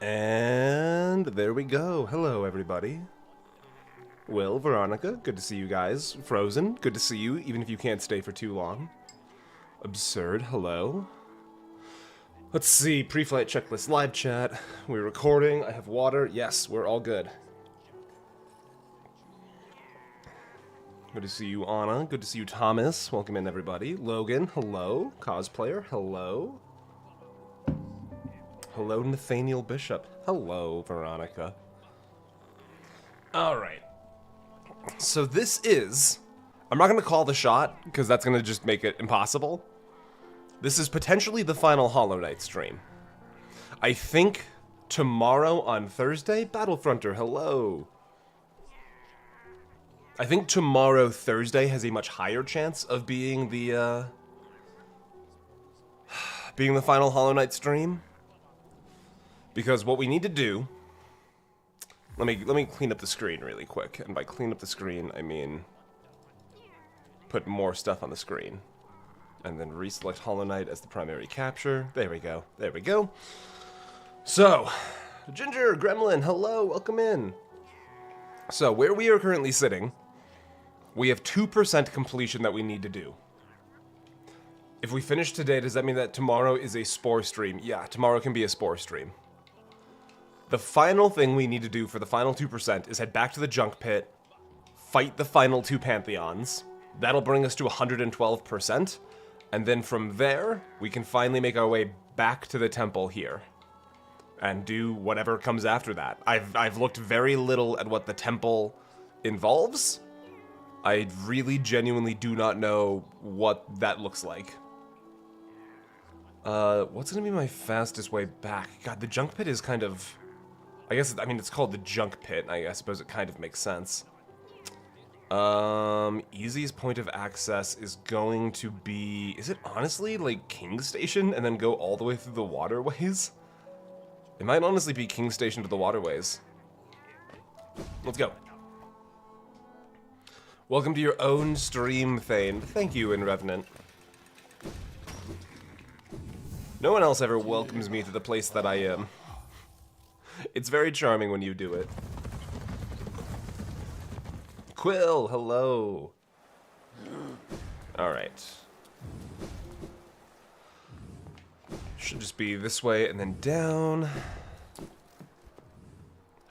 And there we go. Hello, everybody. Will, Veronica, good to see you guys. Frozen, good to see you, even if you can't stay for too long. Absurd, hello. Let's see, pre-flight checklist, live chat. We're recording, I have water. Yes, we're all good. Good to see you, Anna. Good to see you, Thomas. Welcome in, everybody. Logan, hello. Cosplayer, hello. Hello, Nathaniel Bishop. Hello, Veronica. Alright. So this is... I'm not going to call the shot, because that's going to just make it impossible. This is potentially the final Hollow Knight stream. I think tomorrow on Thursday... Battlefronter, hello. I think tomorrow, Thursday, has a much higher chance of being the, being the final Hollow Knight stream. Because what we need to do... Let me clean up the screen really quick. And by clean up the screen, I mean... put more stuff on the screen. And then reselect Hollow Knight as the primary capture. There we go. There we go. So, Ginger, Gremlin, hello, welcome in. So, where we are currently sitting... we have 2% completion that we need to do. If we finish today, does that mean that tomorrow is a Spore stream? Yeah, tomorrow can be a Spore stream. The final thing we need to do for the final 2% is head back to the junk pit, fight the final 2 Pantheons. That'll bring us to 112%, and then from there, we can finally make our way back to the temple here. And do whatever comes after that. I've looked very little at what the temple involves. I really genuinely do not know what that looks like. What's gonna be my fastest way back? God, the junk pit is kind of... I mean, it's called the junk pit. I suppose it kind of makes sense. Easiest point of access is going to be... is it honestly, like, King Station and then go all the way through the waterways? It might honestly be King Station to the waterways. Let's go. Welcome to your own stream, Thane. Thank you, Revenant. No one else ever welcomes me to the place that I am. It's very charming when you do it. Quill, hello. Alright. Should just be this way and then down.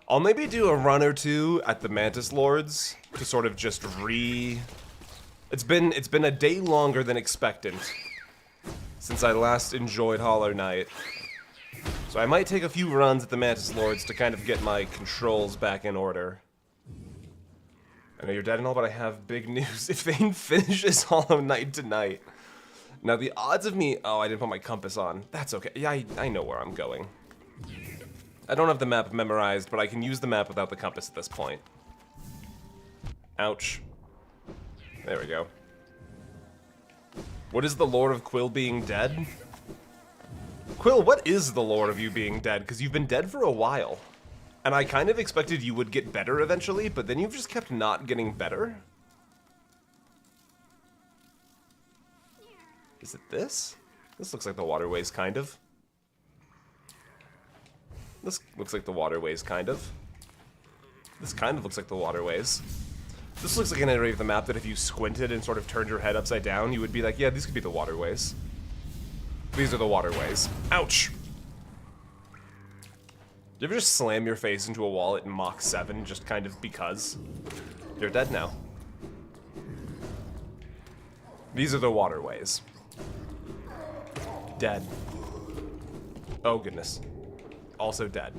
I'll maybe do a run or two at the Mantis Lords to sort of just It's been a day longer than expected since I last enjoyed Hollow Knight. So I might take a few runs at the Mantis Lords to kind of get my controls back in order. I know you're dead and all, but I have big news. If Thane finishes Hollow Knight tonight... Now the odds of me... Oh, I didn't put my compass on. That's okay. Yeah, I know where I'm going. I don't have the map memorized, but I can use the map without the compass at this point. Ouch. There we go. What is the lore of Quill being dead? Quill, what is the lore of you being dead? Because you've been dead for a while. And I kind of expected you would get better eventually, but then you've just kept not getting better. Is it this? This looks like the waterways, kind of. This looks like the waterways, kind of. This kind of looks like the waterways. This looks like an area of the map that if you squinted and sort of turned your head upside down, you would be like, yeah, these could be the waterways. These are the waterways. Ouch! Do you ever just slam your face into a wall at Mach 7 just kind of because? You're dead now. These are the waterways. Dead. Oh, goodness. Also dead.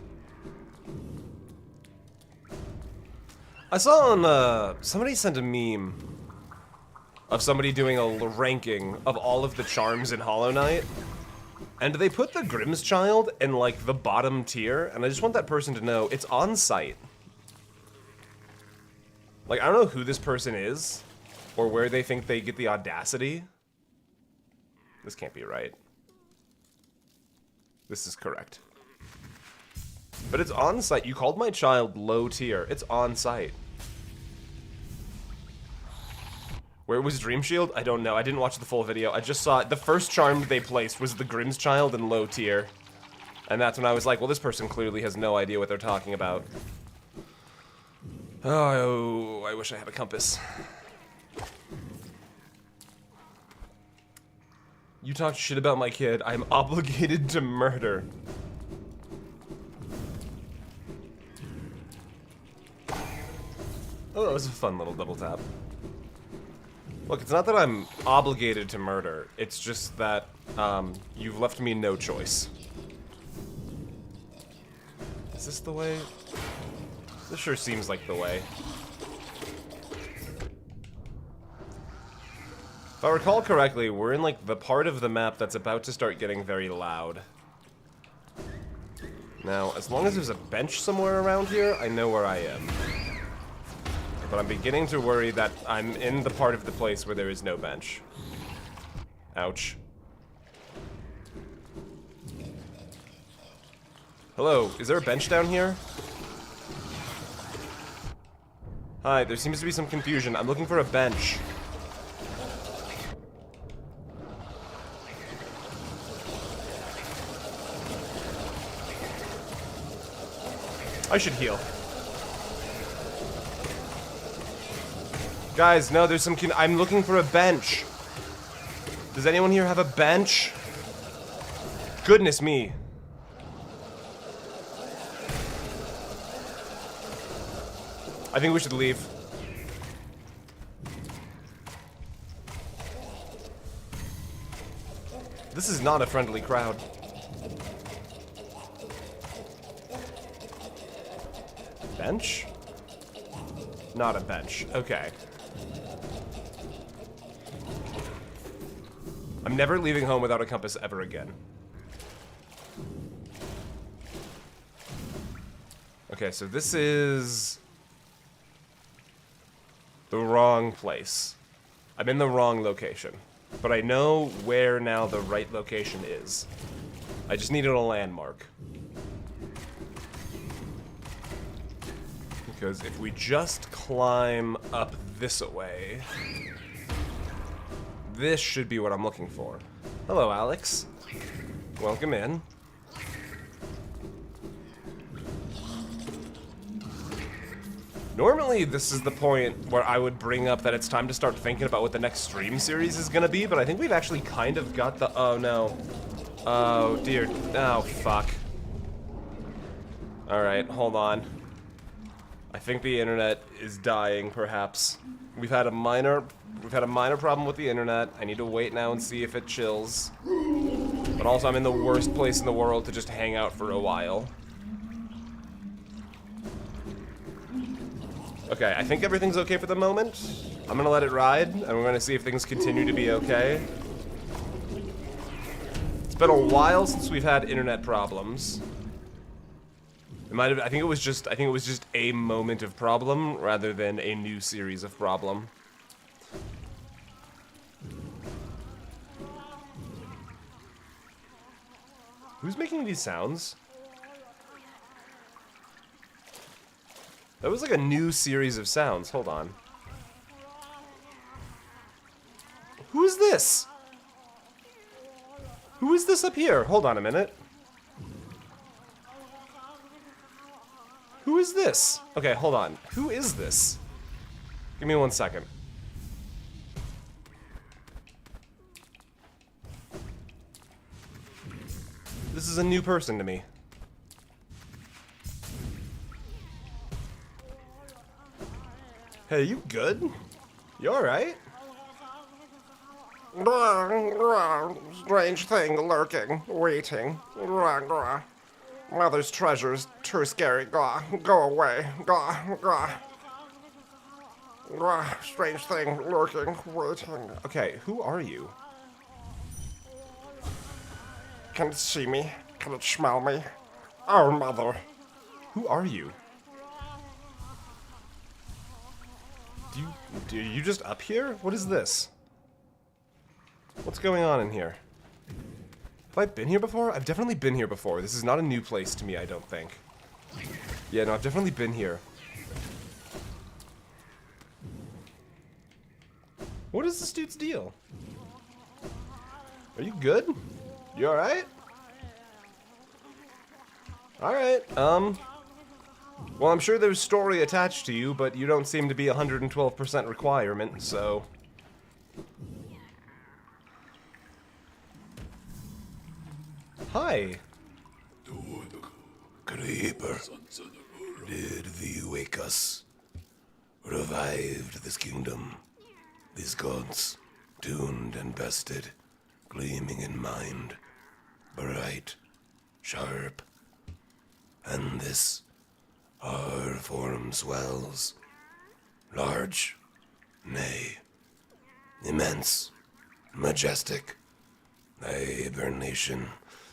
I saw on, somebody sent a meme of somebody doing a ranking of all of the charms in Hollow Knight, and they put the Grimm's Child in, like, the bottom tier, and I just want that person to know it's on site. Like, I don't know who this person is, or where they think they get the audacity. This can't be right. This is correct. But it's on site. You called my child low tier. It's on site. Where was Dream Shield? I don't know. I didn't watch the full video. I just saw it. The first charm they placed was the Grimm's Child in low tier. And that's when I was like, well, this person clearly has no idea what they're talking about. Oh, I wish I had a compass. You talk shit about my kid, I'm obligated to murder. Oh, that was a fun little double tap. Look, it's not that I'm obligated to murder, it's just that, you've left me no choice. Is this the way? This sure seems like the way. If I recall correctly, we're in, like, the part of the map that's about to start getting very loud. Now, as long as there's a bench somewhere around here, I know where I am. But I'm beginning to worry that I'm in the part of the place where there is no bench. Ouch. Hello, is there a bench down here? Hi, there seems to be some confusion. I'm looking for a bench. I should heal. Guys, no, there's some I'm looking for a bench. Does anyone here have a bench? Goodness me. I think we should leave. This is not a friendly crowd. Bench? Not a bench. Okay. I'm never leaving home without a compass ever again. Okay, so this is the wrong place. I'm in the wrong location. But I know where now the right location is. I just needed a landmark. Because if we just climb up this way, this should be what I'm looking for. Hello, Alex. Welcome in. Normally, this is the point where I would bring up that it's time to start thinking about what the next stream series is gonna be, but I think we've actually kind of got the... Oh, no. Oh, dear. Oh, fuck. Alright, hold on. I think the internet is dying, perhaps. We've had a minor problem with the internet. I need to wait now and see if it chills. But also, I'm in the worst place in the world to just hang out for a while. Okay, I think everything's okay for the moment. I'm gonna let it ride, and we're gonna see if things continue to be okay. It's been a while since we've had internet problems. It might have, I think it was just a moment of problem rather than a new series of problem. Who's making these sounds? That was like a new series of sounds. Hold on. Who is this? Who is this up here? Hold on a minute. Who is this? Okay, hold on. Who is this? Give me 1 second. This is a new person to me. Hey, you good? You alright? Strange thing lurking, waiting. Mother's treasures, too scary. Go away. Strange thing lurking, waiting. Okay, who are you? Can it see me? Can it smell me? Oh, mother. Who are you? Are you just up here? What is this? What's going on in here? Have I been here before? I've definitely been here before. This is not a new place to me, I don't think. Yeah, no, I've definitely been here. What is this dude's deal? Are you good? You alright? Alright, well, I'm sure there's story attached to you, but you don't seem to be 112% requirement, so... Hi. Creeper, did thee wake us? Revived this kingdom, these gods, tuned and bested, gleaming in mind, bright, sharp, and this, our form swells, large, nay, immense, majestic, thy hibernation,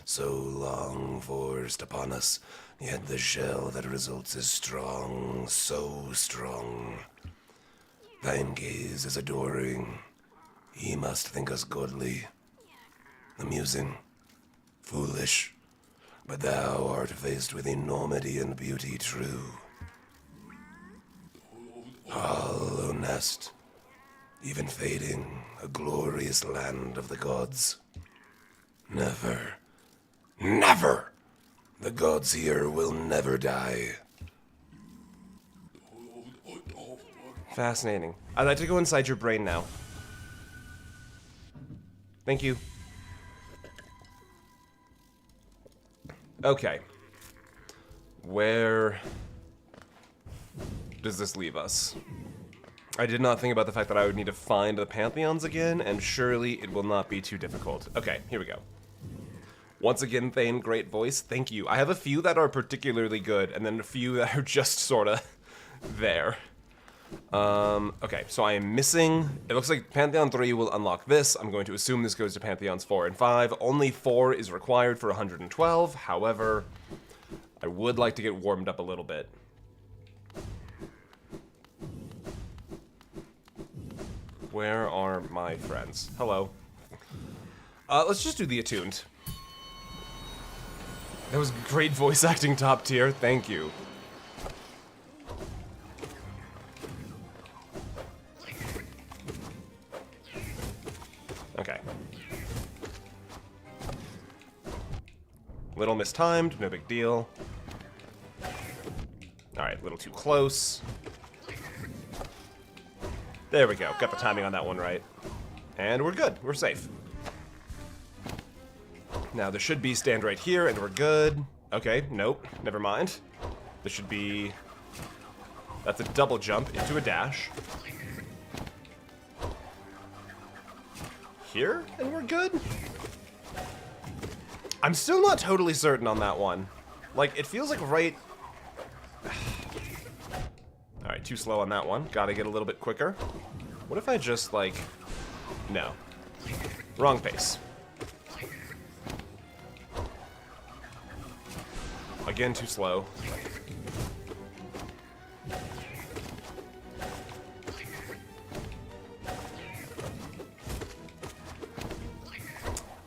so long forced upon us, yet the shell that results is strong, so strong. Thine gaze is adoring, he must think us goodly, amusing, foolish, but thou art faced with enormity and beauty true. Hollow nest, even fading, a glorious land of the gods. Never, never, the gods here will never die. Fascinating. I'd like to go inside your brain now. Thank you. Okay. Where does this leave us? I did not think about the fact that I would need to find the Pantheons again, and surely it will not be too difficult. Okay, here we go. Once again, Thane, great voice. Thank you. I have a few that are particularly good, and then a few that are just sorta there. Okay, so I am missing... It looks like Pantheon 3 will unlock this. I'm going to assume this goes to Pantheons 4 and 5. Only 4 is required for 112. However, I would like to get warmed up a little bit. Where are my friends? Hello. Let's just do the attuned. That was great voice acting, top tier. Thank you. Okay. Little mistimed, no big deal. Alright, a little too close. There we go, got the timing on that one right. And we're good, we're safe. Now there should be stand right here and we're good. Okay, nope, never mind. There should be... That's a double jump into a dash. Here, and we're good? I'm still not totally certain on that one. Like, it feels like right... Alright, too slow on that one. Gotta get a little bit quicker. What if I just, like... No. Wrong pace. Again, too slow.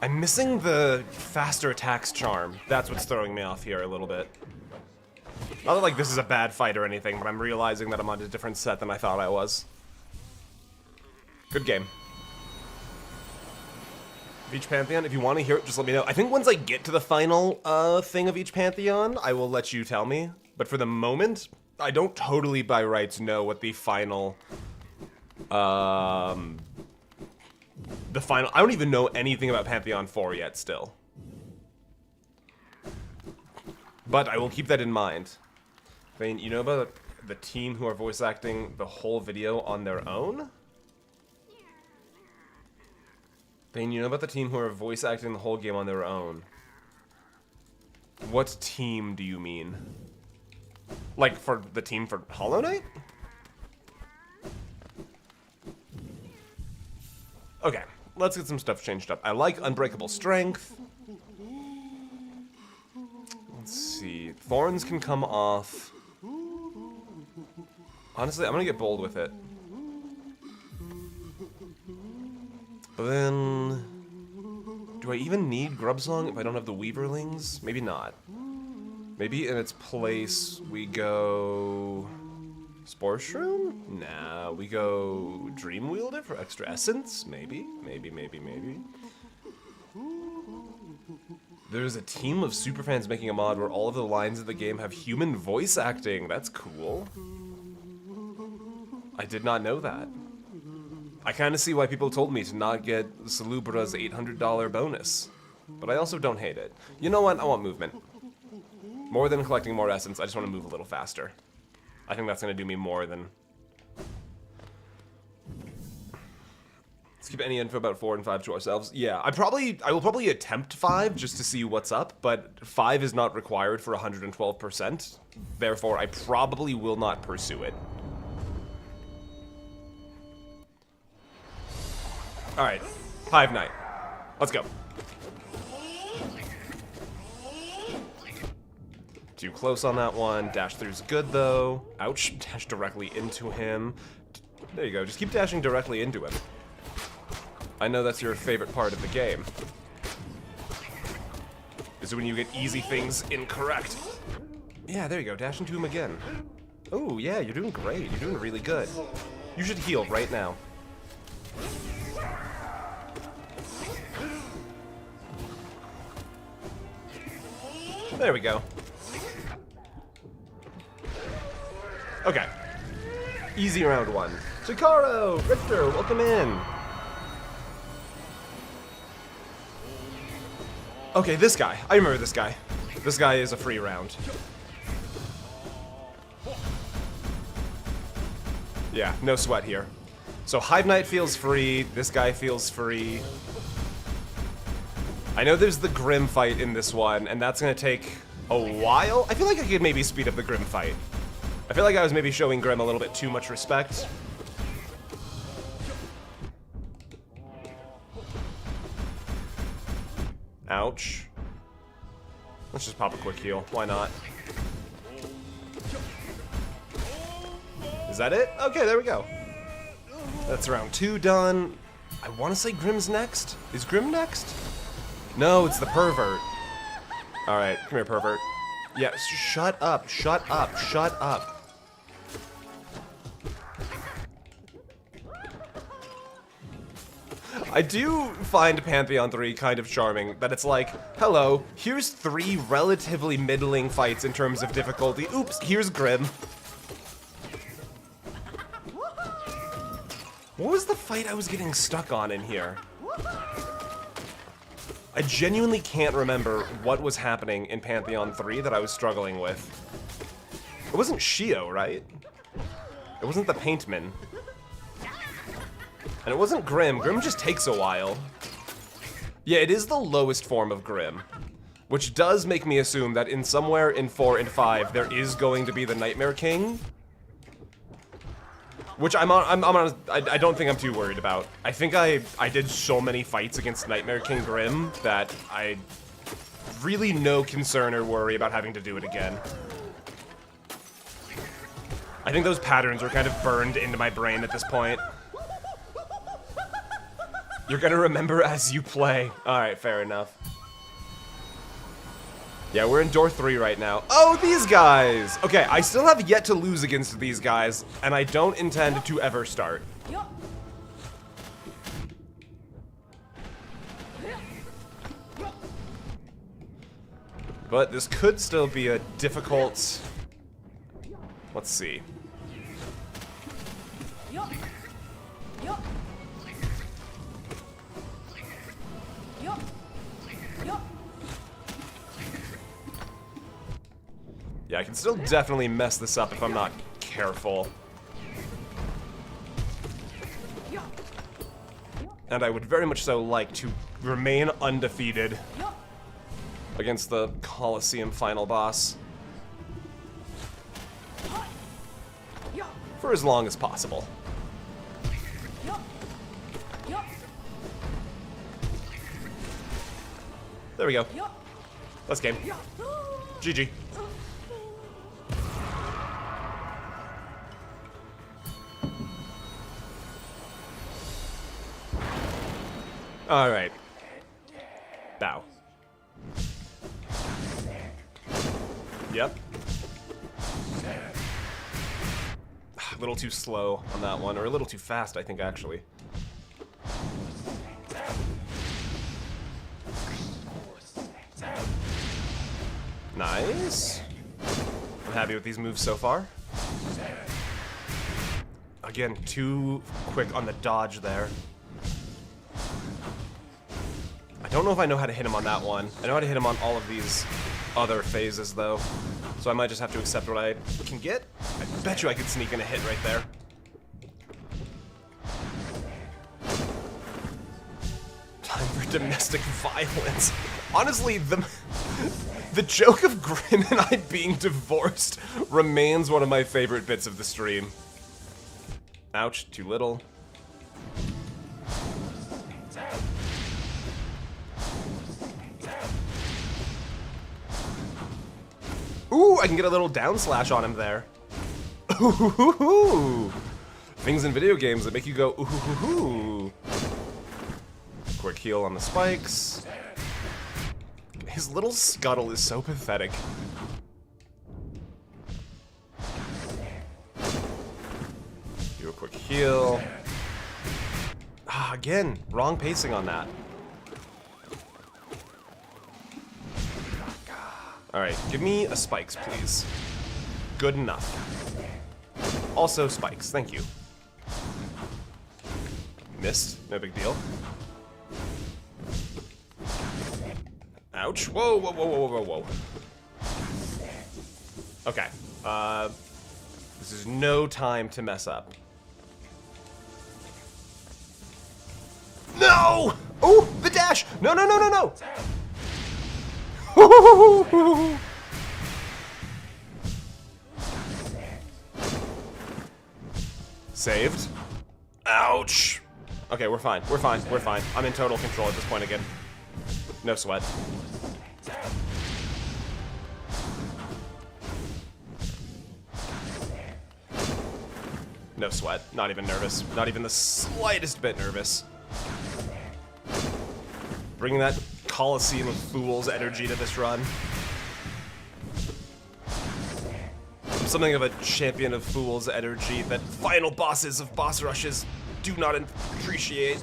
I'm missing the faster attacks charm. That's what's throwing me off here a little bit. Not that, like, this is a bad fight or anything, but I'm realizing that I'm on a different set than I thought I was. Good game. Each Pantheon, if you want to hear it, just let me know. I think once I get to the final thing of each Pantheon, I will let you tell me. But for the moment, I don't totally by rights know what the final... I don't even know anything about Pantheon 4 yet, still. But I will keep that in mind. Vane, you know about the team who are voice acting the whole video on their own? Vane, you know about the team who are voice acting the whole game on their own? What team do you mean? Like, for the team for Hollow Knight? Okay, let's get some stuff changed up. I like Unbreakable Strength. Let's see. Thorns can come off. Honestly, I'm gonna get bold with it. But then... Do I even need Grub Song if I don't have the Weaverlings? Maybe not. Maybe in its place we go... Spore Shroom? Nah, we go Dream Wielder for extra essence? Maybe. Maybe. There's a team of superfans making a mod where all of the lines of the game have human voice acting. That's cool. I did not know that. I kind of see why people told me to not get Salubra's $800 bonus. But I also don't hate it. You know what? I want movement. More than collecting more essence, I just want to move a little faster. I think that's going to do me more than... Let's keep any info about 4 and 5 to ourselves. Yeah, I will probably attempt 5 just to see what's up, but 5 is not required for 112%. Therefore, I probably will not pursue it. Alright, Hive Night. Let's go. Too close on that one. Dash through's good, though. Ouch. Dash directly into him. There you go. Just keep dashing directly into him. I know that's your favorite part of the game. Is when you get easy things incorrect. Yeah, there you go. Dash into him again. Oh, yeah, you're doing great. You're doing really good. You should heal right now. There we go. Okay. Easy round 1. Chikaro! Richter, welcome in! Okay, this guy. I remember this guy. This guy is a free round. Yeah, no sweat here. So Hive Knight feels free, this guy feels free. I know there's the Grimm fight in this one, and that's gonna take a while. I feel like I could maybe speed up the Grimm fight. I feel like I was maybe showing Grimm a little bit too much respect. Ouch. Let's just pop a quick heal. Why not? Is that it? Okay, there we go. That's round 2 done. I want to say Grimm's next. Is Grimm next? No, it's the pervert. Alright, come here, pervert. Yeah, shut up, shut up, shut up. I do find Pantheon 3 kind of charming, that it's like, hello, here's 3 relatively middling fights in terms of difficulty. Oops, here's Grimm. What was the fight I was getting stuck on in here? I genuinely can't remember what was happening in Pantheon 3 that I was struggling with. It wasn't Shio, right? It wasn't the Paintman. And it wasn't Grimm. Grimm just takes a while. Yeah, it is the lowest form of Grimm. Which does make me assume that in somewhere in 4 and 5, there is going to be the Nightmare King. Which I don't think I'm too worried about. I think I did so many fights against Nightmare King Grimm that I really no concern or worry about having to do it again. I think those patterns are kind of burned into my brain at this point. You're gonna remember as you play. Alright, fair enough. Yeah, we're in door 3 right now. Oh, these guys! Okay, I still have yet to lose against these guys, and I don't intend to ever start. But this could still be a difficult... Let's see. Yeah, I can still definitely mess this up if I'm not careful. And I would very much so like to remain undefeated against the Colosseum final boss. For as long as possible. There we go. That's game. GG. Alright. Bow. Yep. A little too slow on that one, or a little too fast, I think, actually. Nice. I'm happy with these moves so far. Again, too quick on the dodge there. I don't know if I know how to hit him on that one. I know how to hit him on all of these other phases, though. So I might just have to accept what I can get. I bet you I could sneak in a hit right there. Time for domestic violence. Honestly, the joke of Grimm and I being divorced remains one of my favorite bits of the stream. Ouch, too little. Ooh, I can get a little down slash on him there. Ooh, things in video games that make you go ooh. Quick heal on the spikes. His little scuttle is so pathetic. Do a quick heal. Ah, again, wrong pacing on that. Alright, give me a spikes, please. Good enough. Also spikes, thank you. Missed, no big deal. Ouch. Whoa, whoa, whoa, whoa, whoa, whoa. Okay. This is no time to mess up. No! Oh, the dash! No, no, no, no, no! Saved. Ouch. Okay, we're fine. We're fine. We're fine. I'm in total control at this point again. No sweat. No sweat. Not even nervous. Not even the slightest bit nervous. Bringing that Coliseum of Fools energy to this run. I'm something of a champion of Fools energy that final bosses of boss rushes do not appreciate.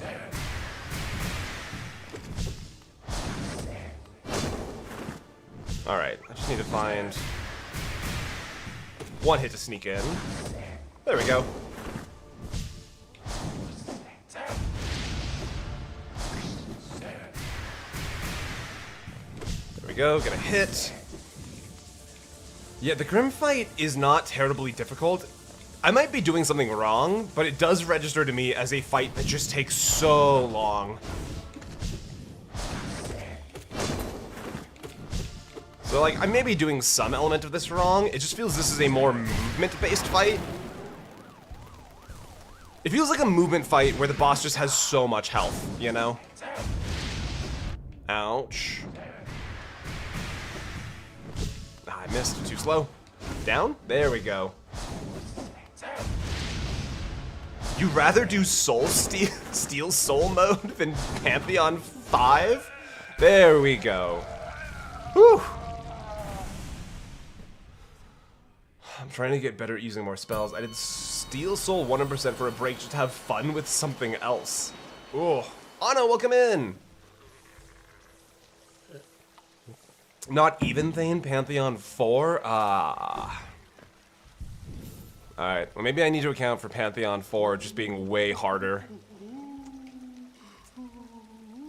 Alright, I just need to find one hit to sneak in. There we go. There we go, get a hit. Yeah, the Grimm fight is not terribly difficult. I might be doing something wrong, but it does register to me as a fight that just takes so long. So, like, I may be doing some element of this wrong. It just feels this is a more movement-based fight. It feels like a movement fight where the boss just has so much health, you know? Ouch. Ah, I missed. Too slow. Down? There we go. You rather do Steel Soul mode than Pantheon 5? There we go. Whew. I'm trying to get better at using more spells. I did Steel Soul 100% for a break just to have fun with something else. Ooh. Anna, welcome in! Not even Thane Pantheon 4? Ah. Alright, well maybe I need to account for Pantheon 4 just being way harder.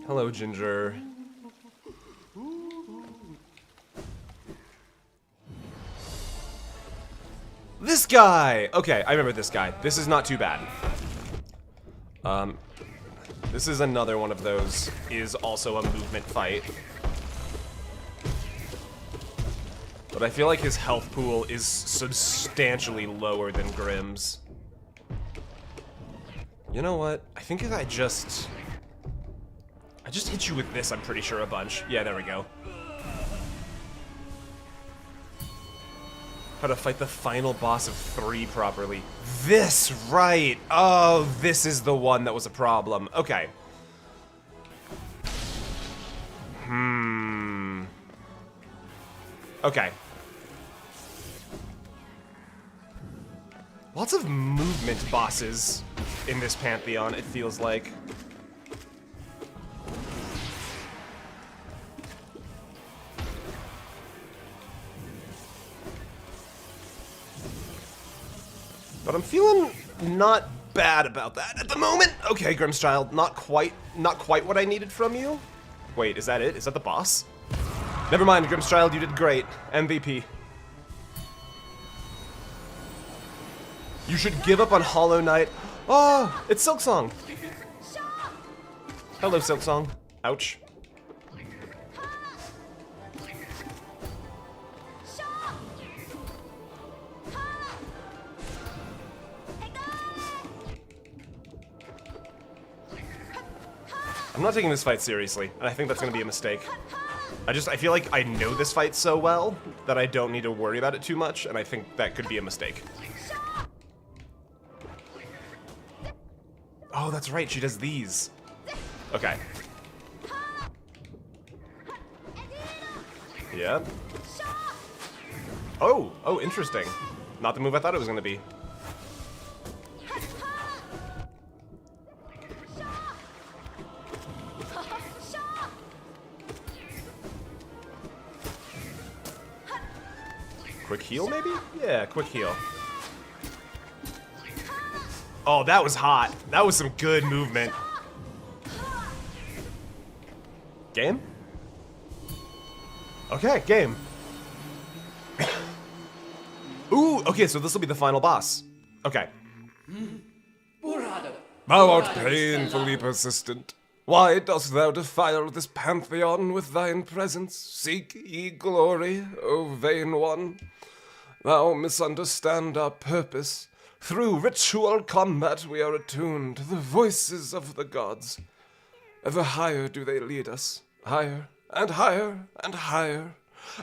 Hello, Ginger. This guy! Okay, I remember this guy. This is not too bad. This is another one of those, is also a movement fight. But I feel like his health pool is substantially lower than Grimm's. You know what? I think if I just hit you with this, I'm pretty sure, a bunch. Yeah, there we go. How to fight the final boss of 3 properly. This, right! Oh, this is the one that was a problem. Okay. Okay. Lots of movement bosses in this Pantheon, it feels like. but I'm feeling not bad about that at the moment. Okay, Grimm's Child, not quite what I needed from you. Wait, is that it? Is that the boss? Never mind, Grimm's Child, you did great. MVP. You should give up on Hollow Knight. Oh, it's Silksong. Hello, Silksong. Ouch. I'm not taking this fight seriously, and I think that's gonna be a mistake. I feel like I know this fight so well that I don't need to worry about it too much, and I think that could be a mistake. Oh, that's right, she does these. Okay. Yep. Oh, interesting. Not the move I thought it was gonna be. Quick heal, maybe? Yeah, quick heal. Oh, that was hot. That was some good movement. Game? Okay, game. Ooh, okay, so this will be the final boss. Okay. Thou art painfully persistent. Why dost thou defile this pantheon with thine presence? Seek ye glory, O vain one. Thou misunderstand our purpose. Through ritual combat we are attuned to the voices of the gods. Ever higher do they lead us, higher and higher and higher,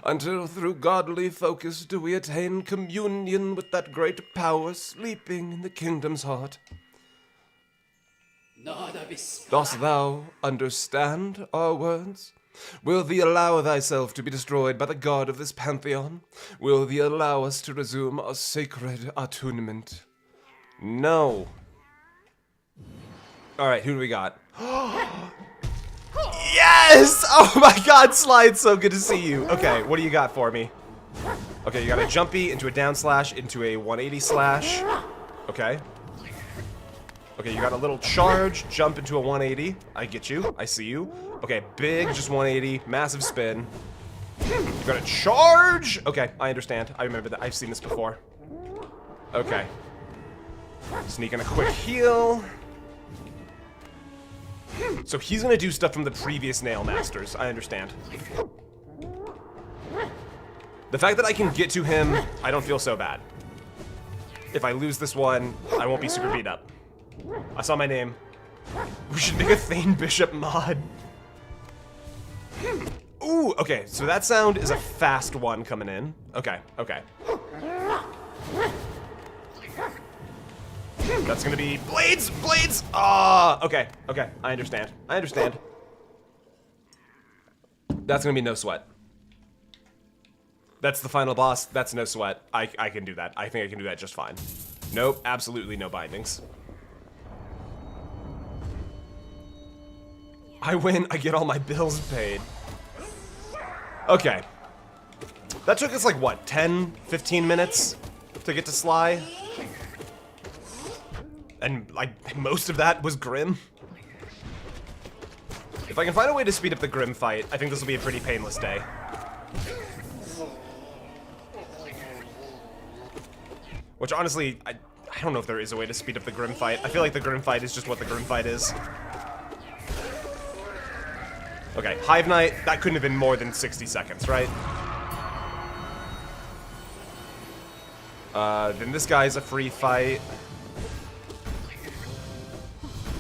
until through godly focus do we attain communion with that great power sleeping in the kingdom's heart. Dost thou understand our words? Will thee allow thyself to be destroyed by the god of this pantheon? Will thee allow us to resume our sacred attunement? No. Alright, who do we got? Yes! Oh my god, Slide, so good to see you. Okay, what do you got for me? Okay, you got a jumpy into a down slash into a 180 slash. Okay. Okay, you got a little charge, jump into a 180. I get you. I see you. Okay, big, just 180, massive spin. You got a charge! Okay, I understand. I remember that. I've seen this before. Okay. Sneaking a quick heal. So he's gonna do stuff from the previous Nail Masters. I understand. The fact that I can get to him, I don't feel so bad. If I lose this one, I won't be super beat up. I saw my name. We should make a Thane Bishop mod. Ooh, okay, so that sound is a fast one coming in. Okay, okay. That's gonna be blades, blades. Ah, okay, okay. I understand. I understand. That's gonna be no sweat. That's the final boss. That's no sweat. I can do that. I think I can do that just fine. Nope, absolutely no bindings. I win, I get all my bills paid. Okay. That took us like, what, 10, 15 minutes to get to Sly? And, like, most of that was Grimm. If I can find a way to speed up the Grimm fight, I think this will be a pretty painless day. Which, honestly, I don't know if there is a way to speed up the Grimm fight. I feel like the Grimm fight is just what the Grimm fight is. Okay, Hive Knight, that couldn't have been more than 60 seconds, right? Then this guy's a free fight.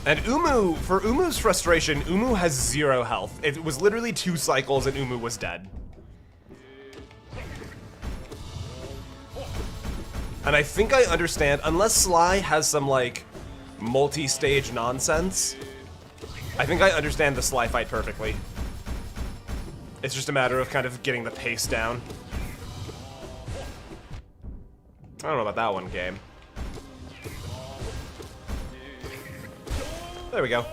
And Uumuu, for Uumuu's frustration, Uumuu has 0 health. It was literally 2 cycles and Uumuu was dead. And I think I understand, unless Sly has some, like, multi-stage nonsense, I think I understand the Sly fight perfectly. It's just a matter of kind of getting the pace down. I don't know about that one game. There we go.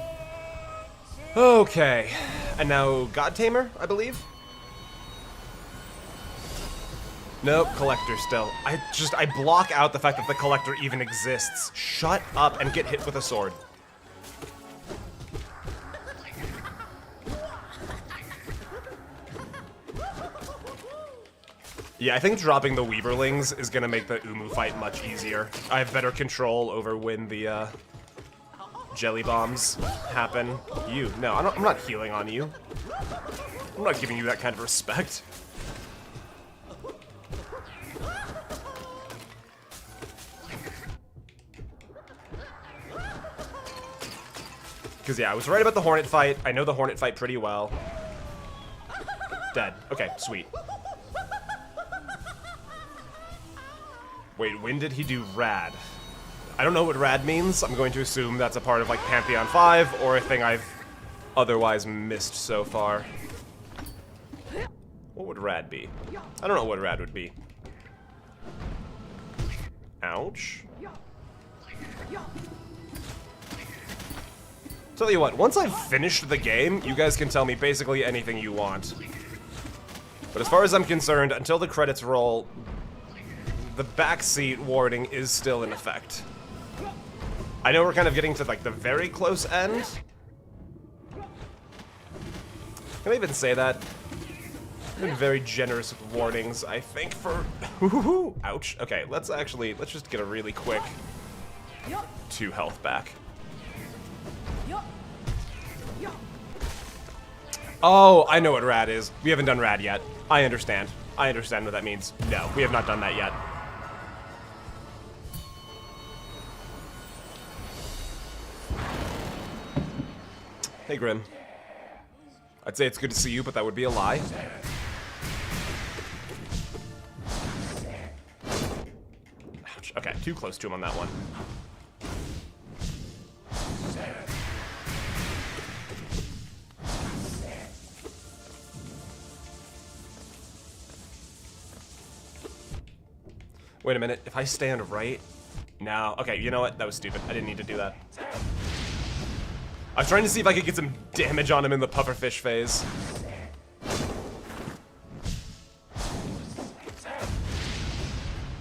Okay. And now God Tamer, I believe? Nope, collector still. I block out the fact that the collector even exists. Shut up and get hit with a sword. Yeah, I think dropping the Weaverlings is gonna make the Uumuu fight much easier. I have better control over when the jelly bombs happen. You, no, I'm not healing on you. I'm not giving you that kind of respect. Because, yeah, I was right about the Hornet fight. I know the Hornet fight pretty well. Dead. Okay, sweet. Wait, when did he do rad? I don't know what rad means. I'm going to assume that's a part of, like, Pantheon 5, or a thing I've otherwise missed so far. What would rad be? I don't know what rad would be. Ouch. Tell you what, once I've finished the game, you guys can tell me basically anything you want. But as far as I'm concerned, until the credits roll, the backseat warning is still in effect. I know we're kind of getting to, like, the very close end. Can I even say that? I've been very generous with warnings, I think, for... Ouch. Okay, let's just get a really quick 2 health back. Oh, I know what rad is. We haven't done rad yet. I understand. I understand what that means. No, we have not done that yet. Hey, Grimm. I'd say it's good to see you, but that would be a lie. Ouch. Okay, too close to him on that one. Wait a minute, if I stand right... No, okay, you know what? That was stupid. I didn't need to do that. I was trying to see if I could get some damage on him in the pufferfish phase.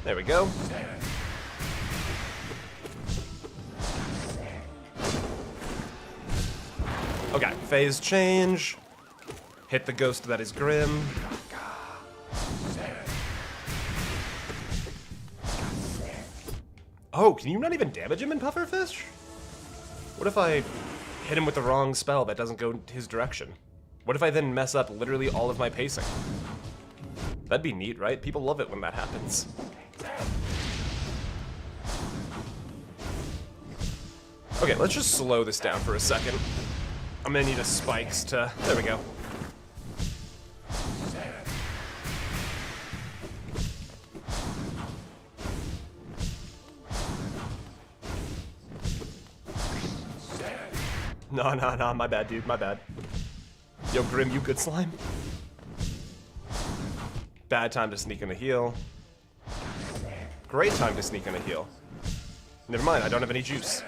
There we go. Okay, phase change. Hit the ghost that is Grimm. Oh, can you not even damage him in pufferfish? What if I hit him with the wrong spell that doesn't go his direction? What if I then mess up literally all of my pacing? That'd be neat, right? People love it when that happens. Okay, let's just slow this down for a second. I'm gonna need a spikes to... There we go. No, my bad, dude, my bad. Yo, Grimm, you good slime? Bad time to sneak in a heal. Great time to sneak in a heal. Never mind, I don't have any juice.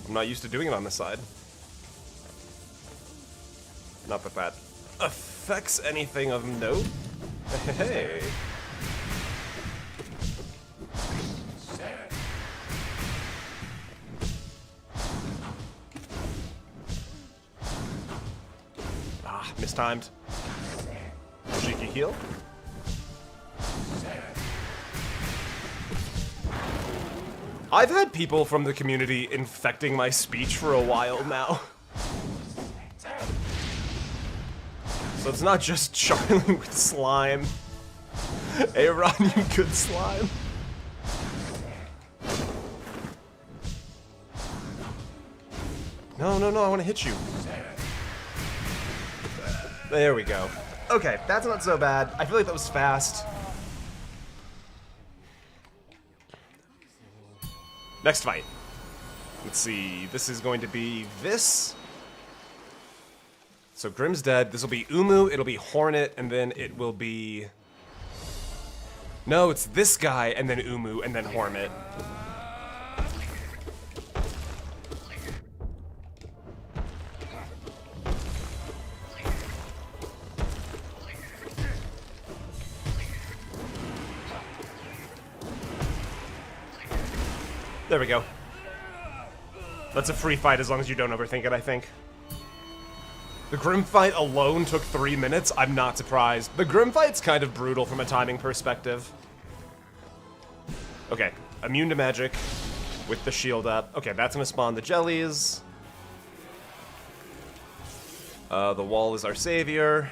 I'm not used to doing it on this side. Not that that affects anything of note. Hey. Mistimed. Cheeky heal. I've had people from the community infecting my speech for a while now. So it's not just Charlie with slime. Hey Ron, you good slime. No, I want to hit you. There we go. Okay, that's not so bad. I feel like that was fast. Next fight. Let's see. This is going to be this. So Grimm's dead. This will be Uumuu. It'll be Hornet, and then it will be... No, it's this guy, and then Uumuu, and then Hornet. There we go. That's a free fight as long as you don't overthink it, I think. The Grimm fight alone took 3 minutes. I'm not surprised. The Grimm fight's kind of brutal from a timing perspective. Okay, immune to magic with the shield up. Okay, that's gonna spawn the jellies. The wall is our savior.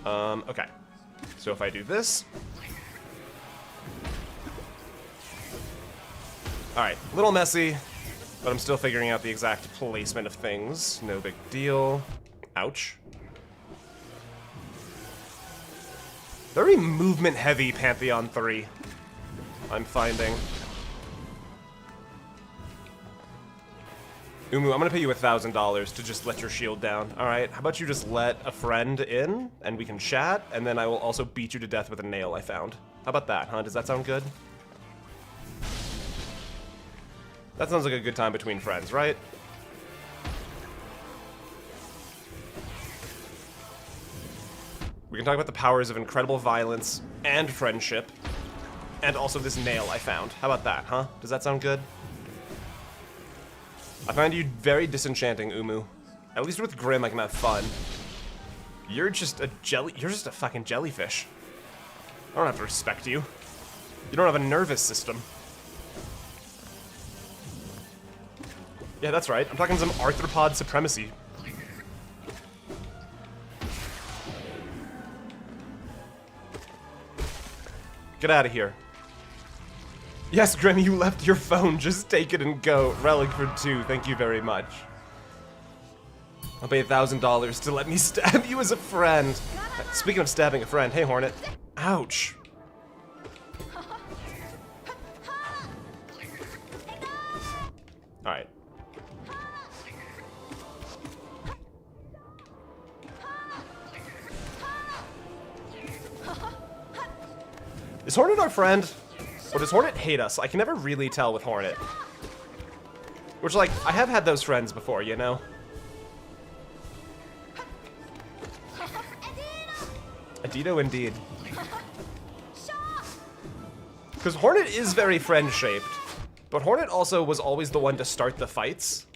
Okay. So if I do this. Alright, a little messy, but I'm still figuring out the exact placement of things. No big deal. Ouch. Very movement-heavy Pantheon 3, I'm finding. Uumuu, I'm gonna pay you $1,000 to just let your shield down. Alright, how about you just let a friend in, and we can chat, and then I will also beat you to death with a nail I found. How about that, huh? Does that sound good? That sounds like a good time between friends, right? We can talk about the powers of incredible violence and friendship, and also this nail I found. How about that, huh? Does that sound good? I find you very disenchanting, Uumuu. At least with Grimm I can have fun. You're just a fucking jellyfish. I don't have to respect you. You don't have a nervous system. Yeah, that's right. I'm talking some arthropod supremacy. Get out of here. Yes, Grimm, you left your phone. Just take it and go. Relic for 2. Thank you very much. I'll pay $1,000 to let me stab you as a friend. Speaking of stabbing a friend, hey, Hornet. Ouch. Alright. Is Hornet our friend? Or does Hornet hate us? I can never really tell with Hornet. Which, like, I have had those friends before, you know? Adito indeed. Because Hornet is very friend-shaped. But Hornet also was always the one to start the fights.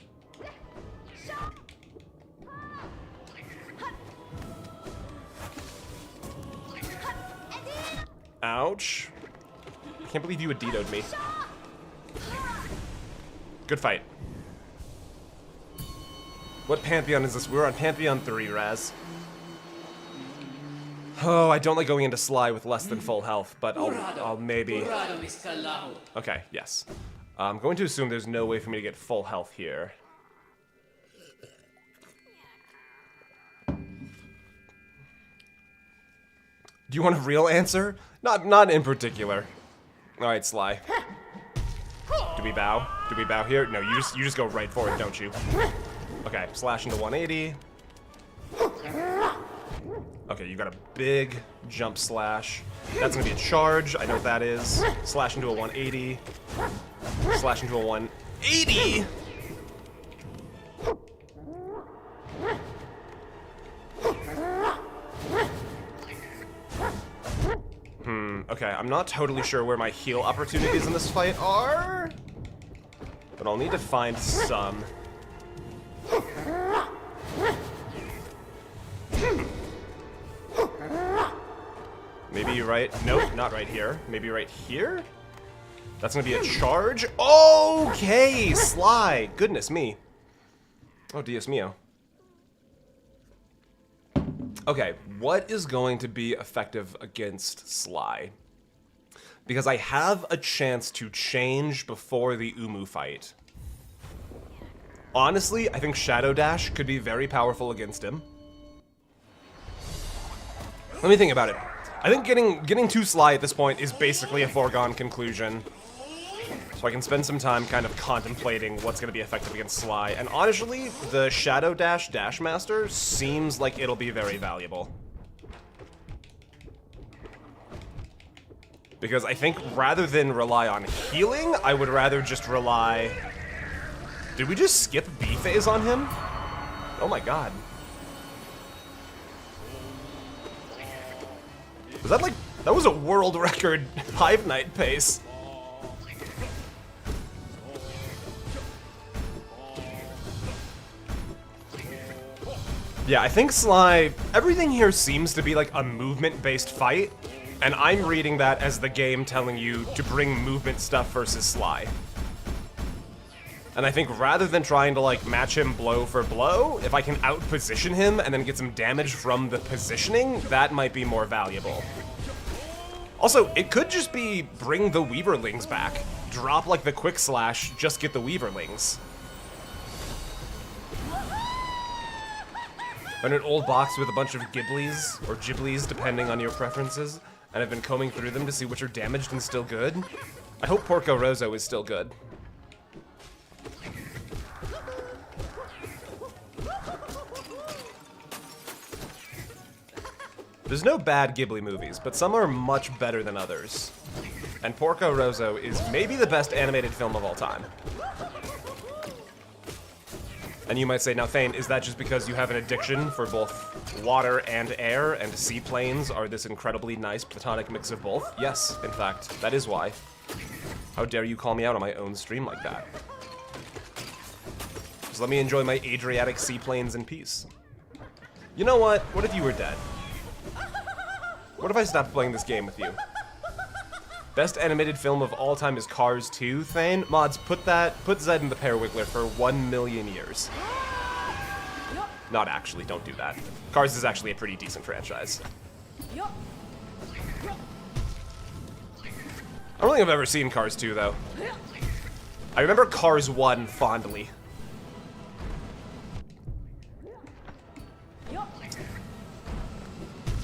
Ouch. I can't believe you Adito'd me. Good fight. What Pantheon is this? We're on Pantheon 3, Raz. Oh, I don't like going into Sly with less than full health, but I'll maybe... Okay, yes. I'm going to assume there's no way for me to get full health here. Do you want a real answer? Not in particular. Alright, Sly. Do we bow? Do we bow here? No, you just go right for it, don't you? Okay, slash into 180. Okay, you got a big jump slash. That's gonna be a charge. I know what that is. Slash into a 180. Slash into a 180! Okay, I'm not totally sure where my heal opportunities in this fight are, but I'll need to find some. Maybe right, nope, not right here. Maybe right here? That's gonna be a charge? Okay, Sly, goodness me. Oh, Dios mio. Okay, what is going to be effective against Sly? Because I have a chance to change before the Uumuu fight. Honestly, I think Shadow Dash could be very powerful against him. Let me think about it. I think getting to Sly at this point is basically a foregone conclusion. So I can spend some time kind of contemplating what's going to be effective against Sly. And honestly, the Shadow Dash Dash Master seems like it'll be very valuable. Because I think rather than rely on healing, I would rather just rely... Did we just skip B-phase on him? Oh my god. Was that like... That was a world record Hive Knight pace. Yeah, I think Sly, everything here seems to be like a movement-based fight, and I'm reading that as the game telling you to bring movement stuff versus Sly. And I think rather than trying to like match him blow for blow, if I can out-position him and then get some damage from the positioning, that might be more valuable. Also, it could just be bring the Weaverlings back. Drop like the quick slash, just get the Weaverlings. I'm in an old box with a bunch of Ghiblies, or Ghiblies, depending on your preferences, and I've been combing through them to see which are damaged and still good. I hope Porco Rosso is still good. There's no bad Ghibli movies, but some are much better than others. And Porco Rosso is maybe the best animated film of all time. And you might say, now Thane, is that just because you have an addiction for both water and air, and seaplanes are this incredibly nice platonic mix of both? Yes, in fact, that is why. How dare you call me out on my own stream like that? Just let me enjoy my Adriatic seaplanes in peace. You know what? What if you were dead? What if I stopped playing this game with you? Best animated film of all time is Cars 2, Thane. Mods, put Zed in the Parawiggler for 1,000,000 years. Not actually, don't do that. Cars is actually a pretty decent franchise. I don't think I've ever seen Cars 2, though. I remember Cars 1 fondly.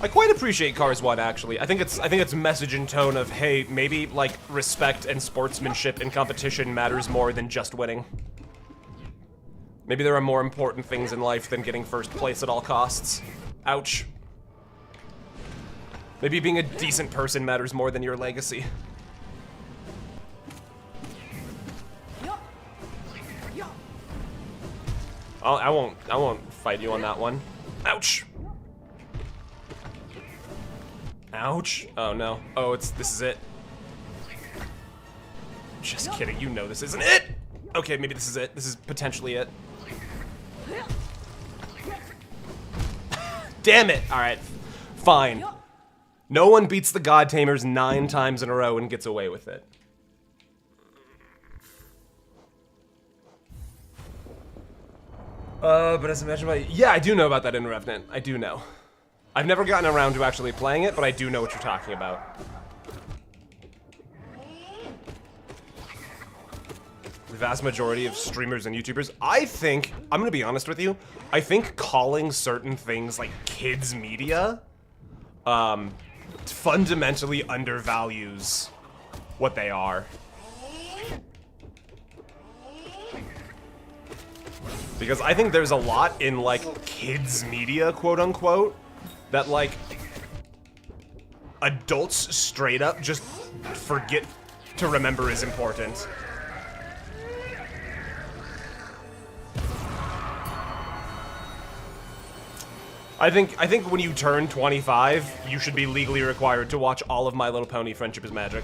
I quite appreciate Cars 1, actually. I think it's message and tone of, hey, maybe, like, respect and sportsmanship in competition matters more than just winning. Maybe there are more important things in life than getting first place at all costs. Ouch. Maybe being a decent person matters more than your legacy. I won't fight you on that one. Ouch. Ouch. Oh no. Oh, this is it. Just kidding, you know this isn't it! Okay, maybe this is it. This is potentially it. Damn it! Alright, fine. No one beats the God Tamers 9 times in a row and gets away with it. But as I mentioned, yeah, I do know about that in Revenant. I do know. I've never gotten around to actually playing it, but I do know what you're talking about. The vast majority of streamers and YouTubers, I think, I'm gonna be honest with you, I think calling certain things like kids media, fundamentally undervalues what they are. Because I think there's a lot in, like, kids media, quote unquote, that, like, adults straight up just forget to remember is important. I think when you turn 25, you should be legally required to watch all of My Little Pony Friendship is Magic.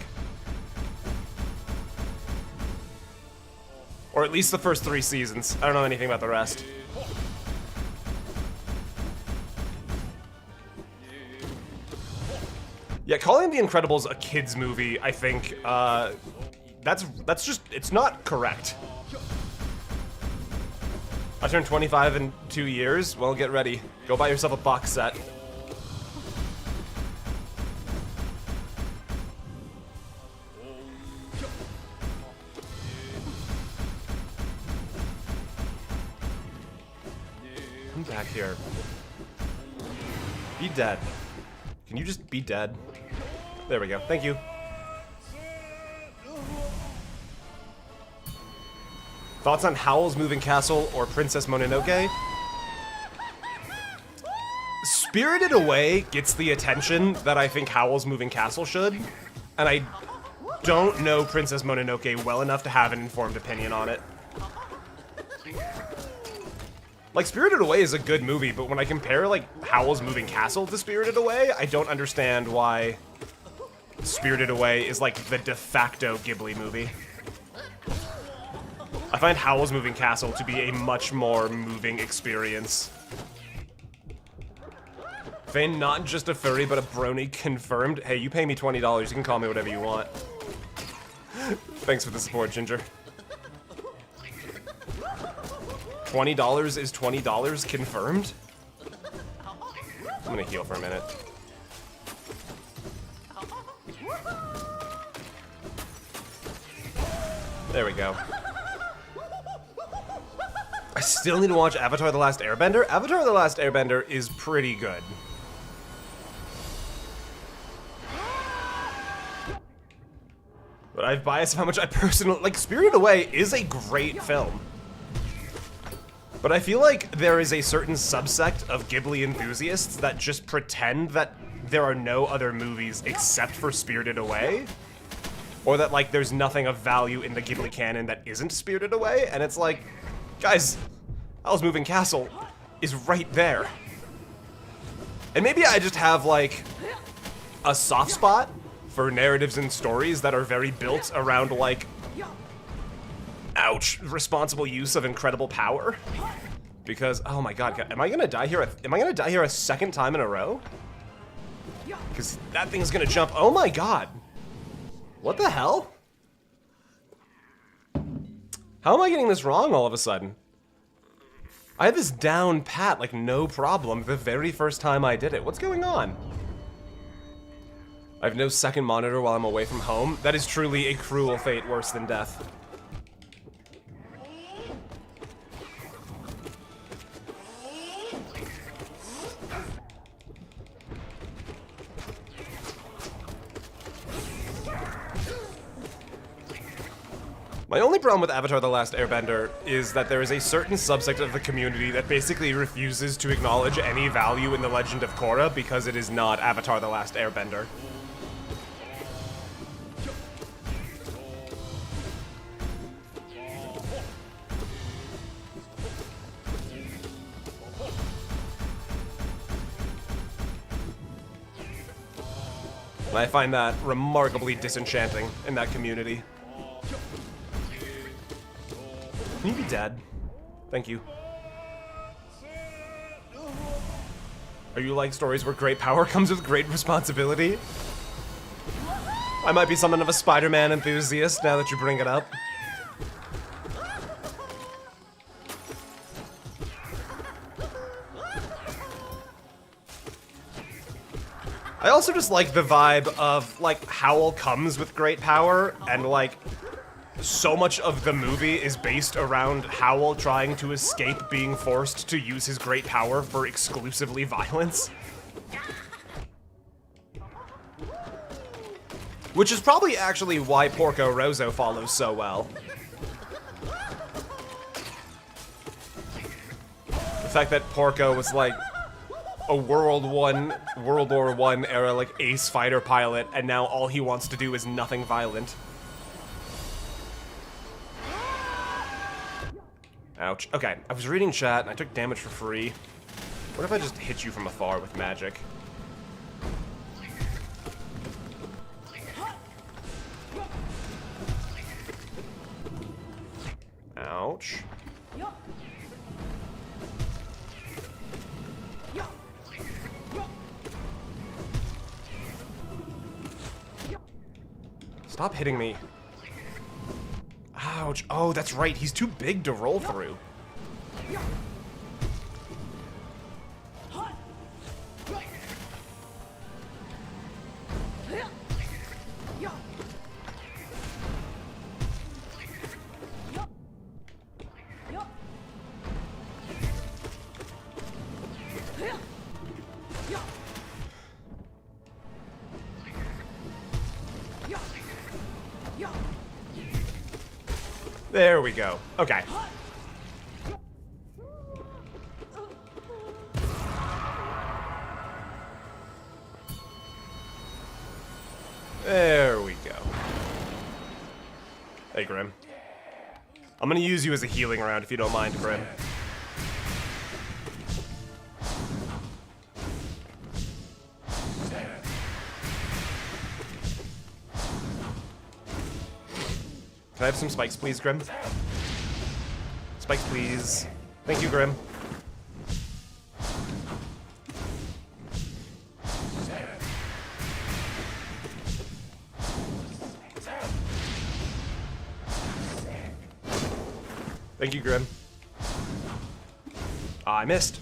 Or at least the first 3 seasons. I don't know anything about the rest. Yeah, calling The Incredibles a kids movie, I think, that's just, it's not correct. I turned 25 in 2 years. Well, get ready. Go buy yourself a box set. Come back here. Be dead. Can you just be dead? There we go. Thank you. Thoughts on Howl's Moving Castle or Princess Mononoke? Spirited Away gets the attention that I think Howl's Moving Castle should, and I don't know Princess Mononoke well enough to have an informed opinion on it. Like, Spirited Away is a good movie, but when I compare, like, Howl's Moving Castle to Spirited Away, I don't understand why Spirited Away is, like, the de facto Ghibli movie. I find Howl's Moving Castle to be a much more moving experience. Fane, not just a furry, but a brony confirmed. Hey, you pay me $20, you can call me whatever you want. Thanks for the support, Ginger. $20 is $20 confirmed? I'm gonna heal for a minute. There we go. I still need to watch Avatar: The Last Airbender. Avatar: The Last Airbender is pretty good. But I have bias of how much I personally like. Spirited Away is a great film. But I feel like there is a certain subsect of Ghibli enthusiasts that just pretend that there are no other movies except for Spirited Away. Or that, like, there's nothing of value in the Ghibli canon that isn't Spirited Away. And it's like, guys, Howl's Moving Castle is right there. And maybe I just have, like, a soft spot for narratives and stories that are very built around, like, ouch, responsible use of incredible power. Because, oh my god, am I gonna die here? Am I gonna die here a second time in a row? Because that thing's gonna jump. Oh my god. What the hell? How am I getting this wrong all of a sudden? I had this down pat, like no problem, the very first time I did it. What's going on? I have no second monitor while I'm away from home. That is truly a cruel fate, worse than death. My only problem with Avatar: The Last Airbender is that there is a certain subsect of the community that basically refuses to acknowledge any value in the Legend of Korra because it is not Avatar: The Last Airbender. And I find that remarkably disenchanting in that community. Can you be dead? Thank you. Are you like stories where great power comes with great responsibility? I might be something of a Spider-Man enthusiast now that you bring it up. I also just like the vibe of, like, Howl comes with great power, and, like, so much of the movie is based around Howl trying to escape being forced to use his great power for exclusively violence. Which is probably actually why Porco Rosso follows so well. The fact that Porco was like a World War I era like ace fighter pilot, and now all he wants to do is nothing violent. Ouch. Okay, I was reading chat and I took damage for free. What if I just hit you from afar with magic? Ouch. Stop hitting me. Ouch. Oh, that's right. He's too big to roll through. There we go. Okay. There we go. Hey, Grimm. I'm gonna use you as a healing round if you don't mind, Grimm. Can I have some spikes, please, Grimm? Spikes, please. Thank you, Grimm. Thank you, Grimm. I missed.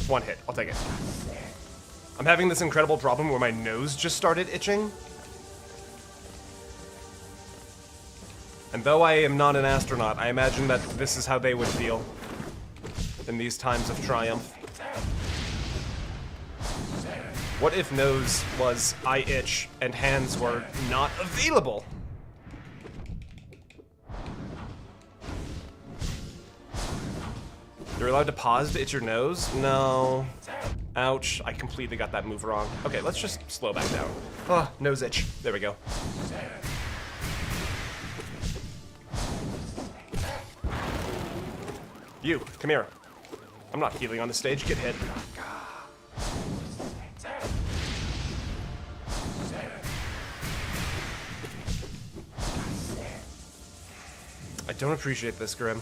One hit. I'll take it. I'm having this incredible problem where my nose just started itching. And though I am not an astronaut, I imagine that this is how they would feel in these times of triumph. What if nose was I itch and hands were not available? You're allowed to pause to itch your nose? No. Ouch, I completely got that move wrong. Okay, let's just slow back down. Oh, nose itch. There we go. You, come here. I'm not healing on the stage, get hit. I don't appreciate this, Grimm.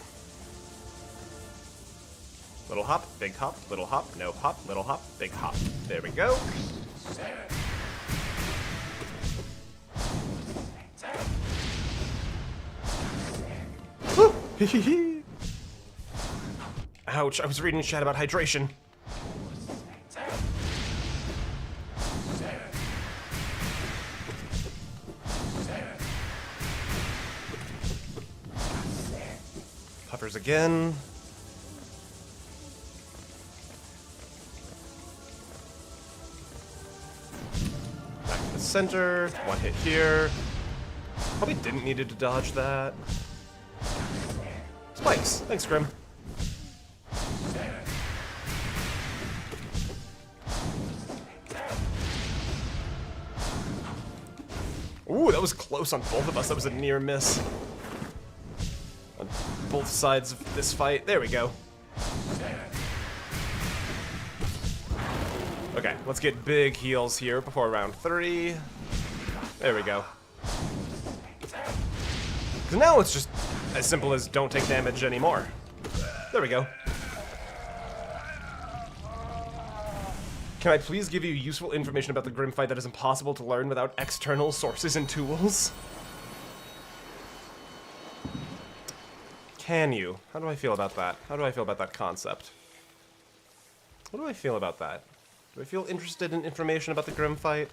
Little hop, big hop, little hop, no hop, little hop, big hop. There we go. Woo! Ouch, I was reading a chat about hydration. Puffers again. Back to the center. One hit here. Probably didn't need to dodge that. Spikes. Thanks, Grimm. Ooh, that was close on both of us. That was a near miss. On both sides of this fight. There we go. Okay, let's get big heals here before round 3. There we go. Because now it's just as simple as don't take damage anymore. There we go. Can I please give you useful information about the Grimm fight that is impossible to learn without external sources and tools? Can you? How do I feel about that? How do I feel about that concept? What do I feel about that? Do I feel interested in information about the Grimm fight?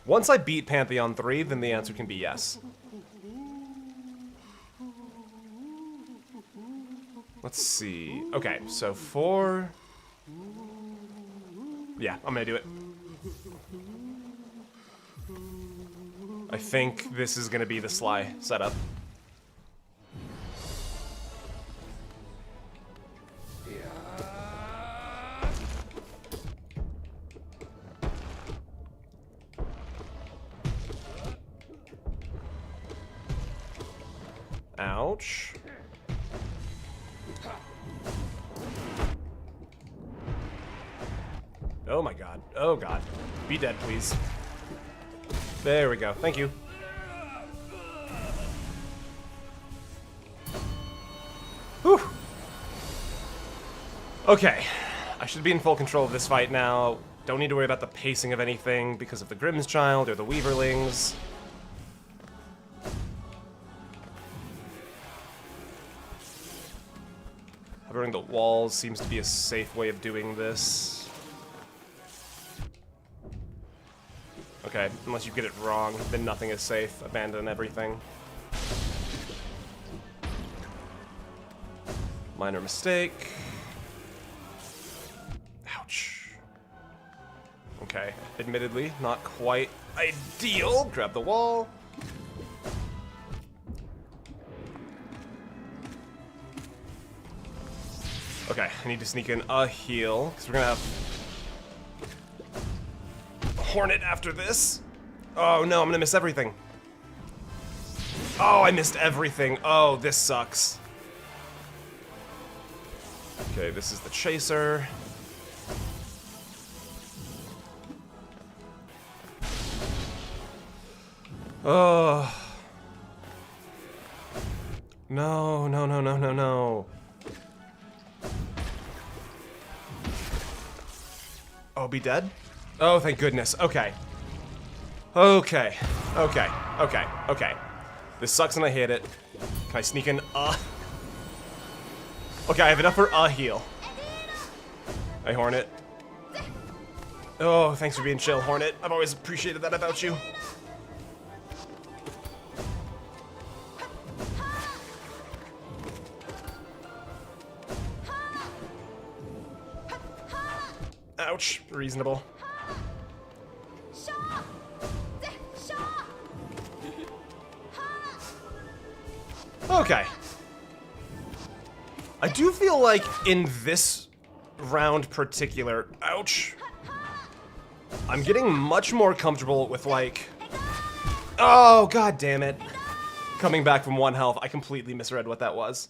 Once I beat Pantheon 3, then the answer can be yes. Let's see. Okay, so 4... Yeah, I'm gonna do it. I think this is gonna be the Sly setup. Ouch. Oh my god. Oh god. Be dead, please. There we go. Thank you. Whew. Okay. I should be in full control of this fight now. Don't need to worry about the pacing of anything because of the Grimm's Child or the Weaverlings. Covering the walls seems to be a safe way of doing this. Okay, unless you get it wrong, then nothing is safe. Abandon everything. Minor mistake. Ouch. Okay, admittedly, not quite ideal. Grab the wall. Okay, I need to sneak in a heal, because we're gonna have Hornet after this. Oh no, I'm gonna miss everything. Oh, I missed everything. Oh, this sucks. Okay, this is the chaser. Oh. No, no, no, no, no, no. Oh, be dead? Oh, thank goodness. Okay. Okay. Okay, okay, okay. This sucks and I hate it. Can I sneak in? Okay, I have enough for a heal. Hey, Hornet. Oh, thanks for being chill, Hornet. I've always appreciated that about you. Ouch. Reasonable. Okay. I do feel like in this round particular, ouch, I'm getting much more comfortable with like, oh god damn it, coming back from 1 health. I completely misread what that was.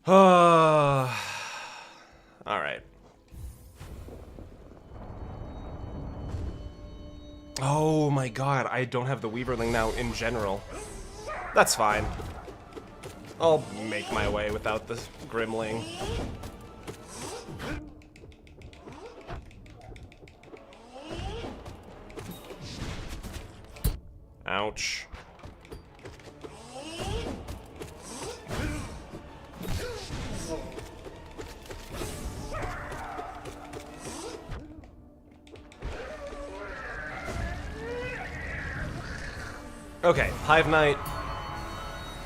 Alright. Oh my god, I don't have the Weaverling now in general. That's fine. I'll make my way without the Grimling. Ouch. Okay, Hive Knight.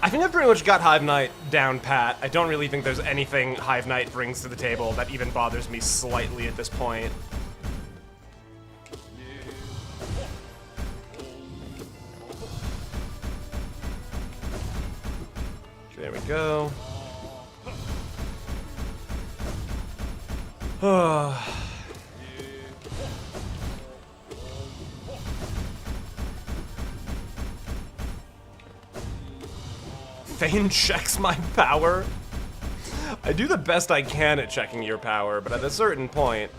I think I've pretty much got Hive Knight down pat. I don't really think there's anything Hive Knight brings to the table that even bothers me slightly at this point. There we go. Thane checks my power. I do the best I can at checking your power, but at a certain point...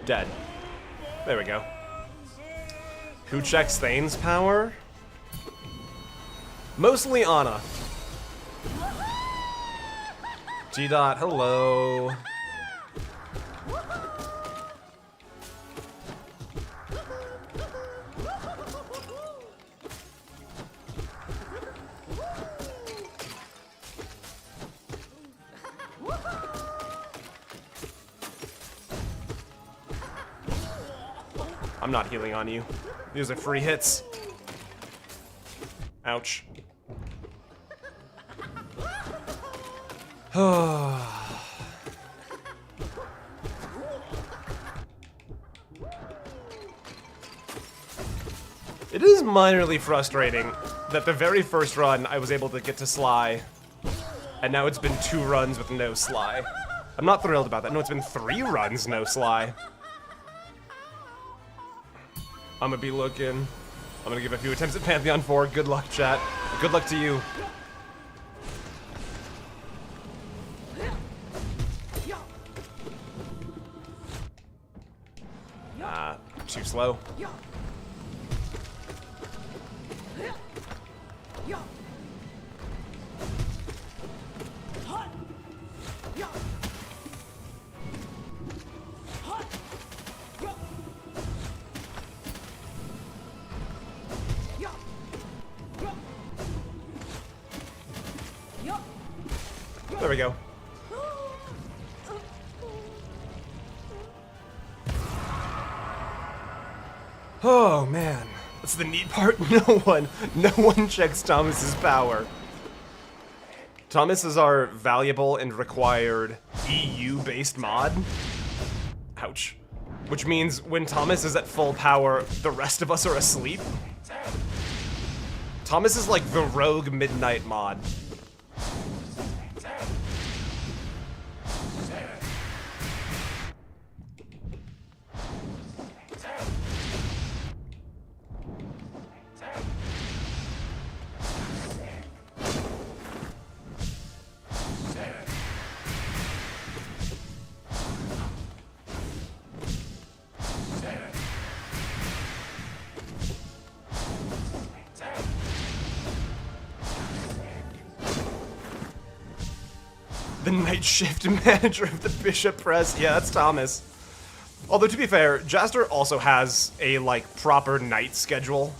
Dead. There we go. Who checks Thane's power? Mostly Anna. G-Dot, hello. I'm not healing on you. These are free hits. Ouch. It is minorly frustrating that the very first run I was able to get to Sly, and now it's been 2 runs with no Sly. I'm not thrilled about that. No, it's been 3 runs no Sly. I'm gonna be looking. I'm gonna give a few attempts at Pantheon 4. Good luck, chat. Good luck to you. Too slow. There we go. Oh man, that's the neat part. No one checks Thomas's power. Thomas is our valuable and required EU-based mod. Ouch. Which means when Thomas is at full power, the rest of us are asleep. Thomas is like the rogue midnight mod. The night shift manager of the Bishop Press. Yeah, that's Thomas. Although, to be fair, Jaster also has a, like, proper night schedule.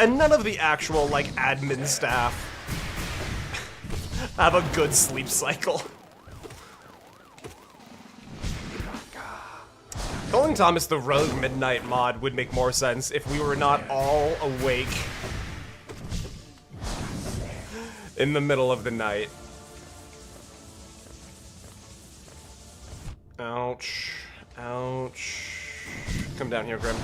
And none of the actual, like, admin staff have a good sleep cycle. Calling Thomas the Rogue Midnight mod would make more sense if we were not all awake in the middle of the night. Ouch. Ouch. Come down here, Grimm.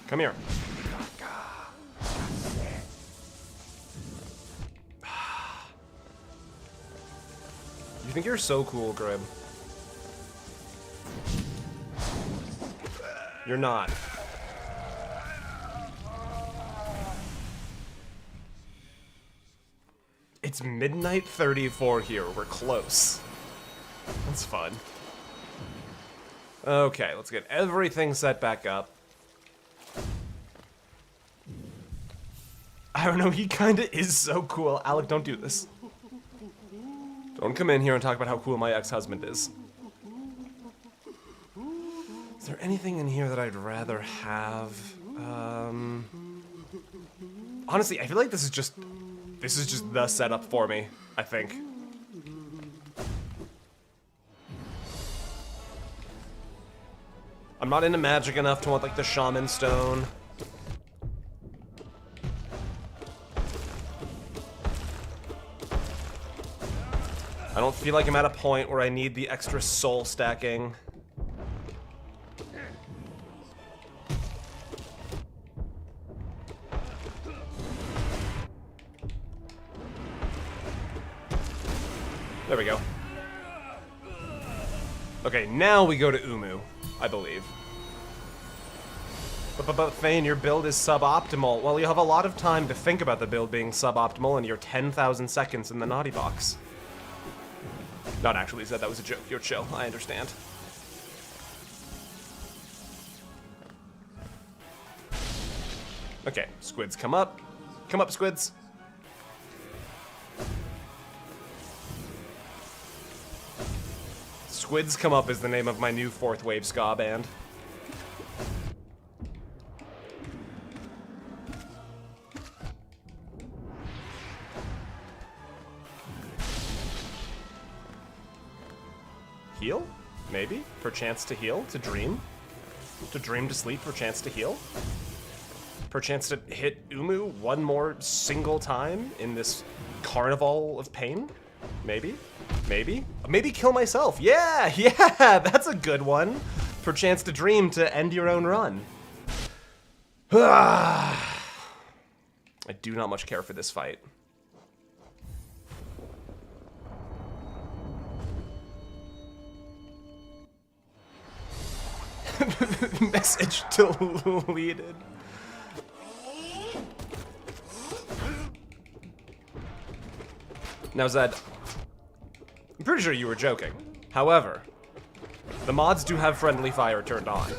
Come here. You think you're so cool, Grimm. You're not. It's midnight 34 here. We're close. That's fun. Okay, let's get everything set back up. I don't know, he kinda is so cool. Alec, don't do this. Don't come in here and talk about how cool my ex-husband is. Is there anything in here that I'd rather have? Honestly, I feel like this is just the setup for me, I think. I'm not into magic enough to want, like, the shaman stone. I don't feel like I'm at a point where I need the extra soul stacking. There we go. Okay, now we go to Uumuu, I believe. But Thane, your build is suboptimal. Well, you have a lot of time to think about the build being suboptimal and your 10,000 seconds in the naughty box. Not actually said that was a joke. You're chill. I understand. Okay, squids, come up. Come up, squids. Squids Come Up is the name of my new 4th wave ska band. Heal? Maybe? For chance to heal? To dream? To dream to sleep for chance to heal? Per chance to hit Uumuu one more single time in this carnival of pain? Maybe? Maybe? Maybe kill myself. Yeah! Yeah! That's a good one. For chance to dream to end your own run. I do not much care for this fight. Message deleted. Now, Zed, I'm pretty sure you were joking. However, the mods do have friendly fire turned on.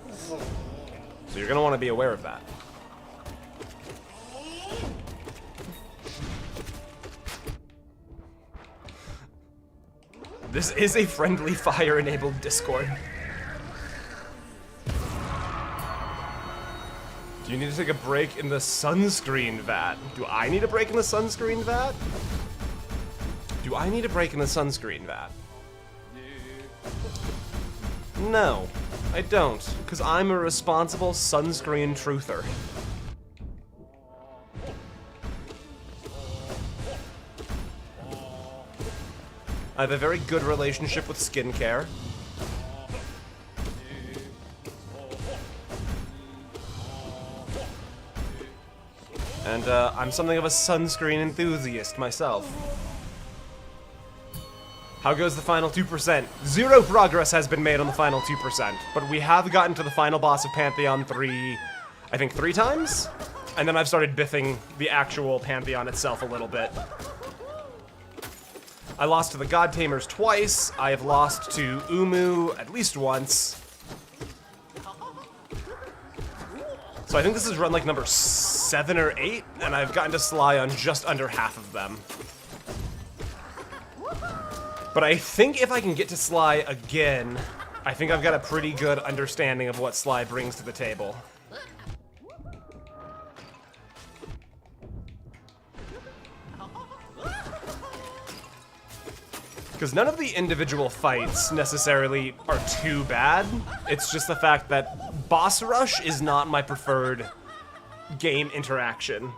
So you're gonna want to be aware of that. This is a friendly fire enabled Discord. Do you need to take a break in the sunscreen vat? Do I need a break in the sunscreen vat? Do I need a break in the sunscreen vat? No, I don't, because I'm a responsible sunscreen truther. I have a very good relationship with skincare. And I'm something of a sunscreen enthusiast myself. How goes the final 2%? Zero progress has been made on the final 2%, but we have gotten to the final boss of Pantheon 3, I think 3 times? And then I've started biffing the actual Pantheon itself a little bit. I lost to the God Tamers twice. I have lost to Uumuu at least once. So I think this is run like number 7 or 8, and I've gotten to Sly on just under half of them. But I think if I can get to Sly again, I think I've got a pretty good understanding of what Sly brings to the table. Because none of the individual fights necessarily are too bad. It's just the fact that boss rush is not my preferred game interaction.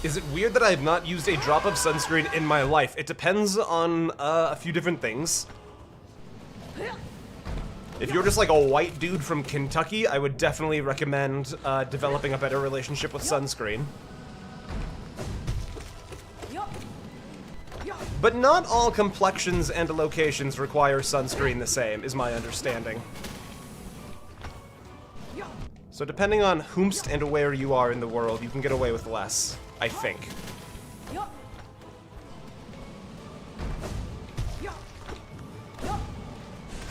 Is it weird that I have not used a drop of sunscreen in my life? It depends on a few different things. If you're just like a white dude from Kentucky, I would definitely recommend developing a better relationship with sunscreen. But not all complexions and locations require sunscreen the same, is my understanding. So depending on whomst and where you are in the world, you can get away with less, I think.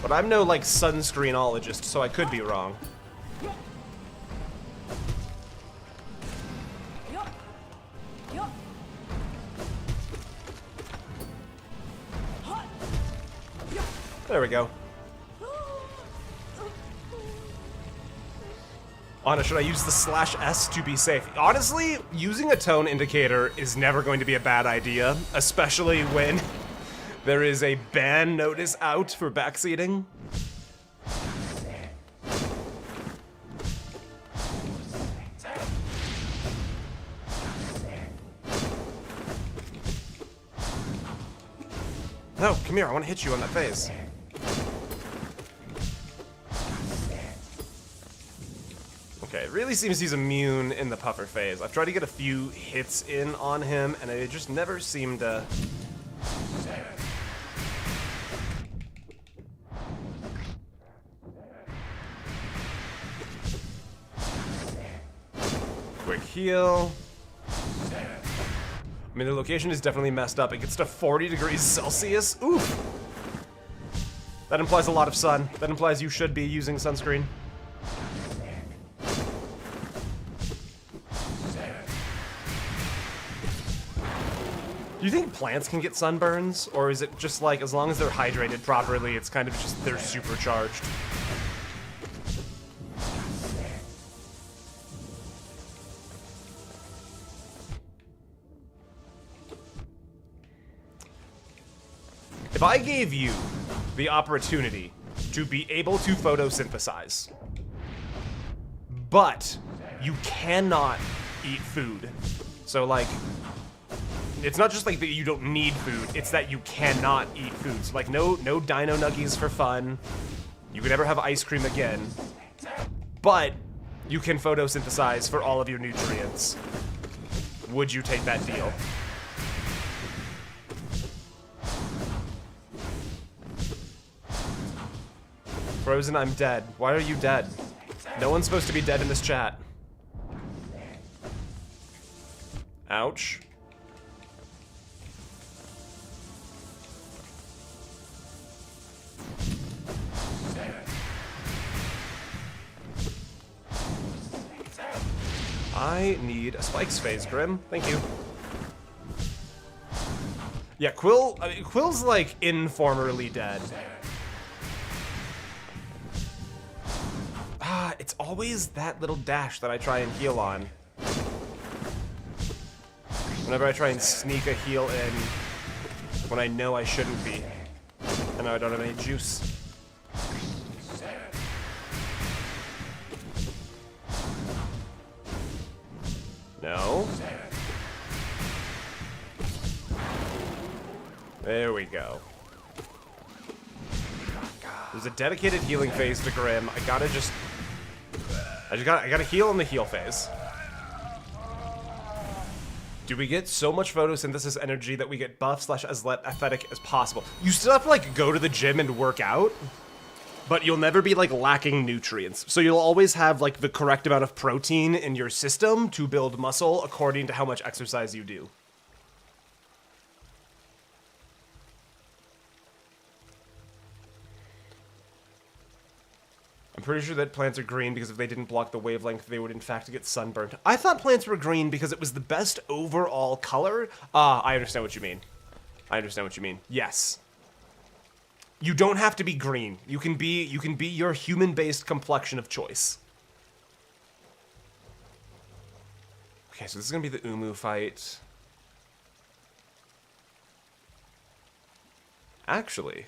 But I'm no, like, sunscreenologist, so I could be wrong. There we go. Anna, should I use the /S to be safe? Honestly, using a tone indicator is never going to be a bad idea, especially when there is a ban notice out for backseating. No, come here, I want to hit you on that face. Okay, it really seems he's immune in the puffer phase. I've tried to get a few hits in on him, and it just never seemed to... Quick heal. I mean, the location is definitely messed up. It gets to 40 degrees Celsius. Oof! That implies a lot of sun. That implies you should be using sunscreen. Do you think plants can get sunburns? Or is it just like, as long as they're hydrated properly, it's kind of just, they're supercharged? If I gave you the opportunity to be able to photosynthesize, but you cannot eat food, so like, it's not just like that you don't need food, it's that you cannot eat food. So like no dino nuggies for fun, you could never have ice cream again, but you can photosynthesize for all of your nutrients. Would you take that deal? Frozen, I'm dead. Why are you dead? No one's supposed to be dead in this chat. Ouch. I need a spikes phase, Grimm. Thank you. Yeah, Quill's like informally dead. It's always that little dash that I try and heal on. Whenever I try and sneak a heal in when I know I shouldn't be. And now I don't have any juice. No. There we go. There's a dedicated healing phase to Grimm. I gotta just... I gotta heal in the heal phase. Do we get so much photosynthesis energy that we get buff / as athletic as possible? You still have to like go to the gym and work out, but you'll never be like lacking nutrients. So you'll always have like the correct amount of protein in your system to build muscle according to how much exercise you do. I'm pretty sure that plants are green because if they didn't block the wavelength, they would in fact get sunburnt. I thought plants were green because it was the best overall color. Ah, I understand what you mean. I understand what you mean. Yes. You don't have to be green. You can be your human-based complexion of choice. Okay, so this is gonna be the Uumuu fight. Actually.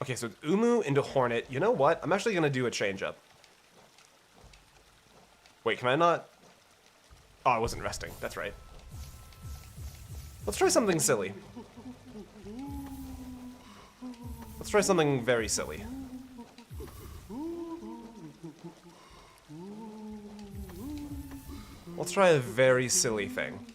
Okay, so it's Uumuu into Hornet. You know what? I'm actually going to do a change-up. Wait, can I not? Oh, I wasn't resting. That's right. Let's try something silly. Let's try something very silly. Let's try a very silly thing.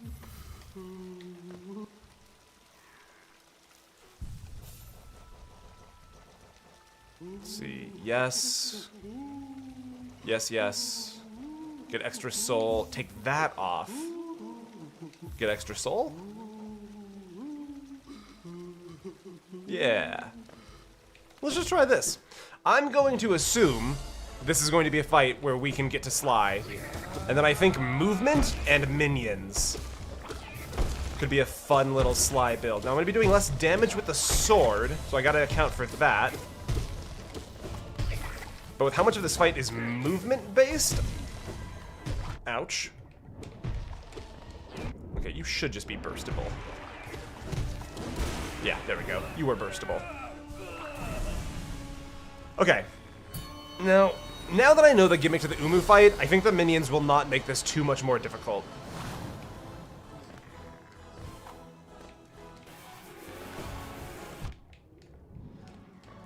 Let's see. Yes. Yes, yes. Get extra soul. Take that off. Get extra soul? Yeah. Let's just try this. I'm going to assume this is going to be a fight where we can get to Sly. And then I think movement and minions could be a fun little Sly build. Now I'm going to be doing less damage with the sword, so I got to account for that. But with how much of this fight is movement-based? Ouch. Okay, you should just be burstable. Yeah, there we go. You were burstable. Okay. Now that I know the gimmick to the Uumuu fight, I think the minions will not make this too much more difficult.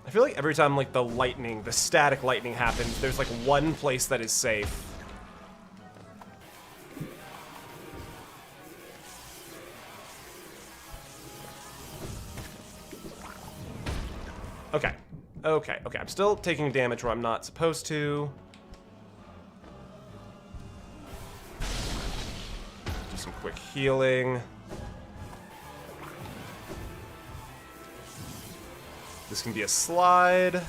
I feel like every time like the static lightning happens, there's like one place that is safe. Okay. Okay, I'm still taking damage where I'm not supposed to. Do some quick healing. This can be a slide.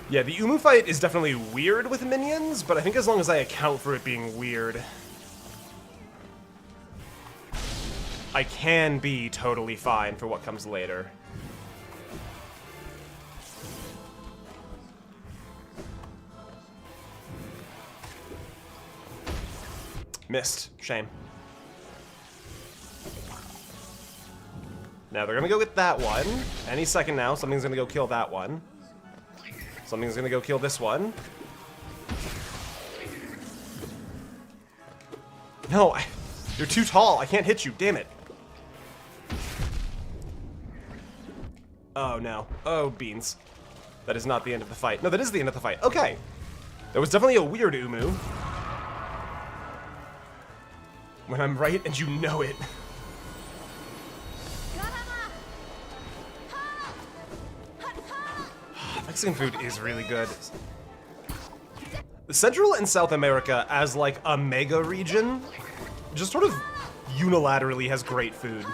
Yeah, the Uumuu fight is definitely weird with minions, but I think as long as I account for it being weird, I can be totally fine for what comes later. Missed. Shame. Now they're gonna go get that one. Any second now, something's gonna go kill that one. Something's gonna go kill this one. No, you're too tall. I can't hit you. Damn it. Oh no. Oh, beans. That is not the end of the fight. No, that is the end of the fight. Okay. That was definitely a weird Uumuu. When I'm right and you know it. Mexican food is really good. Central and South America as like a mega region just sort of unilaterally has great food.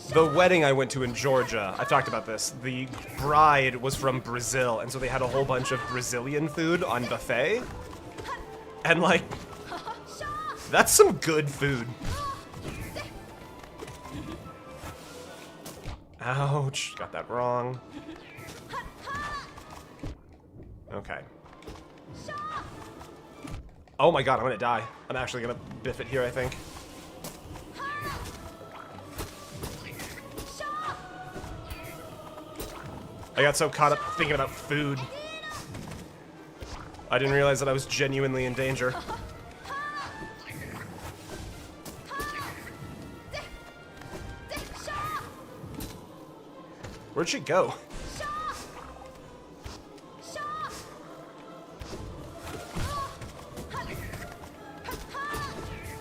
The wedding I went to in Georgia, I've talked about this, the bride was from Brazil, and so they had a whole bunch of Brazilian food on buffet. And like, that's some good food. Ouch, got that wrong. Okay. Oh my god, I'm gonna die. I'm actually gonna biff it here, I think. I got so caught up thinking about food. I didn't realize that I was genuinely in danger. Where'd she go?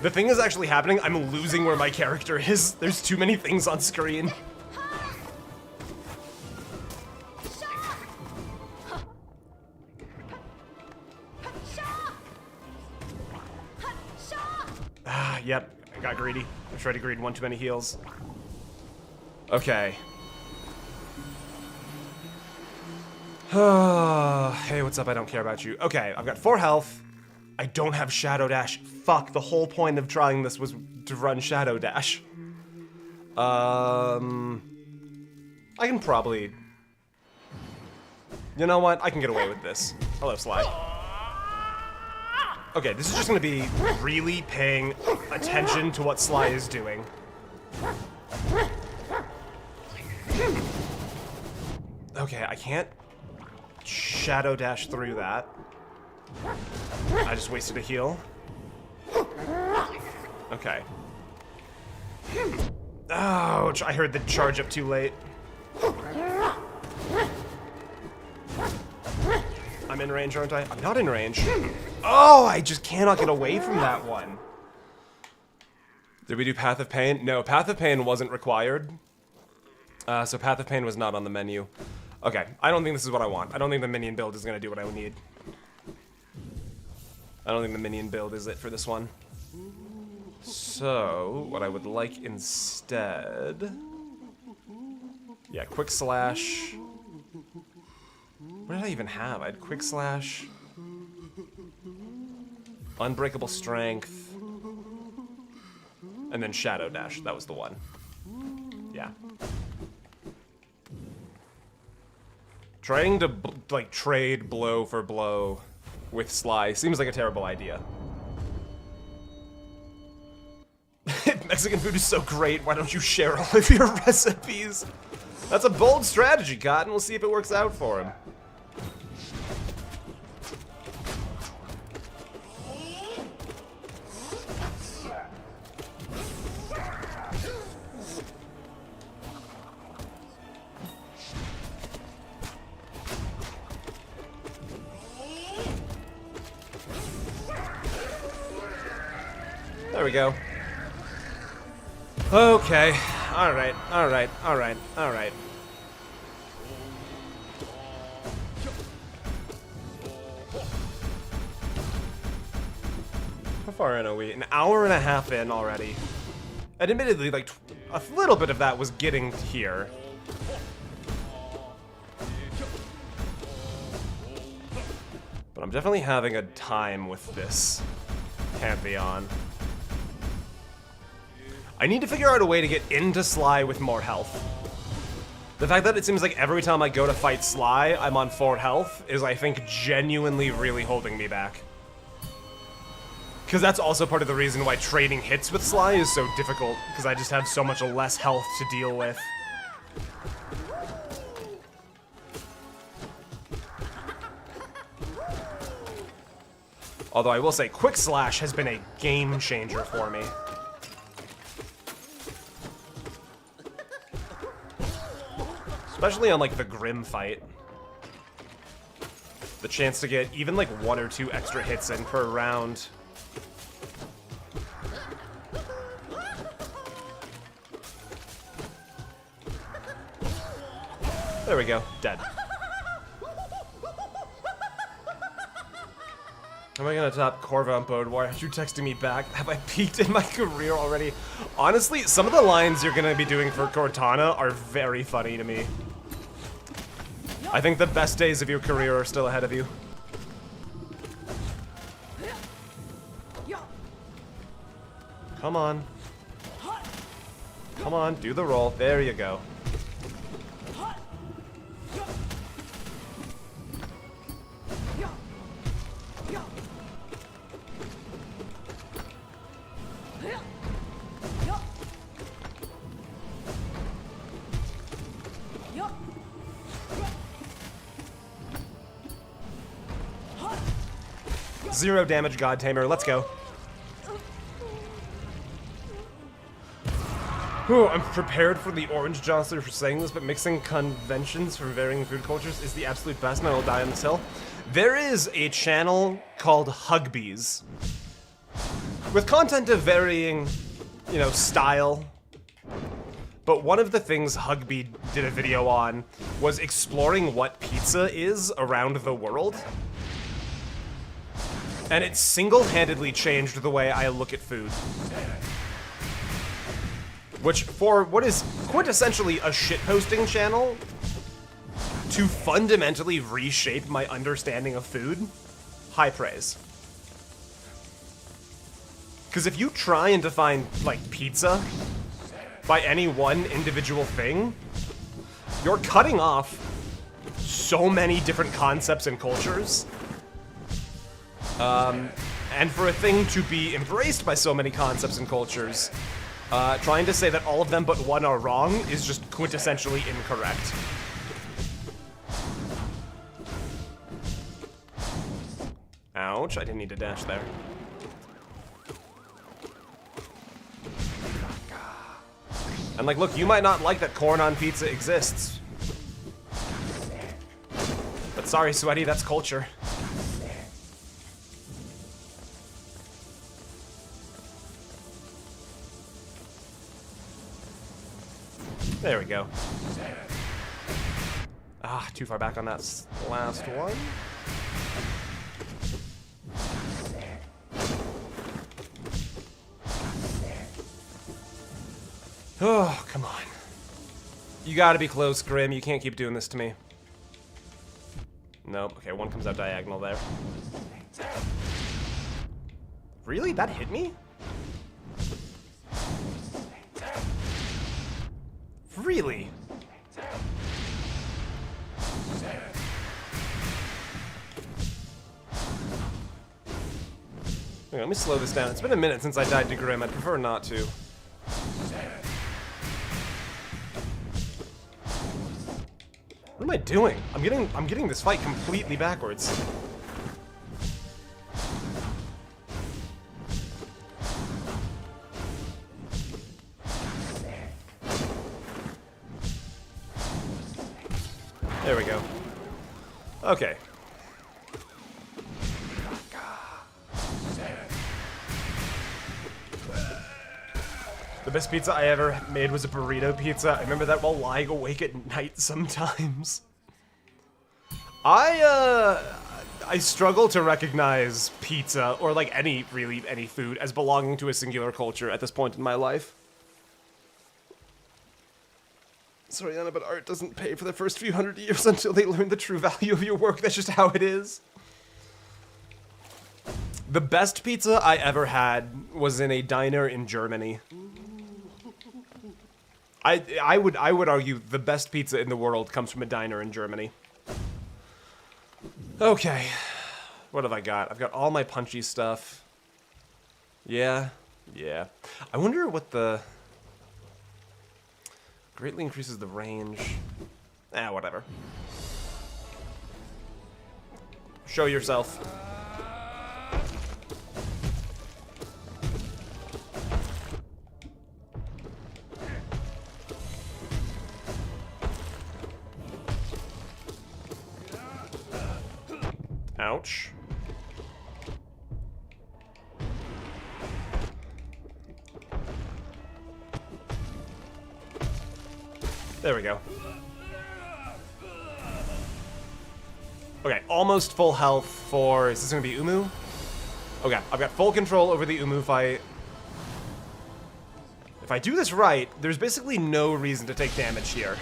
The thing is actually happening. I'm losing where my character is. There's too many things on screen. Ah, yep. I got greedy. I tried to greed one too many heals. Okay. Hey, what's up? I don't care about you. Okay, I've got 4 health. I don't have Shadow Dash. Fuck, the whole point of trying this was to run Shadow Dash. I can probably... You know what? I can get away with this. Hello, Sly. Okay, this is just gonna be really paying attention to what Sly is doing. Okay, I can't Shadow Dash through that. I just wasted a heal. Okay. Ouch, I heard the charge up too late. I'm in range, aren't I? I'm not in range. Oh, I just cannot get away from that one. Did we do Path of Pain? No, Path of Pain wasn't required. So Path of Pain was not on the menu. Okay, I don't think this is what I want. I don't think the minion build is going to do what I would need. I don't think the minion build is it for this one. So, what I would like instead... Yeah, Quick Slash... What did I even have? I had Quick Slash... Unbreakable Strength... And then Shadow Dash. That was the one. Yeah. Trying to, like, trade blow for blow with Sly seems like a terrible idea. Mexican food is so great, why don't you share all of your recipes? That's a bold strategy, Cotton. We'll see if it works out for him. There we go. Okay. Alright, alright, alright, alright. How far in are we? An hour and a half in already. And admittedly, like, a little bit of that was getting here. But I'm definitely having a time with this Pantheon. I need to figure out a way to get into Sly with more health. The fact that it seems like every time I go to fight Sly, I'm on 4 health is, I think, genuinely really holding me back. Because that's also part of the reason why trading hits with Sly is so difficult, because I just have so much less health to deal with. Although I will say, Quick Slash has been a game changer for me. Especially on, like, the Grimm fight. The chance to get even, like, 1 or 2 extra hits in per round. There we go. Dead. Am I gonna top Corva on Bode? Why aren't you texting me back? Have I peaked in my career already? Honestly, some of the lines you're gonna be doing for Cortana are very funny to me. I think the best days of your career are still ahead of you. Come on. Come on, do the roll. There you go. Zero damage, God Tamer. Let's go. Ooh, I'm prepared for the orange jostler for saying this, but mixing conventions from varying food cultures is the absolute best, and I will die on this hill. There is a channel called Hugbees. with content of varying, you know, style. But one of the things Hugby did a video on was exploring what pizza is around the world. And it single-handedly changed the way I look at food. Which, for what is quintessentially a shitposting channel, to fundamentally reshape my understanding of food, high praise. Because if you try and define, like, pizza by any one individual thing, you're cutting off so many different concepts and cultures. And for a thing to be embraced by so many concepts and cultures, trying to say that all of them but one are wrong is just quintessentially incorrect. Ouch, I didn't need to dash there. And like, look, you might not like that corn on pizza exists. But sorry, Sweaty, that's culture. There we go. Ah, too far back on that last one. Oh, come on. You gotta be close, Grimm. You can't keep doing this to me. Nope. Okay, one comes out diagonal there. Really? That hit me? Really? Okay, let me slow this down. It's been a minute since I died to Grimm. I'd prefer not to. What am I doing? I'm getting this fight completely backwards. There we go. Okay. The best pizza I ever made was a burrito pizza. I remember that while lying awake at night sometimes. I struggle to recognize pizza, or like any food, as belonging to a singular culture at this point in my life. Sorry, Anna, but art doesn't pay for the first few hundred years until they learn the true value of your work. That's just how it is. The best pizza I ever had was in a diner in Germany. I would argue the best pizza in the world comes from a diner in Germany. Okay. What have I got? I've got all my punchy stuff. Yeah. I wonder what the... Greatly increases the range. Whatever. Show yourself. Ouch. There we go. Okay, almost full health for... Is this gonna be Uumuu? Okay, I've got full control over the Uumuu fight. If I do this right, there's basically no reason to take damage here.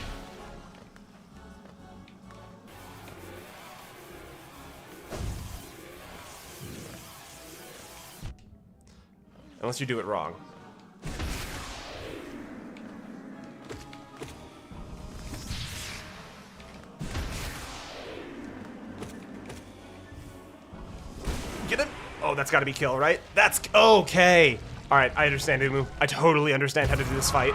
Unless you do it wrong. Get it? Oh, that's gotta be kill, right? That's okay. All right, I understand, Uumuu. I totally understand how to do this fight.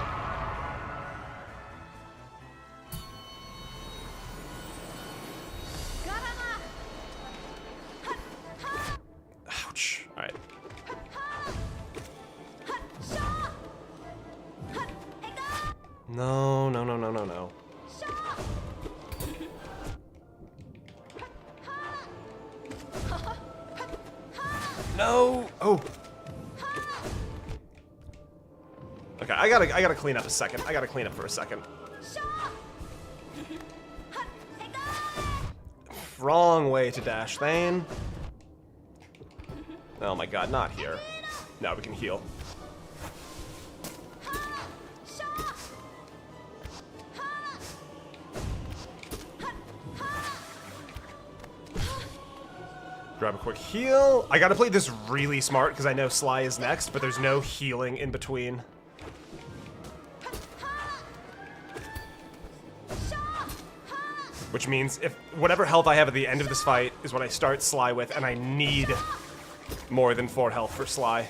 Ouch. All right. No. No! Oh! Okay, I gotta clean up a second. I gotta clean up for a second. Wrong way to dash, Thane. Oh my god, not here. Now we can heal. Grab a quick heal. I gotta play this really smart because I know Sly is next, but there's no healing in between. Which means if whatever health I have at the end of this fight is what I start Sly with, and I need more than 4 health for Sly.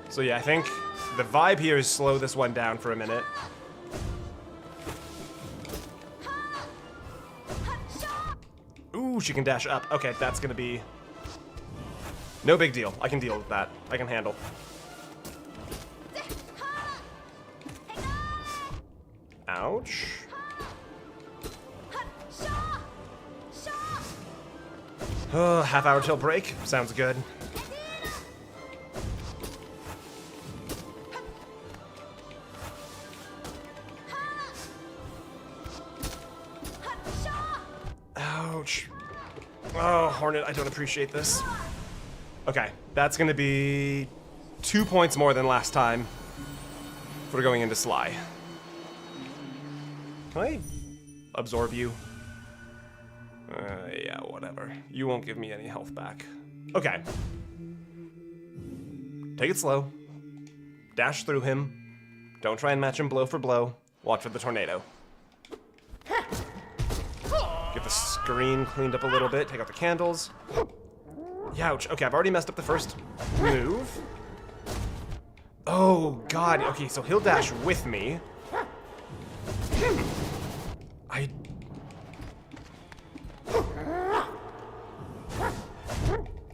So yeah, I think the vibe here is slow this one down for a minute. Ooh, she can dash up. Okay, that's gonna be no big deal. I can deal with that. I can handle. Ouch. Half hour till break. Sounds good. Ouch. Oh, Hornet, I don't appreciate this. Okay, that's gonna be 2 points more than last time for going into Sly. Can I absorb you? Yeah, whatever. You won't give me any health back. Okay. Take it slow. Dash through him. Don't try and match him blow for blow. Watch for the tornado. Get the screen cleaned up a little bit. Take out the candles. Youch. Okay, I've already messed up the first move. Oh, God. Okay, so he'll dash with me.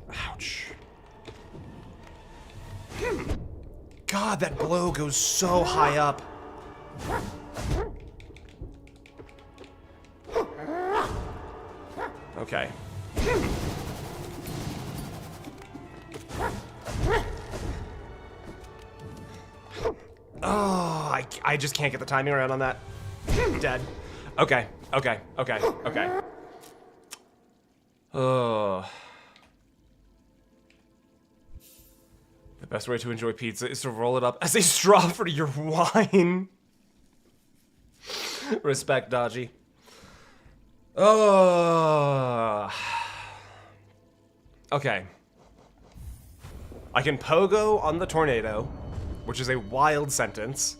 Ouch. God, that blow goes so high up. Okay. Oh, I just can't get the timing around on that. Dead. Okay, okay, okay, okay. Oh. The best way to enjoy pizza is to roll it up as a straw for your wine. Respect, Dodgy. Oh. Okay. I can pogo on the tornado, which is a wild sentence.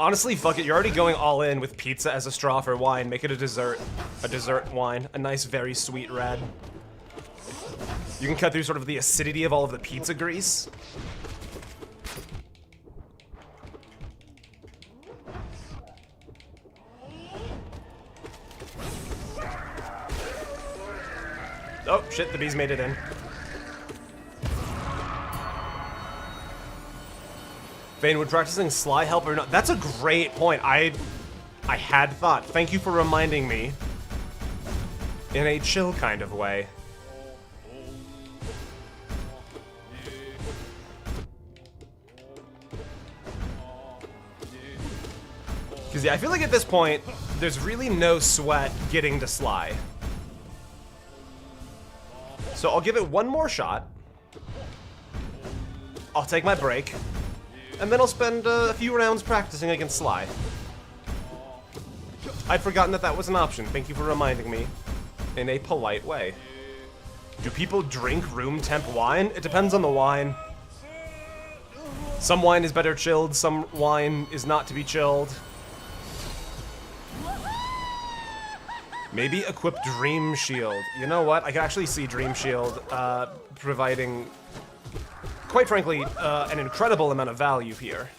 Honestly, fuck it. You're already going all in with pizza as a straw for wine. Make it a dessert wine. A nice, very sweet red. You can cut through sort of the acidity of all of the pizza grease. Oh, shit, the bees made it in. Vane, would practicing Sly help or not? That's a great point. I had thought. Thank you for reminding me. In a chill kind of way. Because, yeah, I feel like at this point, there's really no sweat getting to Sly. So I'll give it one more shot. I'll take my break. And then I'll spend a few rounds practicing against Sly. I'd forgotten that that was an option. Thank you for reminding me. In a polite way. Do people drink room temp wine? It depends on the wine. Some wine is better chilled, some wine is not to be chilled. Maybe equip Dream Shield. You know what? I can actually see Dream Shield providing, quite frankly, an incredible amount of value here.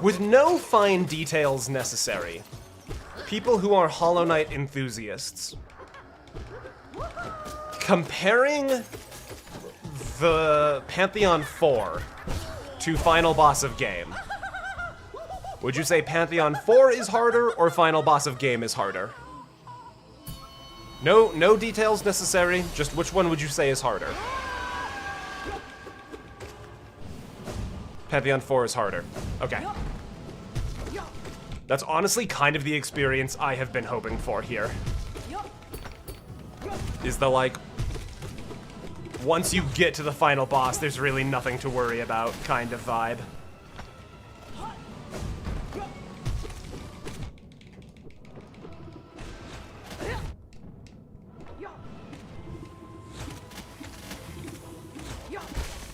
With no fine details necessary, people who are Hollow Knight enthusiasts Comparing the Pantheon 4 to Final Boss of Game, would you say Pantheon 4 is harder or Final Boss of Game is harder? No details necessary, just which one would you say is harder? Pantheon 4 is harder. Okay. That's honestly kind of the experience I have been hoping for here. Is the, like, once you get to the final boss, there's really nothing to worry about kind of vibe.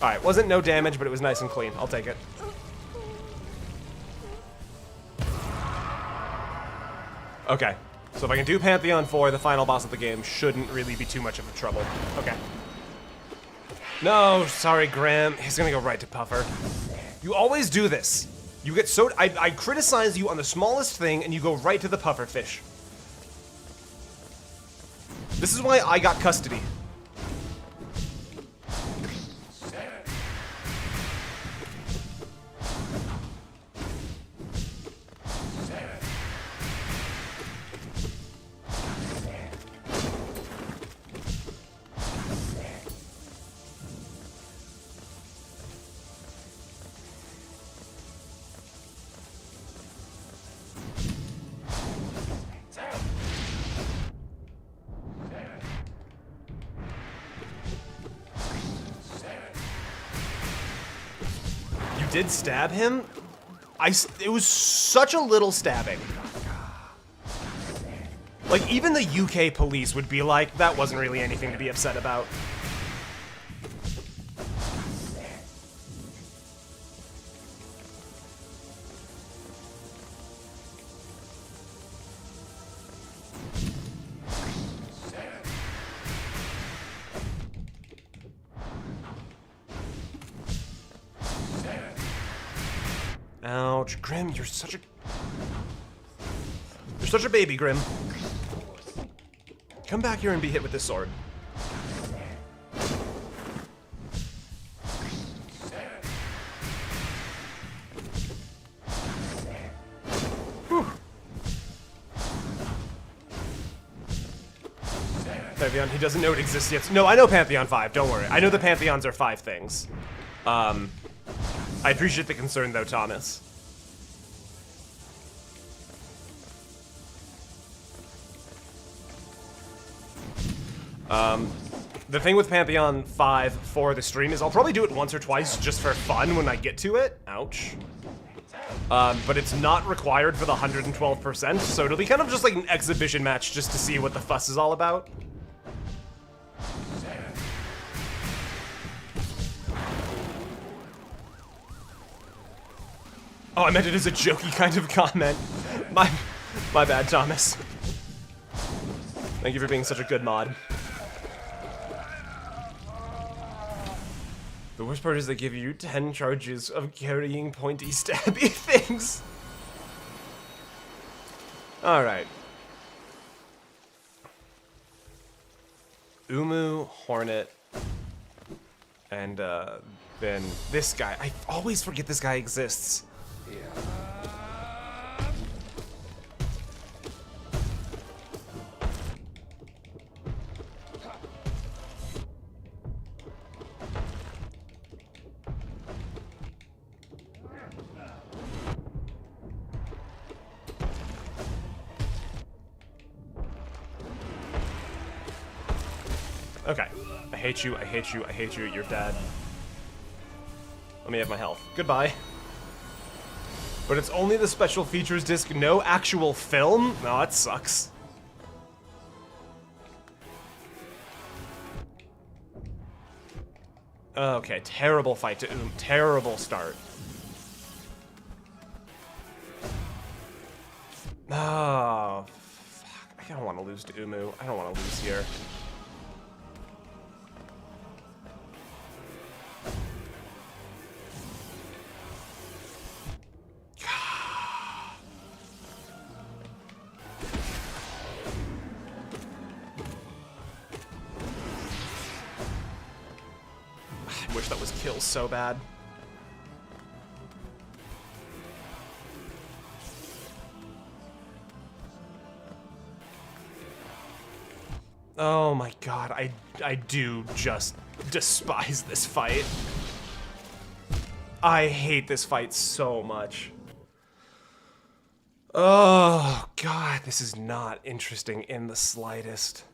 Alright, wasn't no damage, but it was nice and clean. I'll take it. Okay, so if I can do Pantheon 4, the final boss of the game shouldn't really be too much of a trouble. Okay. No, sorry, Grimm. He's gonna go right to Puffer. You always do this. You get so... I criticize you on the smallest thing, and you go right to the Puffer fish. This is why I got custody. Did stab him? It was such a little stabbing. Like, even the UK police would be like, that wasn't really anything to be upset about. Ouch, Grimm, you're such a baby, Grimm. Come back here and be hit with this sword. Whew. Pantheon, he doesn't know it exists yet. No, I know Pantheon 5, don't worry. I know the Pantheons are 5 things. I appreciate the concern, though, Thomas. The thing with Pantheon 5 for the stream is I'll probably do it once or twice just for fun when I get to it. Ouch. But it's not required for the 112%, so it'll be kind of just like an exhibition match just to see what the fuss is all about. Oh, I meant it as a jokey kind of comment. My bad, Thomas. Thank you for being such a good mod. The worst part is they give you 10 charges of carrying pointy stabby things. Alright. Uumuu, Hornet, and then this guy. I always forget this guy exists. Okay. I hate you, I hate you, I hate you, you're dead. Let me have my health. Goodbye. But it's only the special features disc, no actual film? No, that sucks. Okay, terrible fight to terrible start. Oh, fuck. I don't want to lose to Uumuu. I don't want to lose here. wish that was kill so bad. Oh my god, I do just despise this fight. I hate this fight so much. Oh god, this is not interesting in the slightest.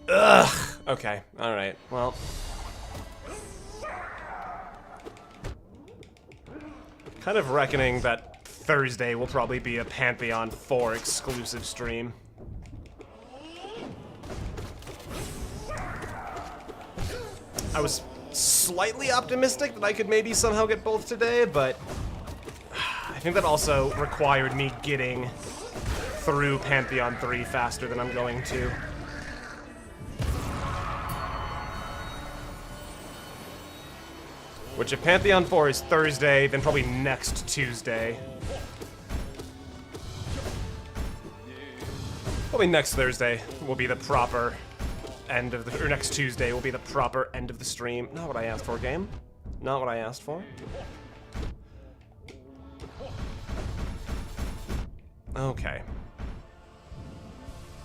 Ugh. Okay, alright, well. Kind of reckoning that Thursday will probably be a Pantheon 4 exclusive stream. I was slightly optimistic that I could maybe somehow get both today, but I think that also required me getting through Pantheon 3 faster than I'm going to. Which, if Pantheon 4 is Thursday, then probably next Tuesday. Probably next Thursday will be the proper end of the, or next Tuesday will be the proper end of the stream. Not what I asked for, game. Not what I asked for. Okay.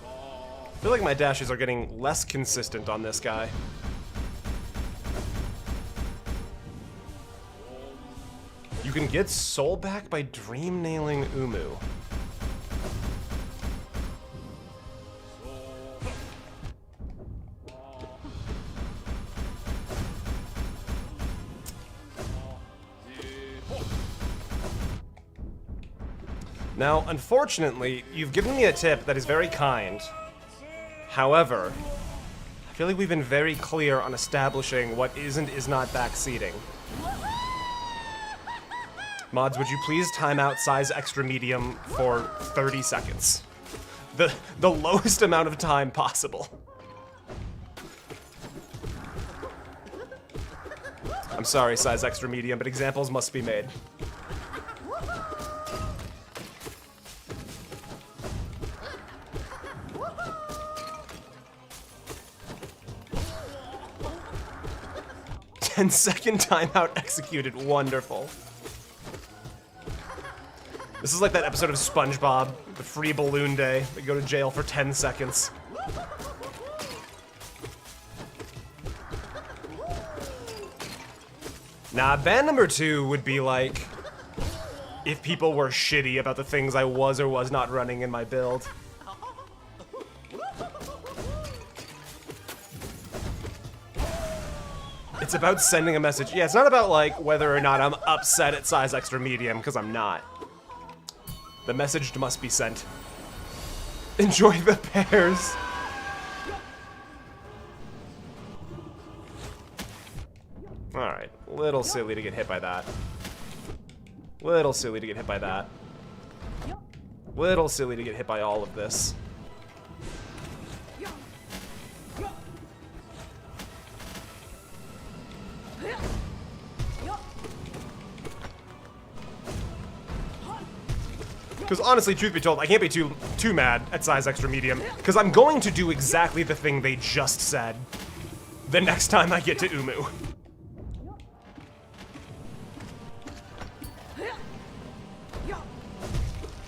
I feel like my dashes are getting less consistent on this guy. You can get soul back by dream nailing Uumuu. Now, unfortunately, you've given me a tip that is very kind. However, I feel like we've been very clear on establishing what is and is not backseating. Mods, would you please time out size extra medium for 30 seconds? The lowest amount of time possible. I'm sorry, size extra medium, but examples must be made. Second timeout executed. Wonderful. This is like that episode of SpongeBob, the free balloon day. They go to jail for 10 seconds. Nah, ban number 2 would be like if people were shitty about the things I was or was not running in my build. It's about sending a message. Yeah, it's not about like whether or not I'm upset at size extra medium, because I'm not. The message must be sent. Enjoy the pears. Alright, little silly to get hit by that. Little silly to get hit by that. Little silly to get hit by all of this. Because honestly, truth be told, I can't be too mad at size extra medium, because I'm going to do exactly the thing they just said the next time I get to Uumuu.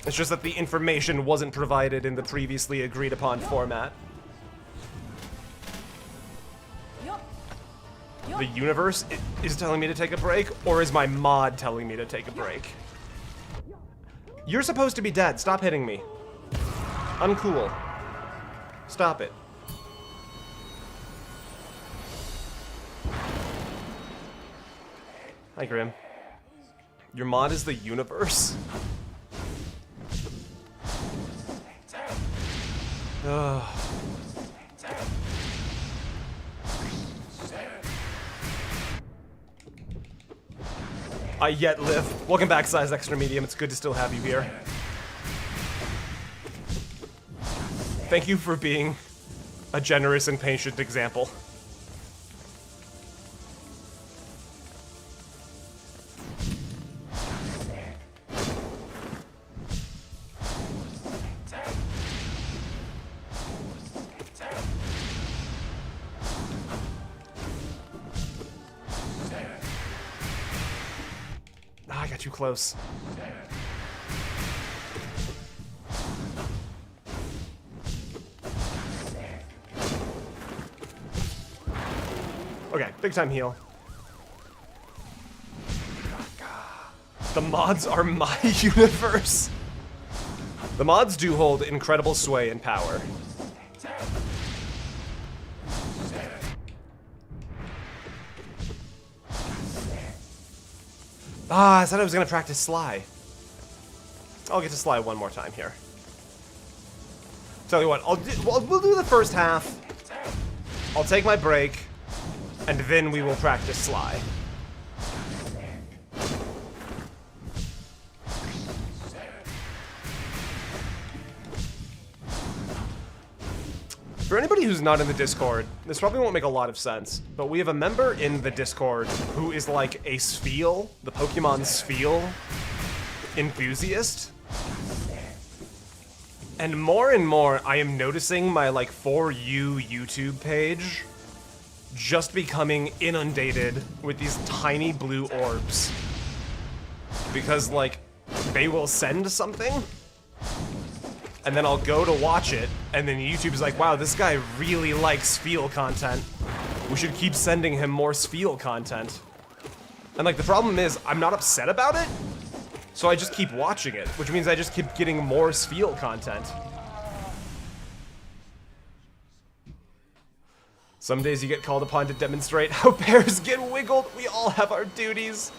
It's just that the information wasn't provided in the previously agreed upon format. The universe is telling me to take a break, or is my mod telling me to take a break? You're supposed to be dead. Stop hitting me. Uncool. Stop it. Hi, Grimm. Your mod is the universe? Ugh. I yet live. Welcome back, size extra medium. It's good to still have you here. Thank you for being a generous and patient example. too close. Okay, big time heal. The mods are my universe. The mods do hold incredible sway and power. Ah, I said I was gonna practice Sly. I'll get to Sly one more time here. Tell you what, we'll do the first half. I'll take my break, and then we will practice Sly. For anybody who's not in the Discord, this probably won't make a lot of sense, but we have a member in the Discord who is like a Spheal, the Pokemon Spheal enthusiast. And more, I am noticing my like For You YouTube page just becoming inundated with these tiny blue orbs. Because like, they will send something, and then I'll go to watch it, and then YouTube's like, wow, this guy really likes Spheal content. We should keep sending him more Spheal content. And like, the problem is, I'm not upset about it, so I just keep watching it, which means I just keep getting more Spheal content. Some days you get called upon to demonstrate how bears get wiggled. We all have our duties.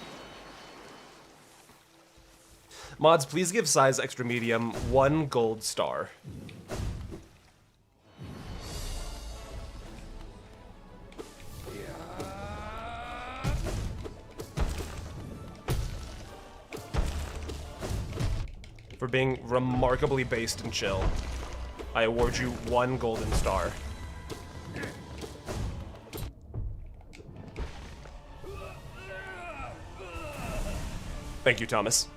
Mods, please give size extra medium 1 gold star. For being remarkably based and chill, I award you 1 golden star. Thank you, Thomas.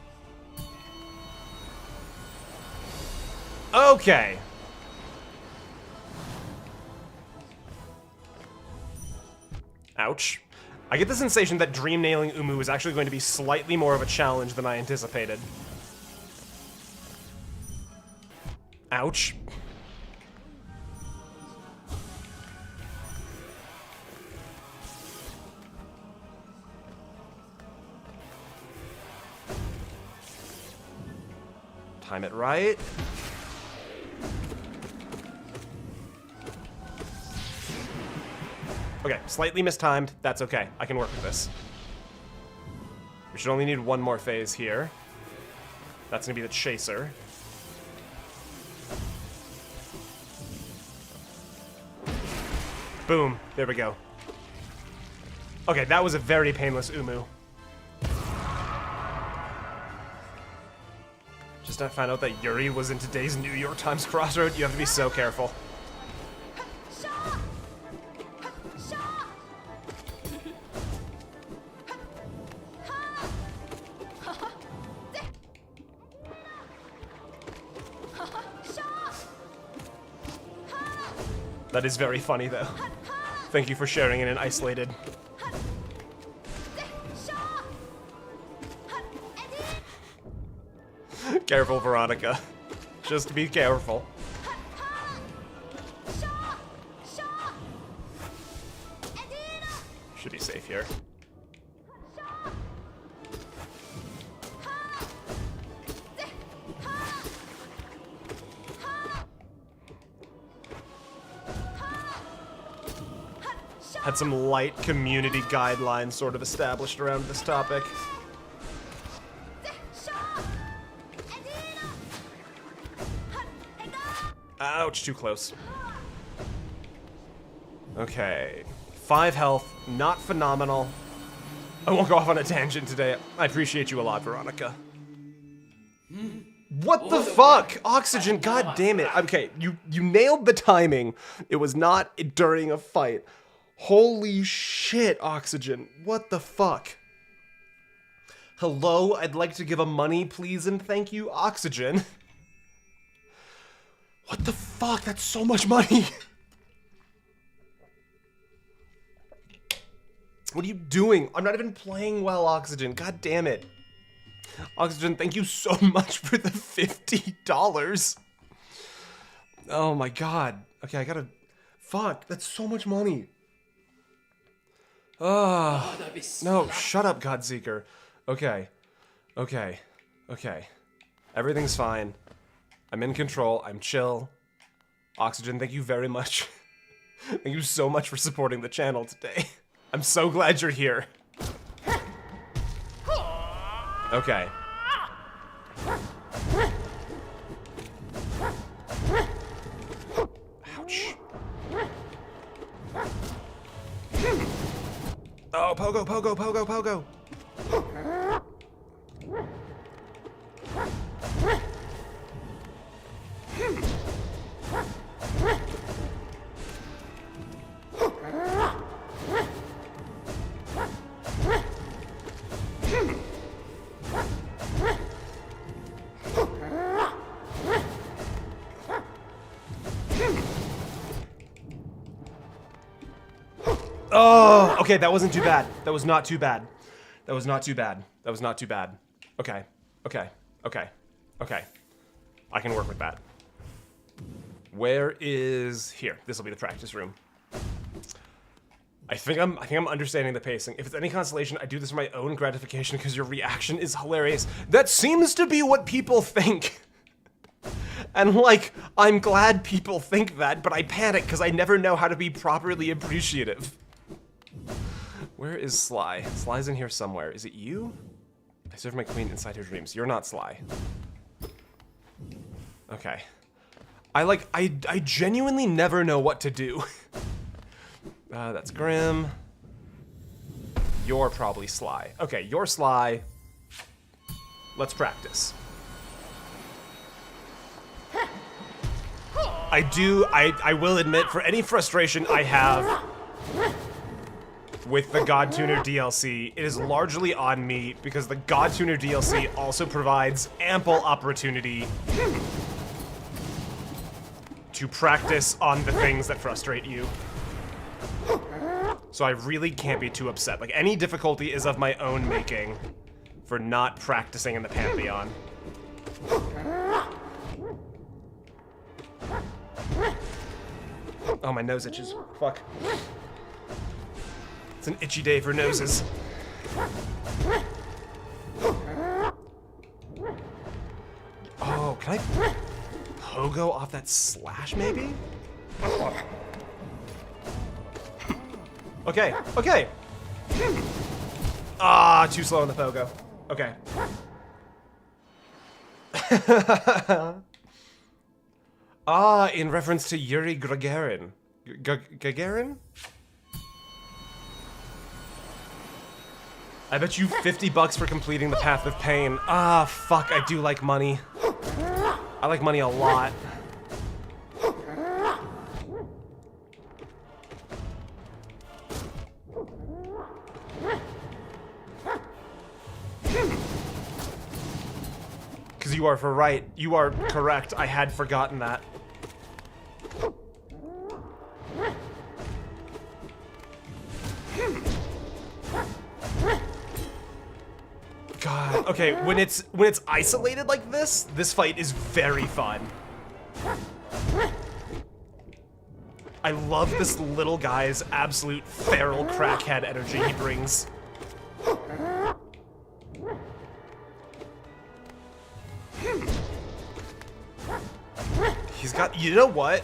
Okay. Ouch. I get the sensation that dream nailing Uumuu is actually going to be slightly more of a challenge than I anticipated. Ouch. Time it right. Okay, slightly mistimed. That's okay. I can work with this. We should only need 1 more phase here. That's gonna be the chaser. Boom. There we go. Okay, that was a very painless Uumuu. Just I found out that Yuri was in today's New York Times crossroad. You have to be so careful. That is very funny, though. Thank you for sharing in an isolated. Careful, Veronica. Just be careful. Should be safe here. Had some light community guidelines sort of established around this topic. Ouch, too close. Okay. 5 health, not phenomenal. I won't go off on a tangent today. I appreciate you a lot, Veronica. What the fuck? Oxygen, god damn it. Okay, you nailed the timing. It was not during a fight. Holy shit, Oxygen. What the fuck? Hello, I'd like to give a money, please, and thank you, Oxygen. What the fuck? That's so much money. What are you doing? I'm not even playing well, Oxygen. God damn it. Oxygen, thank you so much for the $50. Oh my god. Okay, I gotta... Fuck, that's so much money. Oh, no, shut up, Godseeker. Okay. Okay. Okay. Everything's fine. I'm in control. I'm chill. Oxygen, thank you very much. Thank you so much for supporting the channel today. I'm so glad you're here. Okay. Ouch. Oh, pogo, pogo, pogo, pogo. Oh, okay, that wasn't too bad. That was not too bad. That was not too bad. That was not too bad. Okay, okay, okay, okay. I can work with that. Where is... Here, this will be the practice room. I think I'm understanding the pacing. If it's any consolation, I do this for my own gratification because your reaction is hilarious. That seems to be what people think. And like, I'm glad people think that, but I panic because I never know how to be properly appreciative. Where is Sly? Sly's in here somewhere. Is it you? I serve my queen inside her dreams. You're not Sly. Okay. I genuinely never know what to do. That's Grimm. You're probably Sly. Okay, you're Sly. Let's practice. I will admit, for any frustration I have with the God Tuner DLC, it is largely on me because the God Tuner DLC also provides ample opportunity to practice on the things that frustrate you. So I really can't be too upset. Like, any difficulty is of my own making for not practicing in the Pantheon. Oh, my nose itches. Fuck. It's an itchy day for noses. Oh, can I pogo off that slash, maybe? Okay, okay. Ah, too slow on the pogo. Okay. Ah, in reference to Yuri Gagarin. Gagarin? I bet you $50 for completing the Path of Pain. Ah, fuck, I do like money. I like money a lot. Because you are right. You are correct. I had forgotten that. God. Okay, when it's isolated like this fight is very fun. I love this little guy's absolute feral crackhead energy he brings. He's got, you know what?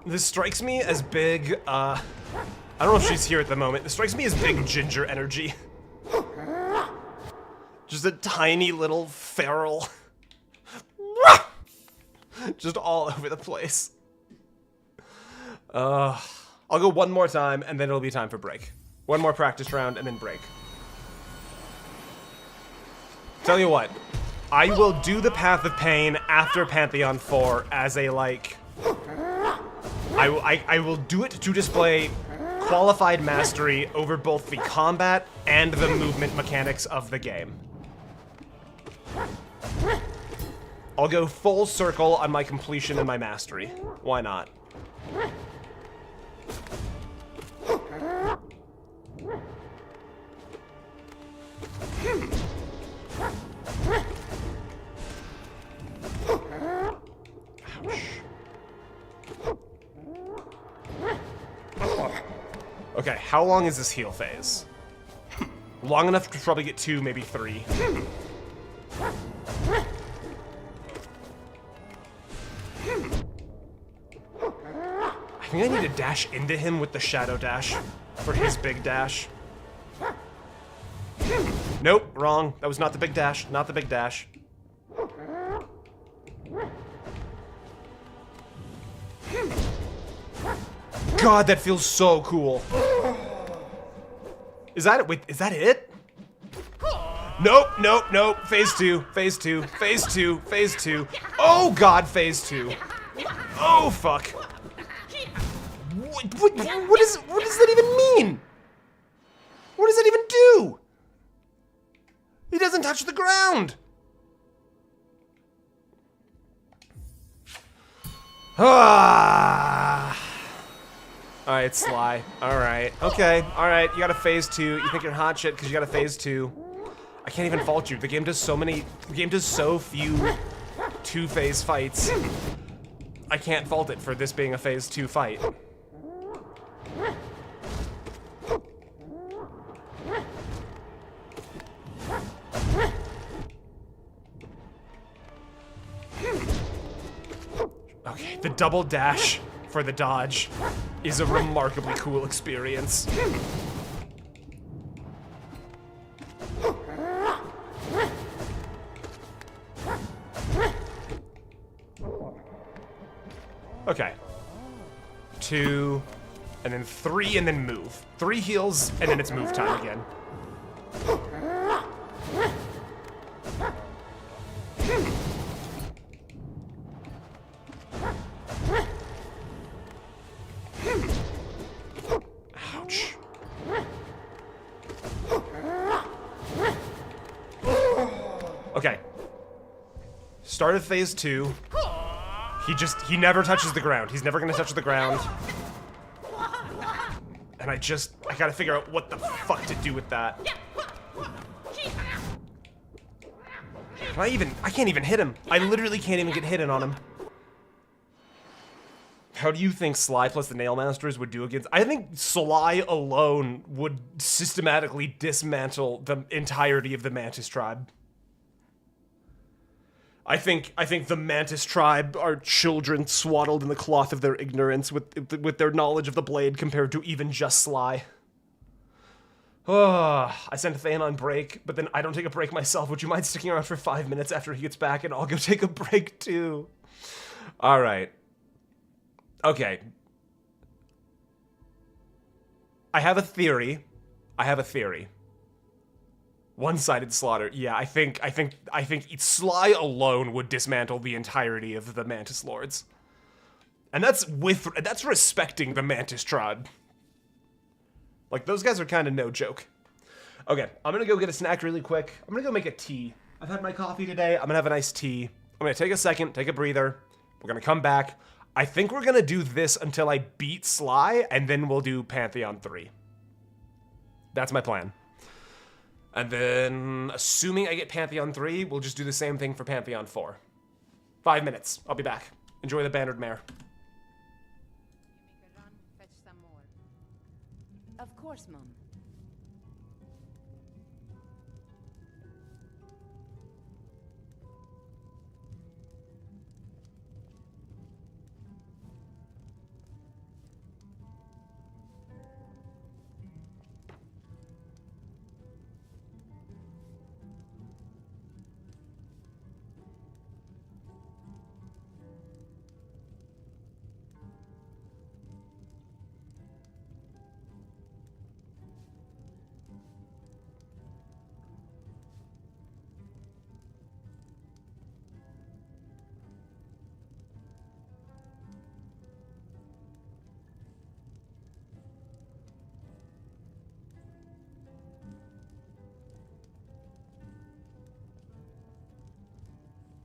This strikes me as big, I don't know if she's here at the moment. This strikes me as big ginger energy. Just a tiny little feral. Just all over the place. I'll go one more time and then it'll be time for break. One more practice round and then break. Tell you what, I will do the Path of Pain after Pantheon 4 as a, like... I will do it to display qualified mastery over both the combat and the movement mechanics of the game. I'll go full circle on my completion and my mastery. Why not? Okay, how long is this heal phase? Long enough to probably get 2, maybe 3. I think I need to dash into him with the shadow dash for his big dash. Nope, wrong. That was not the big dash, not the big dash. God, that feels so cool. Is that it? Wait, is that it? Nope, nope, nope. Phase 2, phase 2, phase 2, phase 2. Oh God, phase 2. Oh fuck. What does that even mean? What does that even do? He doesn't touch the ground. Ah. Alright, Sly. Alright. Okay. Alright, you got a phase 2. You think you're hot shit because you got a phase 2. I can't even fault you. The game does so few 2-phase fights. I can't fault it for this being a phase 2 fight. Okay, the double dash for the dodge is a remarkably cool experience. Okay. 2, and then 3, and then move. 3 heals, and then it's move time again. Ouch. Okay. Start of phase 2. He never touches the ground. He's never gonna touch the ground. And I gotta figure out what the fuck to do with that. I can't even hit him. I literally can't even get hidden on him. How do you think Sly plus the Nail Masters would do against? I think Sly alone would systematically dismantle the entirety of the Mantis tribe. I think the Mantis tribe are children swaddled in the cloth of their ignorance with their knowledge of the blade compared to even just Sly. Oh, I sent Thane on break, but then I don't take a break myself. Would you mind sticking around for 5 minutes after he gets back and I'll go take a break too? All right. Okay. I have a theory. One-sided slaughter. Yeah, I think Sly alone would dismantle the entirety of the Mantis Lords. And that's respecting the Mantis tribe. Like, those guys are kind of no joke. Okay, I'm gonna go get a snack really quick. I'm gonna go make a tea. I've had my coffee today. I'm gonna have a nice tea. I'm gonna take a second, take a breather. We're gonna come back. I think we're gonna do this until I beat Sly, and then we'll do Pantheon 3. That's my plan. And then, assuming I get Pantheon 3, we'll just do the same thing for Pantheon 4. 5 minutes. I'll be back. Enjoy the Bannered Mare. Make a run, fetch some more. Of course, Mom.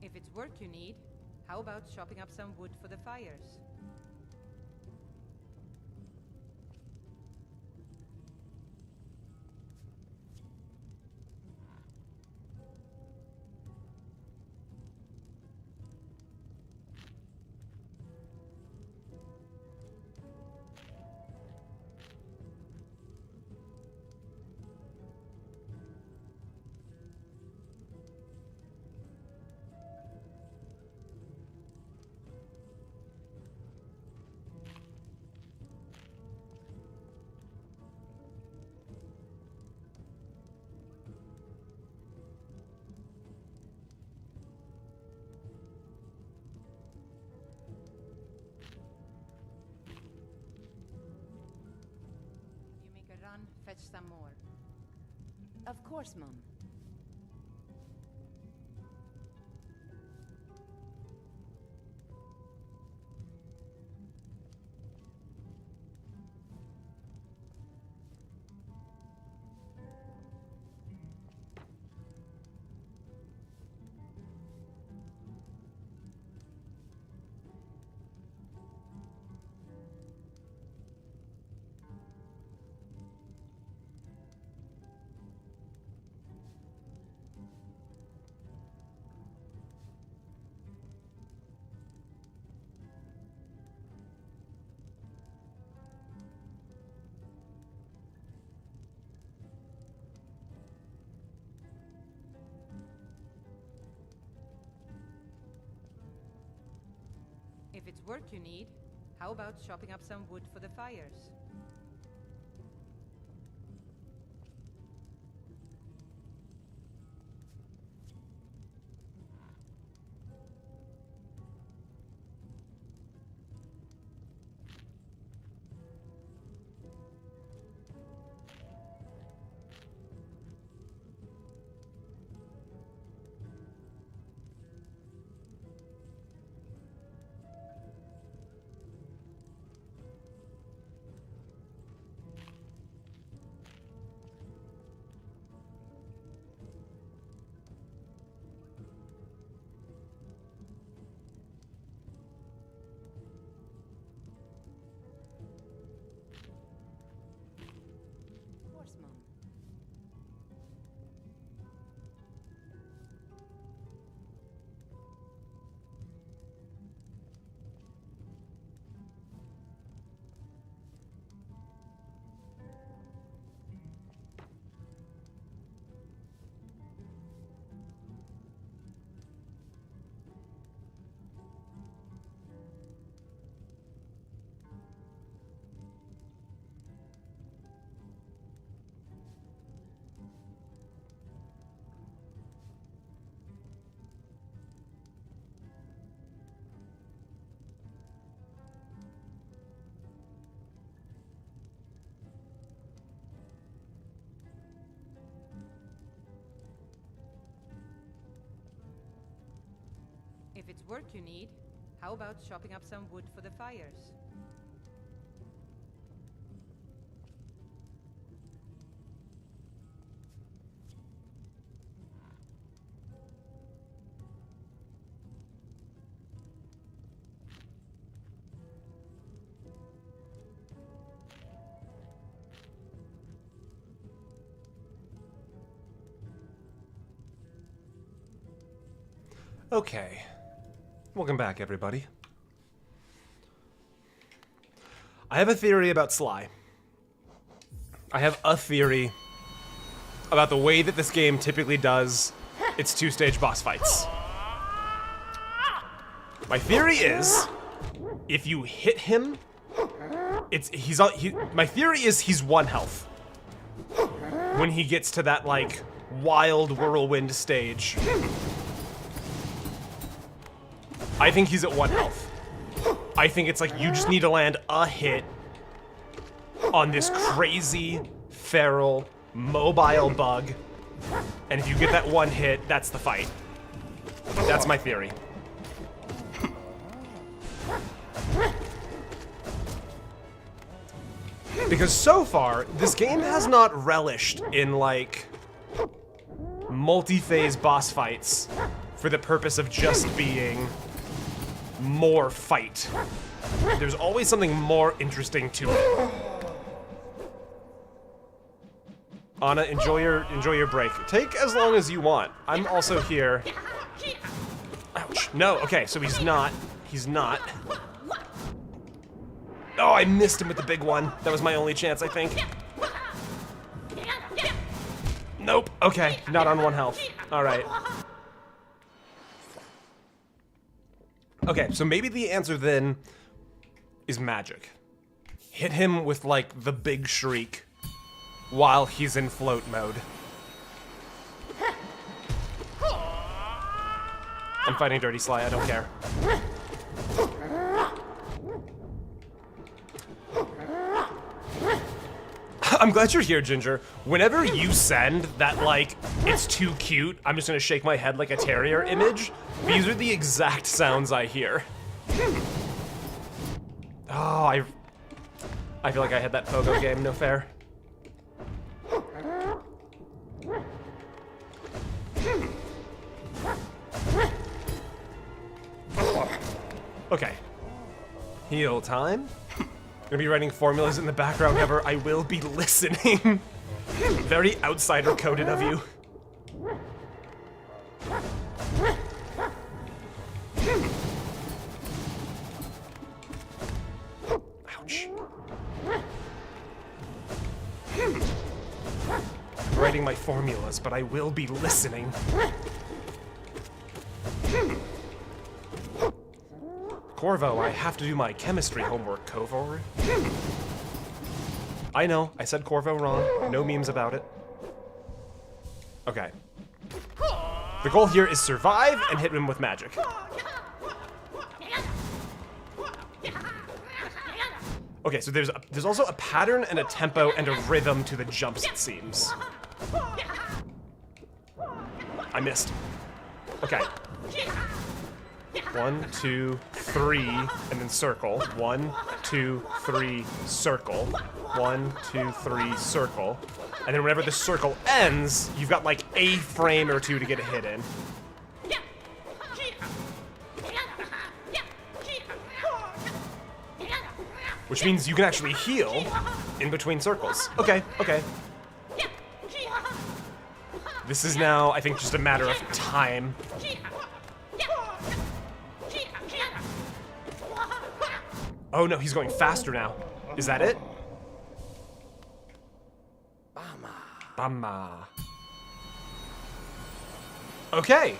If it's work you need, how about chopping up some wood for the fires? catch some more. Of course, Mum. If it's work you need, how about chopping up some wood for the fires? Of course, Mum. If it's work you need, how about chopping up some wood for the fires? Okay. Welcome back, everybody. I have a theory about Sly. I have a theory about the way that this game typically does its two-stage boss fights. My theory is, if you hit him, my theory is he's 1 health. When he gets to that, like, wild whirlwind stage. I think he's at 1 health. I think it's like you just need to land a hit on this crazy, feral, mobile bug. And if you get that 1 hit, that's the fight. That's my theory. Because so far, this game has not relished in, like, multi-phase boss fights for the purpose of just being more fight. There's always something more interesting to it. Anna, enjoy your break. Take as long as you want. I'm also here. Ouch. No, okay, so he's not. Oh, I missed him with the big one. That was my only chance, I think. Nope. Okay, not on 1 health. All right. Okay, so maybe the answer then is magic. Hit him with, like, the big shriek while he's in float mode. I'm fighting Dirty Sly, I don't care. I'm glad you're here, Ginger. Whenever you send that, like, it's too cute, I'm just gonna shake my head like a terrier image, these are the exact sounds I hear. Oh, I feel like I had that pogo game, no fair. Okay. Heal time. Gonna be writing formulas in the background, never. I will be listening. Very outsider coded of you. Ouch. I'm writing my formulas, but I will be listening. Corvo, I have to do my chemistry homework, Corvo. I know, I said Corvo wrong. No memes about it. Okay. The goal here is survive and hit him with magic. Okay, so there's also a pattern and a tempo and a rhythm to the jumps, it seems. I missed. Okay. 1, 2, 3, and then circle. 1, 2, 3, circle. 1, 2, 3, circle. And then whenever the circle ends, you've got like a frame or two to get a hit in. Which means you can actually heal in between circles. Okay, okay. This is now, I think, just a matter of time. Oh no, he's going faster now. Is that it? Bama. Okay.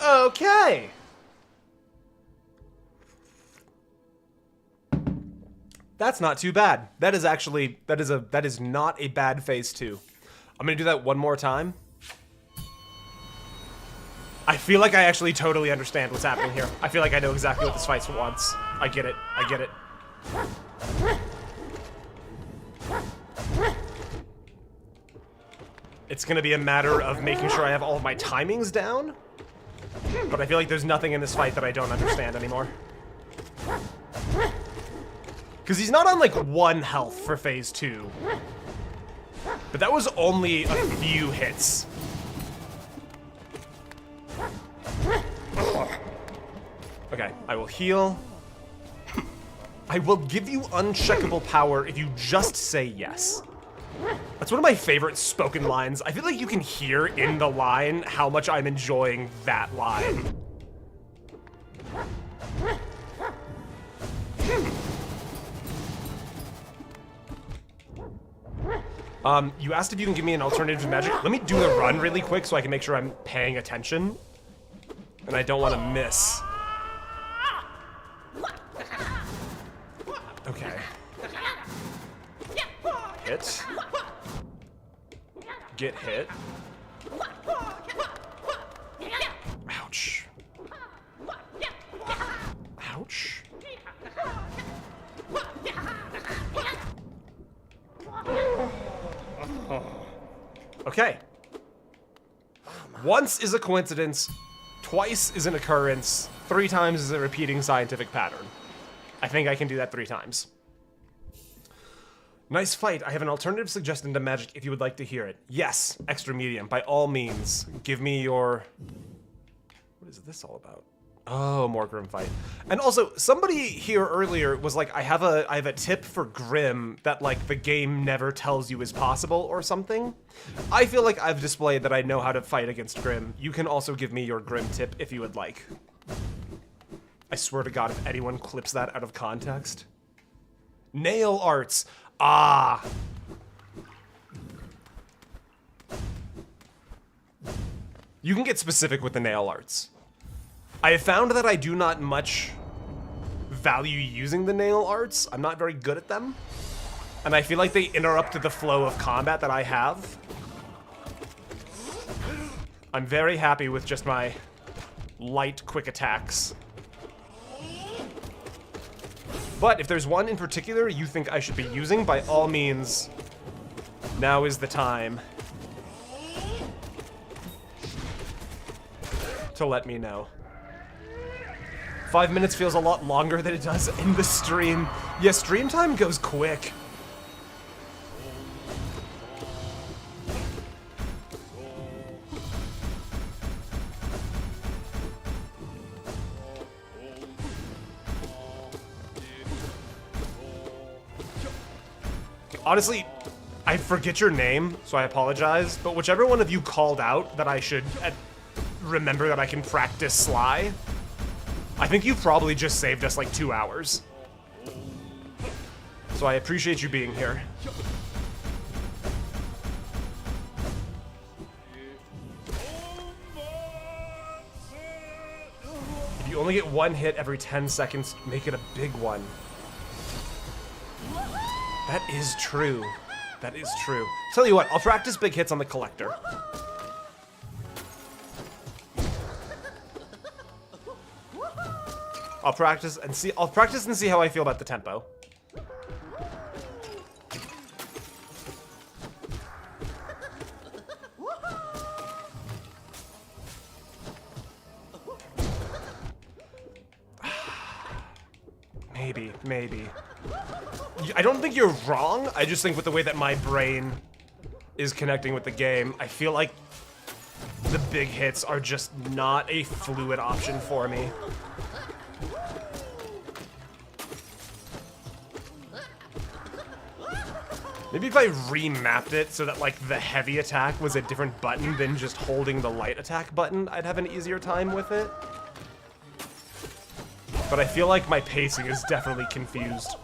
Okay. That's not too bad. That is actually, that is not a bad phase 2. I'm gonna do that one more time. I feel like I actually totally understand what's happening here. I feel like I know exactly what this fight wants. I get it. I get it. It's gonna be a matter of making sure I have all of my timings down. But I feel like there's nothing in this fight that I don't understand anymore. Because he's not on like 1 health for phase 2. But that was only a few hits. Okay, I will heal. I will give you uncheckable power if you just say yes. That's one of my favorite spoken lines. I feel like you can hear in the line how much I'm enjoying that line. You asked if you can give me an alternative to magic. Let me do the run really quick so I can make sure I'm paying attention. And I don't want to miss. Okay. Hit. Get hit. Ouch. Ouch. Okay. Once is a coincidence, twice is an occurrence, 3 times is a repeating scientific pattern. I think I can do that 3 times. Nice fight. I have an alternative suggestion to magic if you would like to hear it. Yes, extra medium. By all means, give me your... What is this all about? Oh, more Grimm fight. And also, somebody here earlier was like, I have a tip for Grimm that like the game never tells you is possible or something. I feel like I've displayed that I know how to fight against Grimm. You can also give me your Grimm tip if you would like. I swear to God, if anyone clips that out of context. Nail arts. Ah. You can get specific with the nail arts. I have found that I do not much value using the nail arts. I'm not very good at them. And I feel like they interrupt the flow of combat that I have. I'm very happy with just my light, quick attacks. But if there's one in particular you think I should be using, by all means, now is the time to let me know. 5 minutes feels a lot longer than it does in the stream. Yeah, stream time goes quick. Honestly, I forget your name, so I apologize, but whichever one of you called out that I should remember that I can practice Sly, I think you probably just saved us like 2 hours. So I appreciate you being here. If you only get one hit every 10 seconds, make it a big one. That is true. That is true. Tell you what, I'll practice big hits on the collector. I'll practice and see how I feel about the tempo. Maybe. I don't think you're wrong. I just think with the way that my brain is connecting with the game, I feel like the big hits are just not a fluid option for me. Maybe if I remapped it so that like the heavy attack was a different button than just holding the light attack button, I'd have an easier time with it. But I feel like my pacing is definitely confused.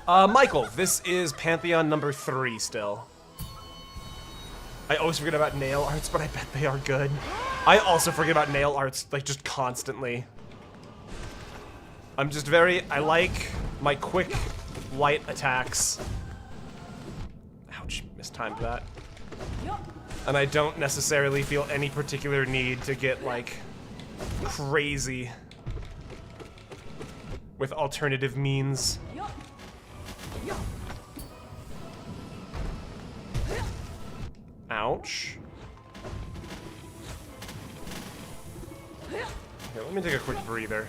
Michael, this is Pantheon number 3 still. I always forget about nail arts, but I bet they are good. I also forget about nail arts, like, just constantly. I'm just I like my quick, light attacks. Ouch, mistimed that. And I don't necessarily feel any particular need to get, like, crazy with alternative means. Ouch. Okay, let me take a quick breather.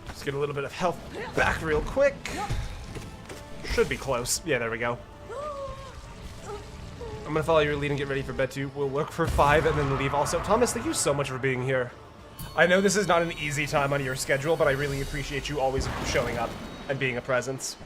Just get a little bit of health back real quick. Should be close. Yeah, there we go. I'm gonna follow your lead and get ready for bed too. We'll work for 5 and then leave also. Thomas, thank you so much for being here. I know this is not an easy time on your schedule, but I really appreciate you always showing up and being a presence.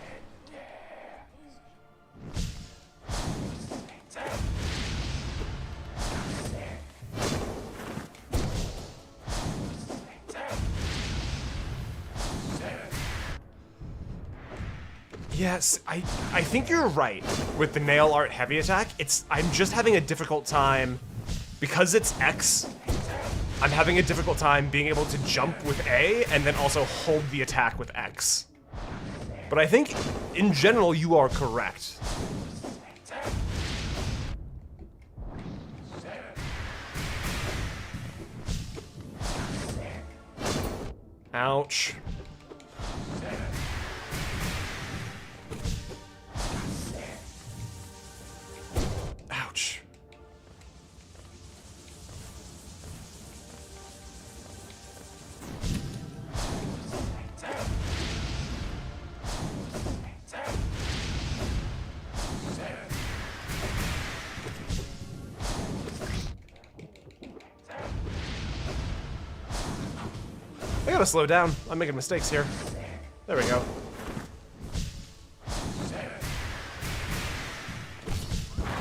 Yes, I think you're right with the nail art heavy attack. I'm just having a difficult time because it's X. I'm having a difficult time being able to jump with A and then also hold the attack with X. But I think in general you are correct. Ouch. Ouch. I gotta slow down. I'm making mistakes here. There we go.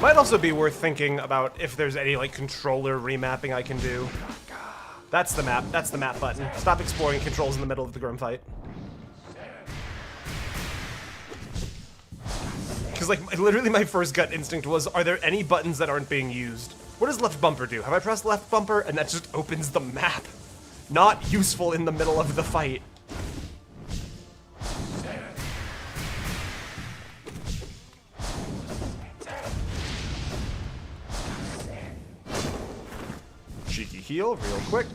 Might also be worth thinking about if there's any like controller remapping I can do. That's the map. That's the map button. Stop exploring controls in the middle of the Grimm fight. Because like literally my first gut instinct was, are there any buttons that aren't being used? What does left bumper do? Have I pressed left bumper and that just opens the map? Not useful in the middle of the fight. heal real quick.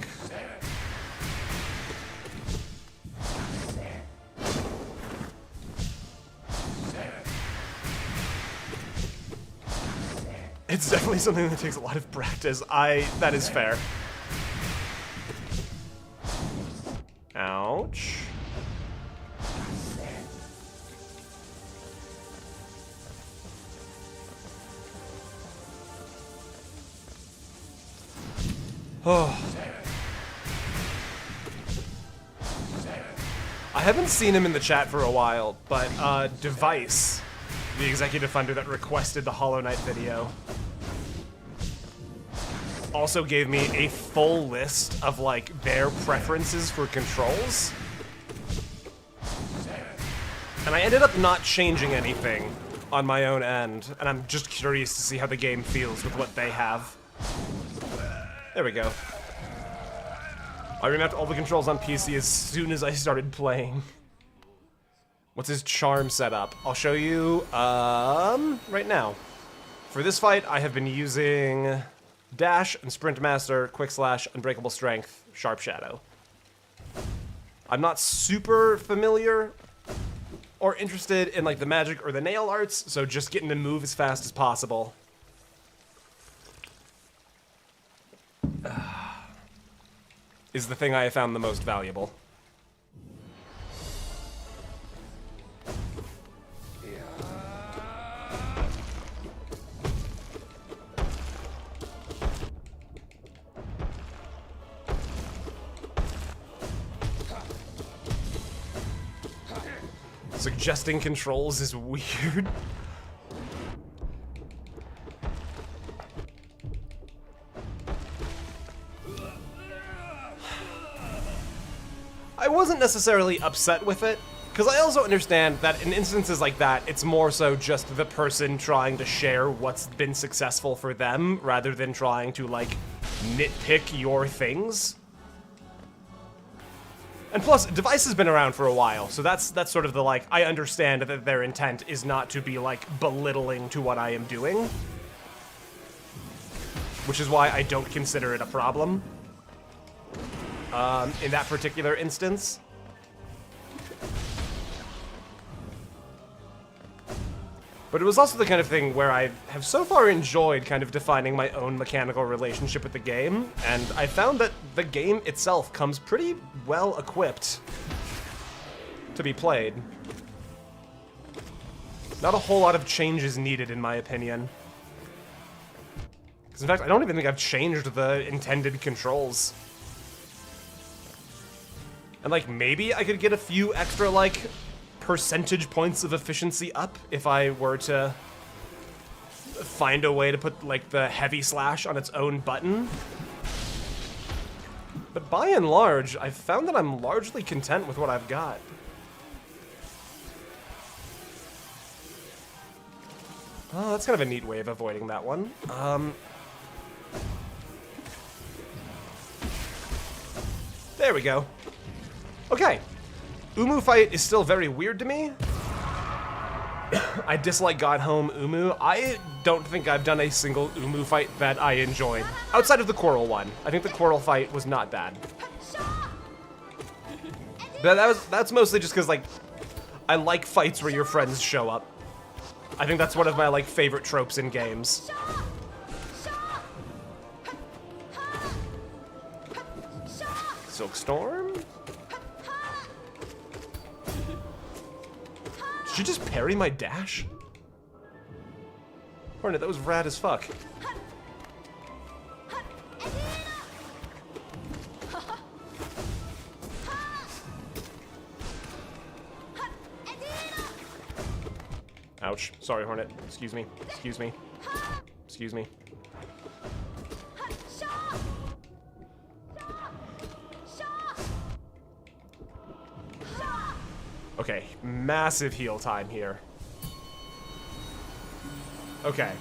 It's definitely something that takes a lot of practice. That is fair. Ouch. Oh. I haven't seen him in the chat for a while, but Device, the executive funder that requested the Hollow Knight video, also gave me a full list of like their preferences for controls. And I ended up not changing anything on my own end, and I'm just curious to see how the game feels with what they have. There we go. I remapped all the controls on PC as soon as I started playing. What's his charm setup? I'll show you right now. For this fight, I have been using Dash and Sprint Master, Quick Slash, Unbreakable Strength, Sharp Shadow. I'm not super familiar or interested in like the magic or the nail arts, so just getting to move as fast as possible. Is the thing I have found the most valuable. Suggesting controls is weird. I wasn't necessarily upset with it, because I also understand that in instances like that, it's more so just the person trying to share what's been successful for them, rather than trying to, like, nitpick your things. And plus, Device has been around for a while, so that's sort of the, like, I understand that their intent is not to be, like, belittling to what I am doing. Which is why I don't consider it a problem. In that particular instance. But it was also the kind of thing where I have so far enjoyed kind of defining my own mechanical relationship with the game, and I found that the game itself comes pretty well equipped to be played. Not a whole lot of changes needed, in my opinion. Because in fact, I don't even think I've changed the intended controls. And like, maybe I could get a few extra, like, percentage points of efficiency up if I were to find a way to put, like, the heavy slash on its own button. But by and large, I've found that I'm largely content with what I've got. Oh, that's kind of a neat way of avoiding that one. There we go. Okay. Uumuu fight is still very weird to me. I dislike Godhome Uumuu. I don't think I've done a single Uumuu fight that I enjoyed. Outside of the Quarrel one. I think the Quarrel fight was not bad. But that's mostly just because, like, I like fights where your friends show up. I think that's one of my, like, favorite tropes in games. Silkstorm? Did she just parry my dash? Hornet, that was rad as fuck. Ouch. Sorry, Hornet. Excuse me. Excuse me. Excuse me. Okay, massive heal time here. Okay.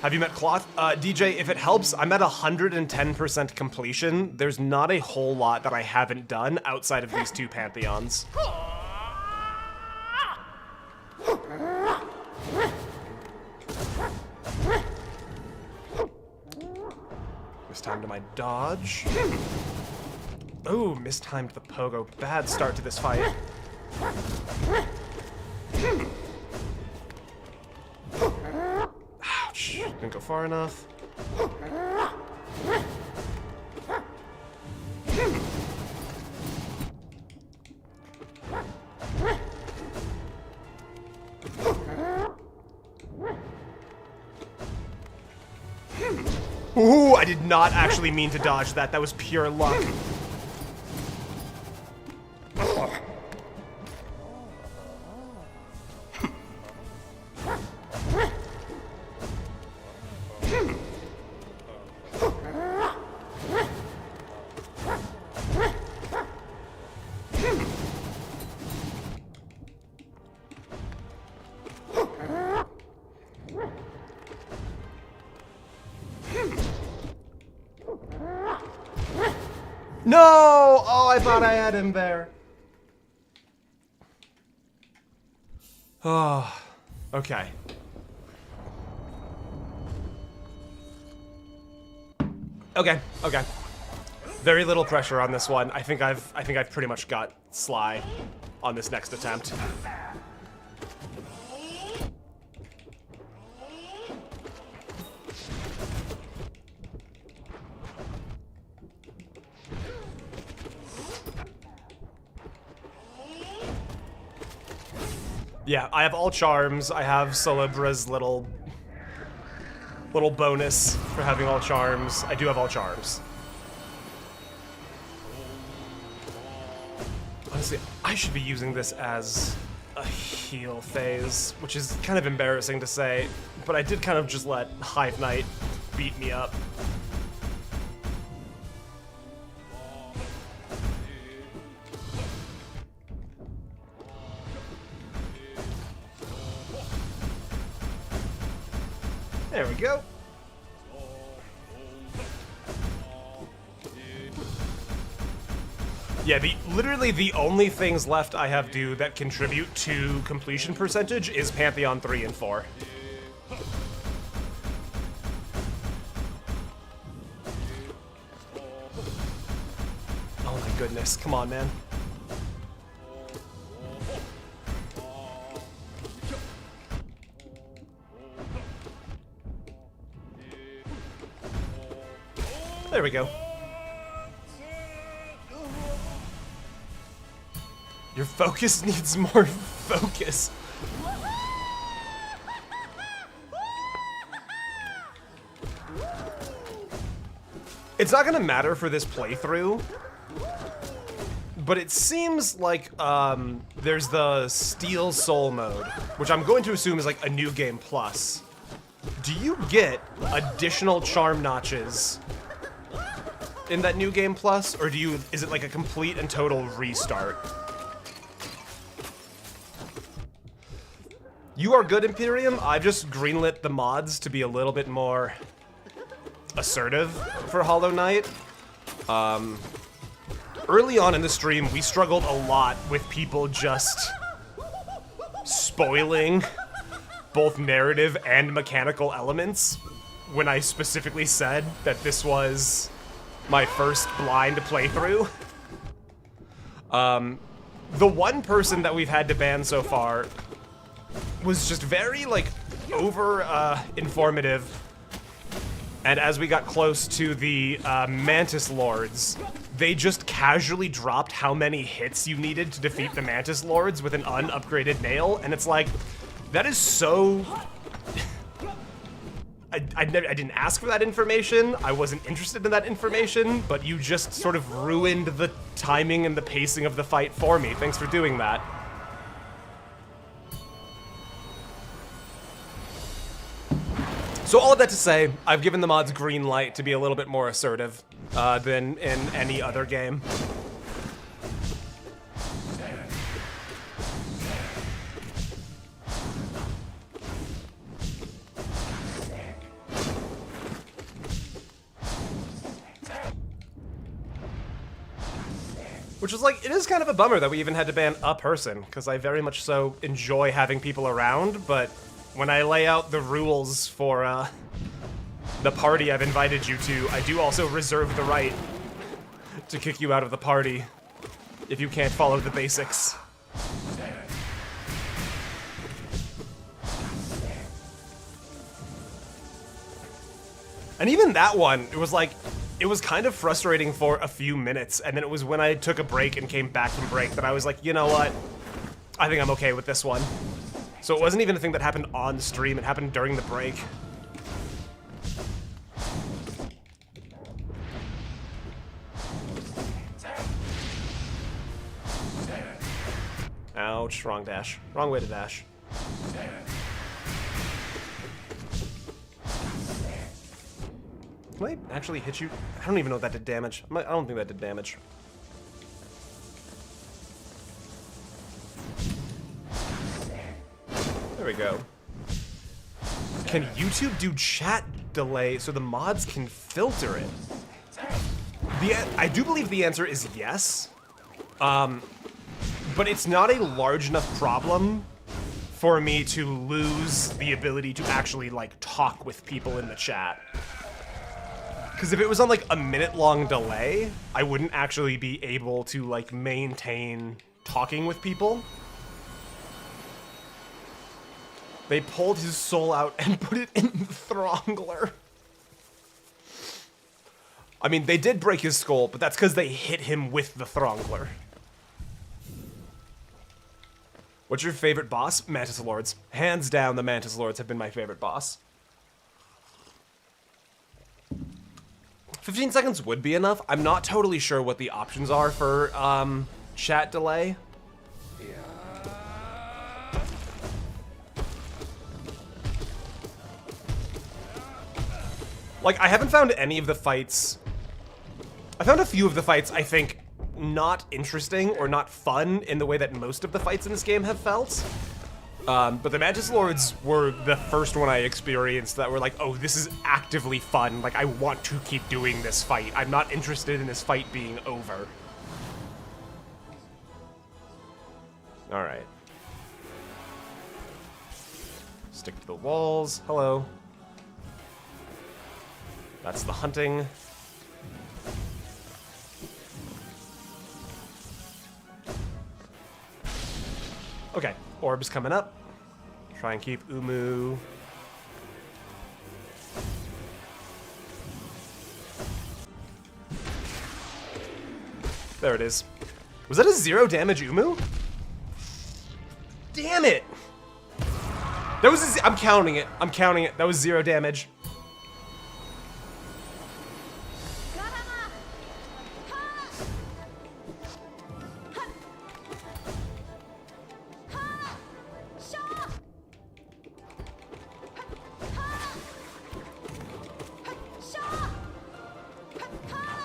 Have you met Cloth? DJ, if it helps, I'm at 110% completion. There's not a whole lot that I haven't done outside of these two Pantheons. Time to my dodge. Oh, mistimed the pogo. Bad start to this fight. Ouch. Didn't go far enough. Ooh, I did not actually mean to dodge that. That was pure luck. No! Oh, I thought I had him there. Oh, okay. Okay. Very little pressure on this one. I think I've pretty much got Sly on this next attempt. Yeah, I have all charms. I have Celebra's little bonus for having all charms. I do have all charms. Honestly, I should be using this as a heal phase, which is kind of embarrassing to say, but I did kind of just let Hive Knight beat me up. There we go. Yeah, literally the only things left I have do that contribute to completion percentage is Pantheon 3 and 4. Oh my goodness, come on, man. There we go. Your focus needs more focus. It's not gonna matter for this playthrough, but it seems like there's the Steel Soul mode, which I'm going to assume is like a new game plus. Do you get additional charm notches in that new game plus, or is it like a complete and total restart? You are good, Imperium. I've just greenlit the mods to be a little bit more assertive for Hollow Knight. Early on in the stream, we struggled a lot with people just spoiling both narrative and mechanical elements when I specifically said that this was my first blind playthrough. The one person that we've had to ban so far was just very, like, informative. And as we got close to the Mantis Lords, they just casually dropped how many hits you needed to defeat the Mantis Lords with an unupgraded nail, and it's like, that is so... I didn't ask for that information, I wasn't interested in that information, but you just sort of ruined the timing and the pacing of the fight for me. Thanks for doing that. So all of that to say, I've given the mods green light to be a little bit more assertive than in any other game. Which is like, it is kind of a bummer that we even had to ban a person, because I very much so enjoy having people around, but when I lay out the rules for the party I've invited you to, I do also reserve the right to kick you out of the party if you can't follow the basics. And even that one, it was like, it was kind of frustrating for a few minutes, and then it was when I took a break and came back from break that I was like, you know what? I think I'm okay with this one. So it wasn't even a thing that happened on stream, it happened during the break. Ouch, wrong dash. Wrong way to dash. Can I actually hit you? I don't even know if that did damage. I don't think that did damage. There we go. Can YouTube do chat delay so the mods can filter it? I do believe the answer is yes. But it's not a large enough problem for me to lose the ability to actually, like, talk with people in the chat. Because if it was on, like, a minute-long delay, I wouldn't actually be able to, like, maintain talking with people. They pulled his soul out and put it in the Throngler. I mean, they did break his skull, but that's because they hit him with the Throngler. What's your favorite boss? Mantis Lords. Hands down, the Mantis Lords have been my favorite boss. 15 seconds would be enough. I'm not totally sure what the options are for chat delay. Like, I haven't found any of the fights. I found a few of the fights, I think, not interesting or not fun in the way that most of the fights in this game have felt. But the Mantis Lords were the first one I experienced that were like, oh, this is actively fun. Like, I want to keep doing this fight. I'm not interested in this fight being over. All right. Stick to the walls. Hello. That's the hunting. Okay, orb's coming up. Try and keep Uumuu. There it is. Was that a 0 damage Uumuu? Damn it! That was I'm counting it. I'm counting it. That was 0 damage.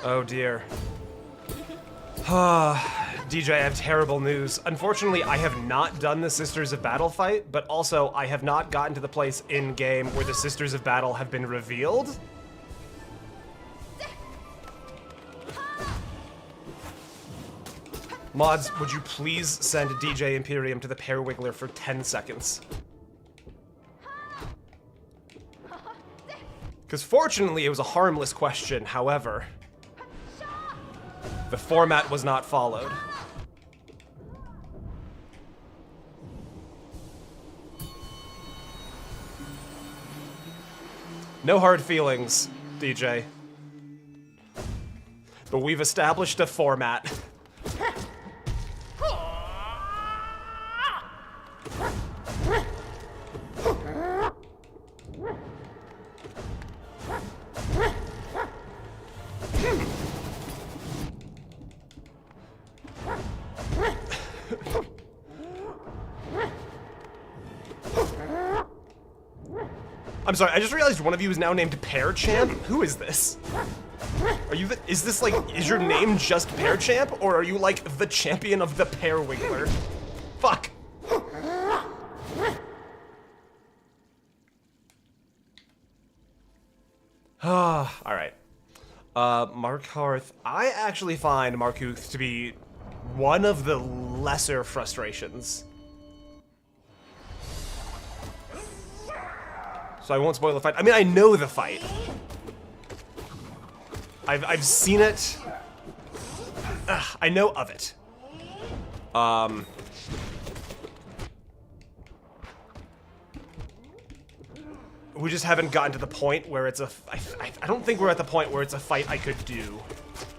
Oh dear. DJ, I have terrible news. Unfortunately, I have not done the Sisters of Battle fight, but also I have not gotten to the place in-game where the Sisters of Battle have been revealed. Mods, would you please send DJ Imperium to the Pear Wiggler for 10 seconds? Because fortunately, it was a harmless question, however. The format was not followed. No hard feelings, DJ. But we've established a format. I'm sorry, I just realized one of you is now named Pear Champ. Who is this? Are you is this like, is your name just Pear Champ, or are you like the champion of the Pear Wiggler? Fuck. Alright. Markarth. I actually find Markuth to be one of the lesser frustrations. So I won't spoil the fight. I mean, I know the fight. I've seen it. Ugh, I know of it. We just haven't gotten to the point where it's a... I don't think we're at the point where it's a fight I could do,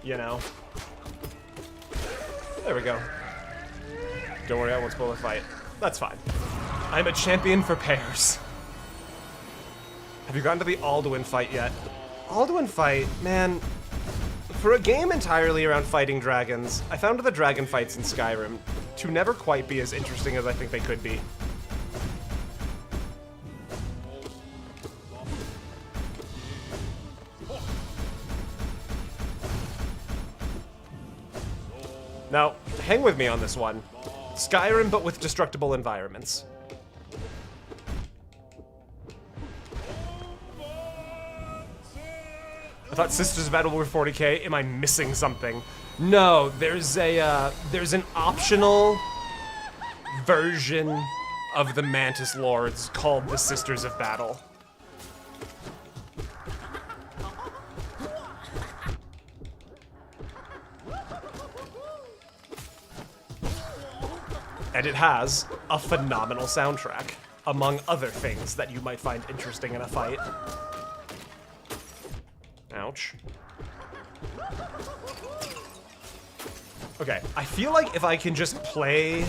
you know? There we go. Don't worry, I won't spoil the fight. That's fine. I'm a champion for pairs. Have you gotten to the Alduin fight yet? Alduin fight, man... For a game entirely around fighting dragons, I found the dragon fights in Skyrim to never quite be as interesting as I think they could be. Now, hang with me on this one. Skyrim, but with destructible environments. I thought Sisters of Battle were 40k. Am I missing something? No, there's an optional version of the Mantis Lords called the Sisters of Battle. And it has a phenomenal soundtrack, among other things that you might find interesting in a fight. Ouch. Okay, I feel like if I can just play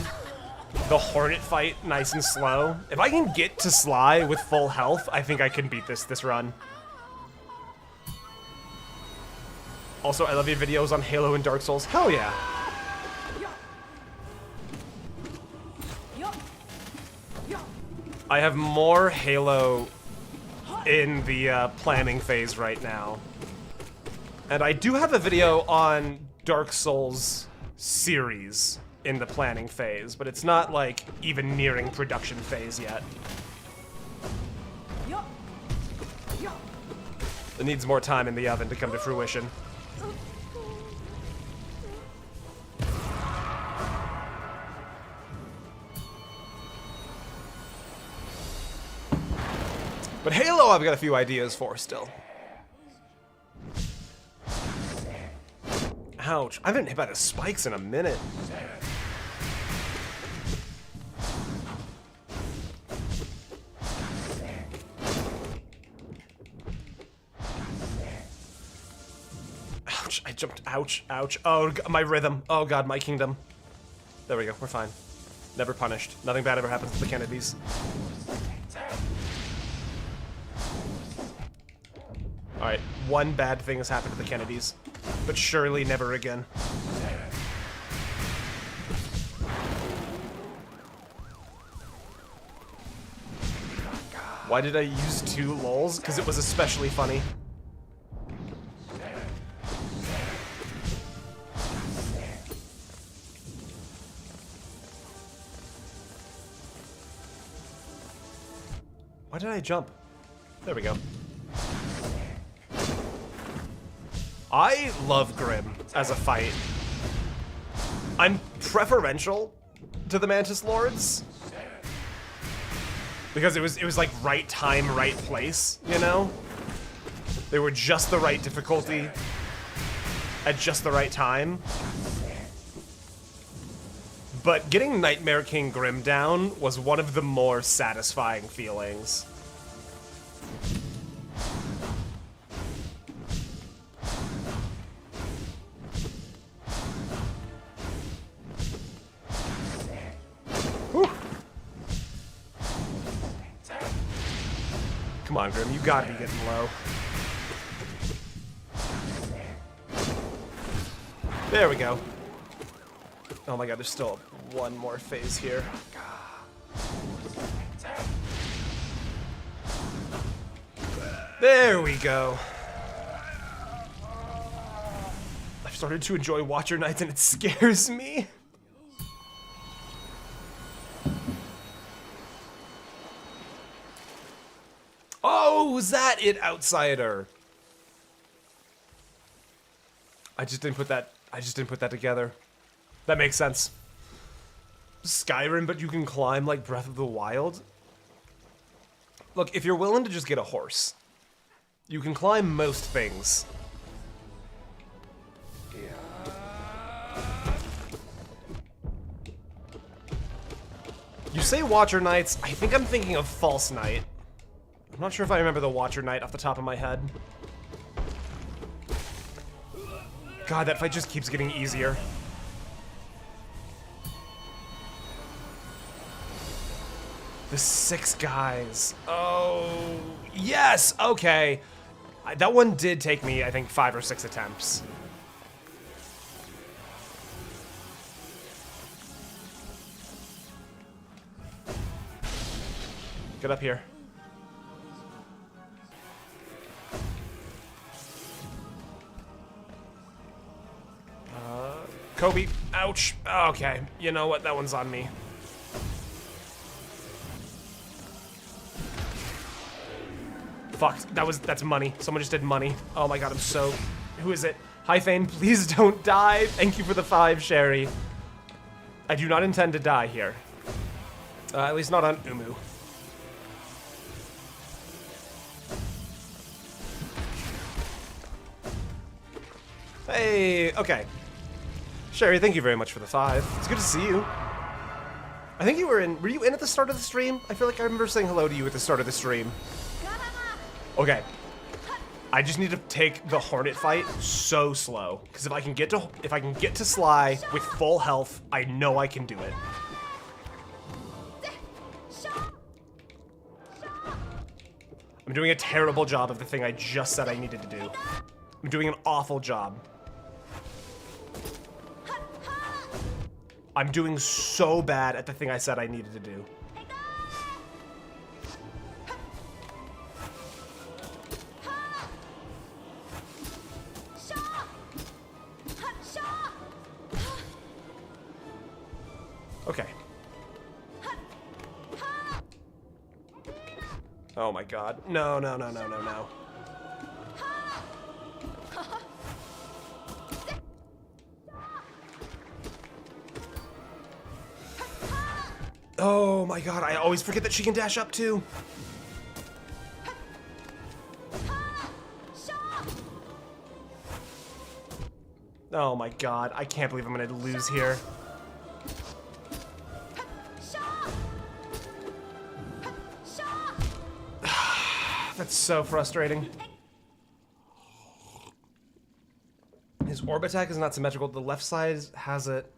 the Hornet fight nice and slow, if I can get to Sly with full health, I think I can beat this run. Also, I love your videos on Halo and Dark Souls. Hell yeah. I have more Halo in the planning phase right now. And I do have a video on Dark Souls series in the planning phase, but it's not, like, even nearing production phase yet. It needs more time in the oven to come to fruition. But Halo, I've got a few ideas for still. Ouch. I haven't been hit by the spikes in a minute. Ouch. I jumped. Ouch. Ouch. Oh, my rhythm. Oh, God, my kingdom. There we go. We're fine. Never punished. Nothing bad ever happens to the Kennedys. Alright, one bad thing has happened to the Kennedys, but surely never again. Why did I use 2 lols? Because it was especially funny. Why did I jump? There we go. I love Grimm as a fight. I'm preferential to the Mantis Lords because it was like right time, right place, you know? They were just the right difficulty at just the right time. But getting Nightmare King Grimm down was one of the more satisfying feelings. Come on, Grimm, you gotta be getting low. There we go. Oh my God, there's still one more phase here. There we go. I've started to enjoy Watcher Nights and it scares me. Oh, was that it, Outsider? I just didn't put that together. That makes sense. Skyrim, but you can climb like Breath of the Wild? Look, if you're willing to just get a horse, you can climb most things. You say Watcher Knights, I think I'm thinking of False Knight. I'm not sure if I remember the Watcher Knight off the top of my head. God, that fight just keeps getting easier. The 6 guys. Oh, yes, okay. That one did take me, I think, 5 or 6 attempts. Get up here. Kobe, ouch. Okay, you know what? That one's on me. Fuck, that's money. Someone just did money. Oh my god, I'm so... Who is it? Hi, Thane, please don't die. Thank you for the 5, Sherry. I do not intend to die here. At least not on Uumuu. Hey, okay. Sherry, thank you very much for the 5. It's good to see you. I think you were you in at the start of the stream? I feel like I remember saying hello to you at the start of the stream. Okay. I just need to take the Hornet fight so slow. Because if I can get to Sly with full health, I know I can do it. I'm doing a terrible job of the thing I just said I needed to do. I'm doing an awful job. I'm doing so bad at the thing I said I needed to do. Okay. Oh my god. No, no, no, no, no, no. Oh my god, I always forget that she can dash up too. Oh my god, I can't believe I'm gonna lose here. That's so frustrating. His orb attack is not symmetrical. The left side has it.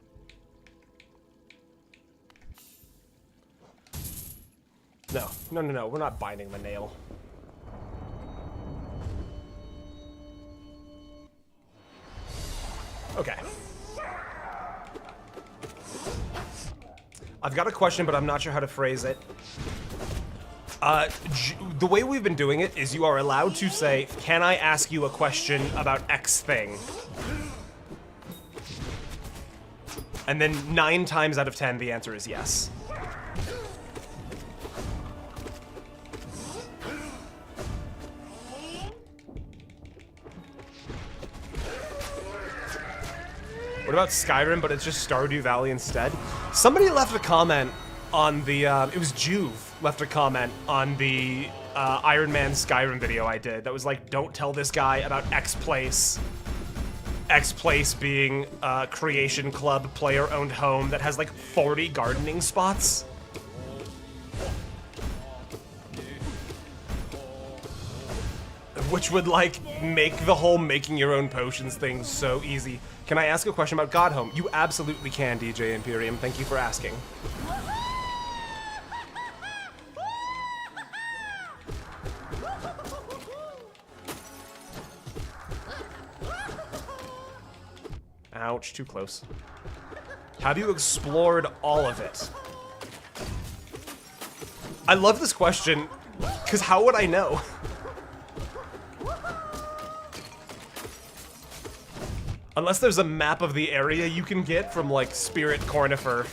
No, no, no, no. We're not binding the nail. Okay. I've got a question, but I'm not sure how to phrase it. The way we've been doing it is you are allowed to say, "Can I ask you a question about X thing?" And then 9 times out of 10, the answer is yes. What about Skyrim, but it's just Stardew Valley instead? Somebody left a comment on the, it was Juve left a comment on the Iron Man Skyrim video I did that was like, don't tell this guy about X Place. X Place being a creation club player-owned home that has like 40 gardening spots. Which would like make the whole making your own potions thing so easy. Can I ask a question about Godhome? You absolutely can, DJ Imperium. Thank you for asking. Ouch, too close. Have you explored all of it? I love this question, because how would I know? Unless there's a map of the area you can get from, like, Spirit Cornifer.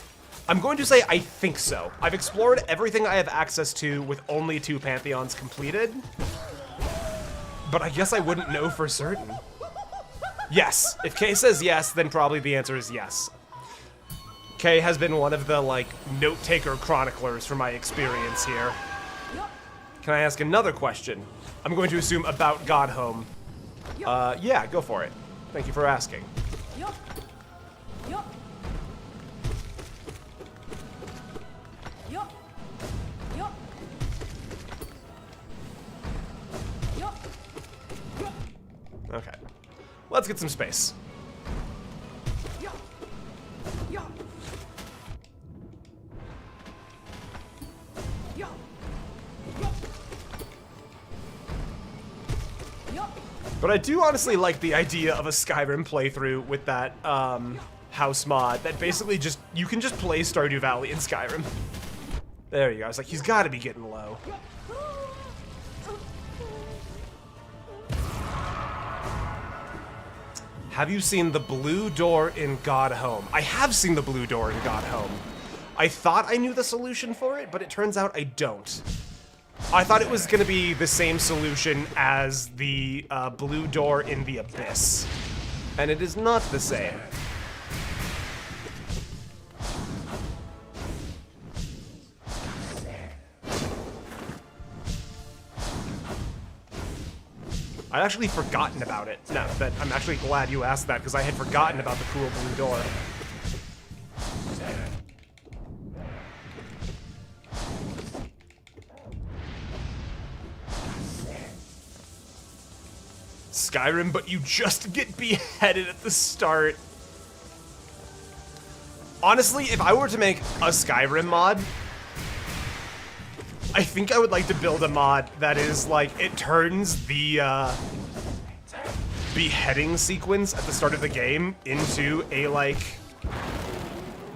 I'm going to say I think so. I've explored everything I have access to with only 2 Pantheons completed. But I guess I wouldn't know for certain. Yes. If Kay says yes, then probably the answer is yes. Kay has been one of the, like, note-taker chroniclers from my experience here. Can I ask another question? I'm going to assume about Godhome. Yeah, go for it. Thank you for asking. Okay. Let's get some space. But I do honestly like the idea of a Skyrim playthrough with that house mod that basically just, you can just play Stardew Valley in Skyrim. There you go. I was like, he's got to be getting low. Have you seen the blue door in Godhome? I have seen the blue door in Godhome. I thought I knew the solution for it, but it turns out I don't. I thought it was going to be the same solution as the blue door in the Abyss. And it is not the same. I'd actually forgotten about it. No, but I'm actually glad you asked that because I had forgotten about the cool blue door. Skyrim, but you just get beheaded at the start. Honestly, if I were to make a Skyrim mod, I think I would like to build a mod that is like, it turns the beheading sequence at the start of the game into a like,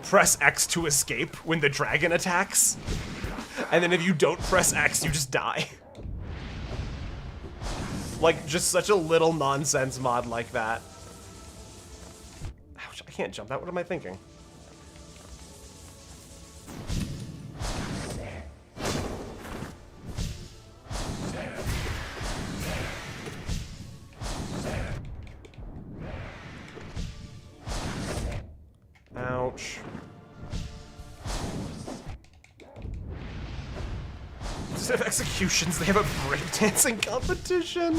press X to escape when the dragon attacks. And then if you don't press X, you just die. Like, just such a little nonsense mod like that. Ouch, I can't jump that. What am I thinking? Ouch. Instead of executions, they have a breakdancing competition.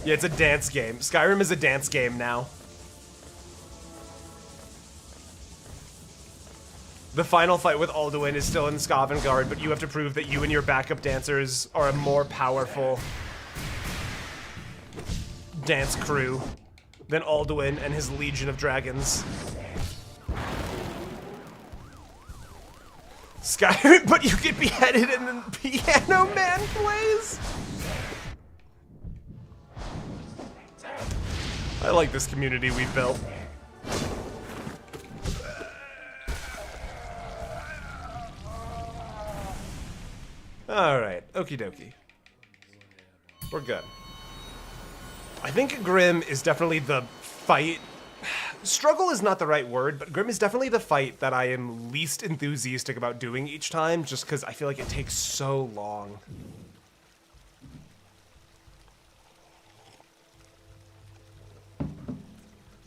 Yeah, it's a dance game. Skyrim is a dance game now. The final fight with Alduin is still in Skavengard, but you have to prove that you and your backup dancers are a more powerful dance crew than Alduin and his legion of dragons. Skyrim, but you get beheaded and then Piano Man plays? I like this community we've built. Alright, okie dokie. We're good. I think Grimm is definitely the fight. Struggle is not the right word, but Grimm is definitely the fight that I am least enthusiastic about doing each time, just because I feel like it takes so long.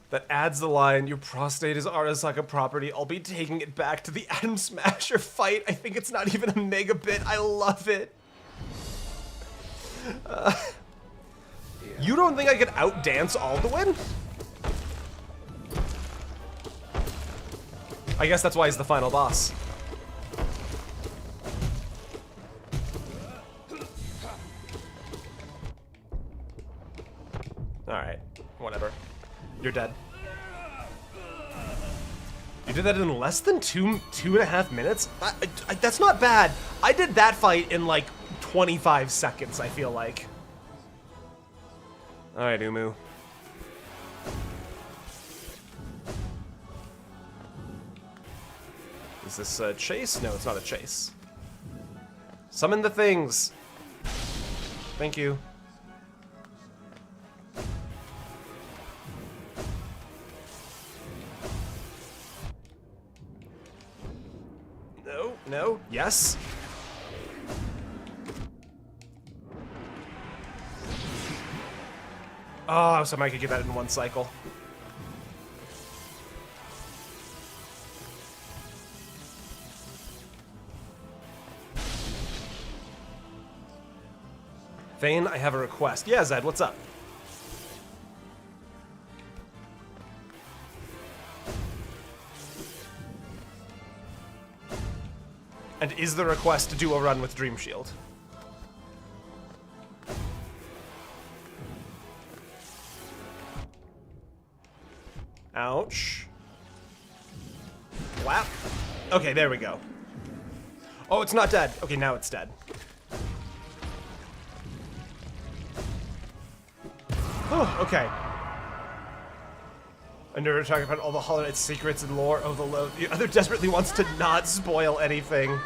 That adds the line, your prostate is Arasaka property, I'll be taking it back to the Atom Smasher fight. I think it's not even a megabit. I love it. You don't think I could outdance Alduin? I guess that's why he's the final boss. Alright, whatever. You're dead. You did that in less than two and a half minutes? That's not bad. I did that fight in like 25 seconds, I feel like. Alright, Uumuu. Is this a chase? No, it's not a chase. Summon the things. Thank you. No, no, yes. Oh, somebody could get that in one cycle. Thane, I have a request. Yeah, Zed, what's up? And is the request to do a run with Dream Shield. Ouch. Whap. Okay, there we go. Oh, it's not dead. Okay, now it's dead. Oh, okay. I never talk about all the Hollow Knight secrets and lore. Oh, the other desperately wants to not spoil anything.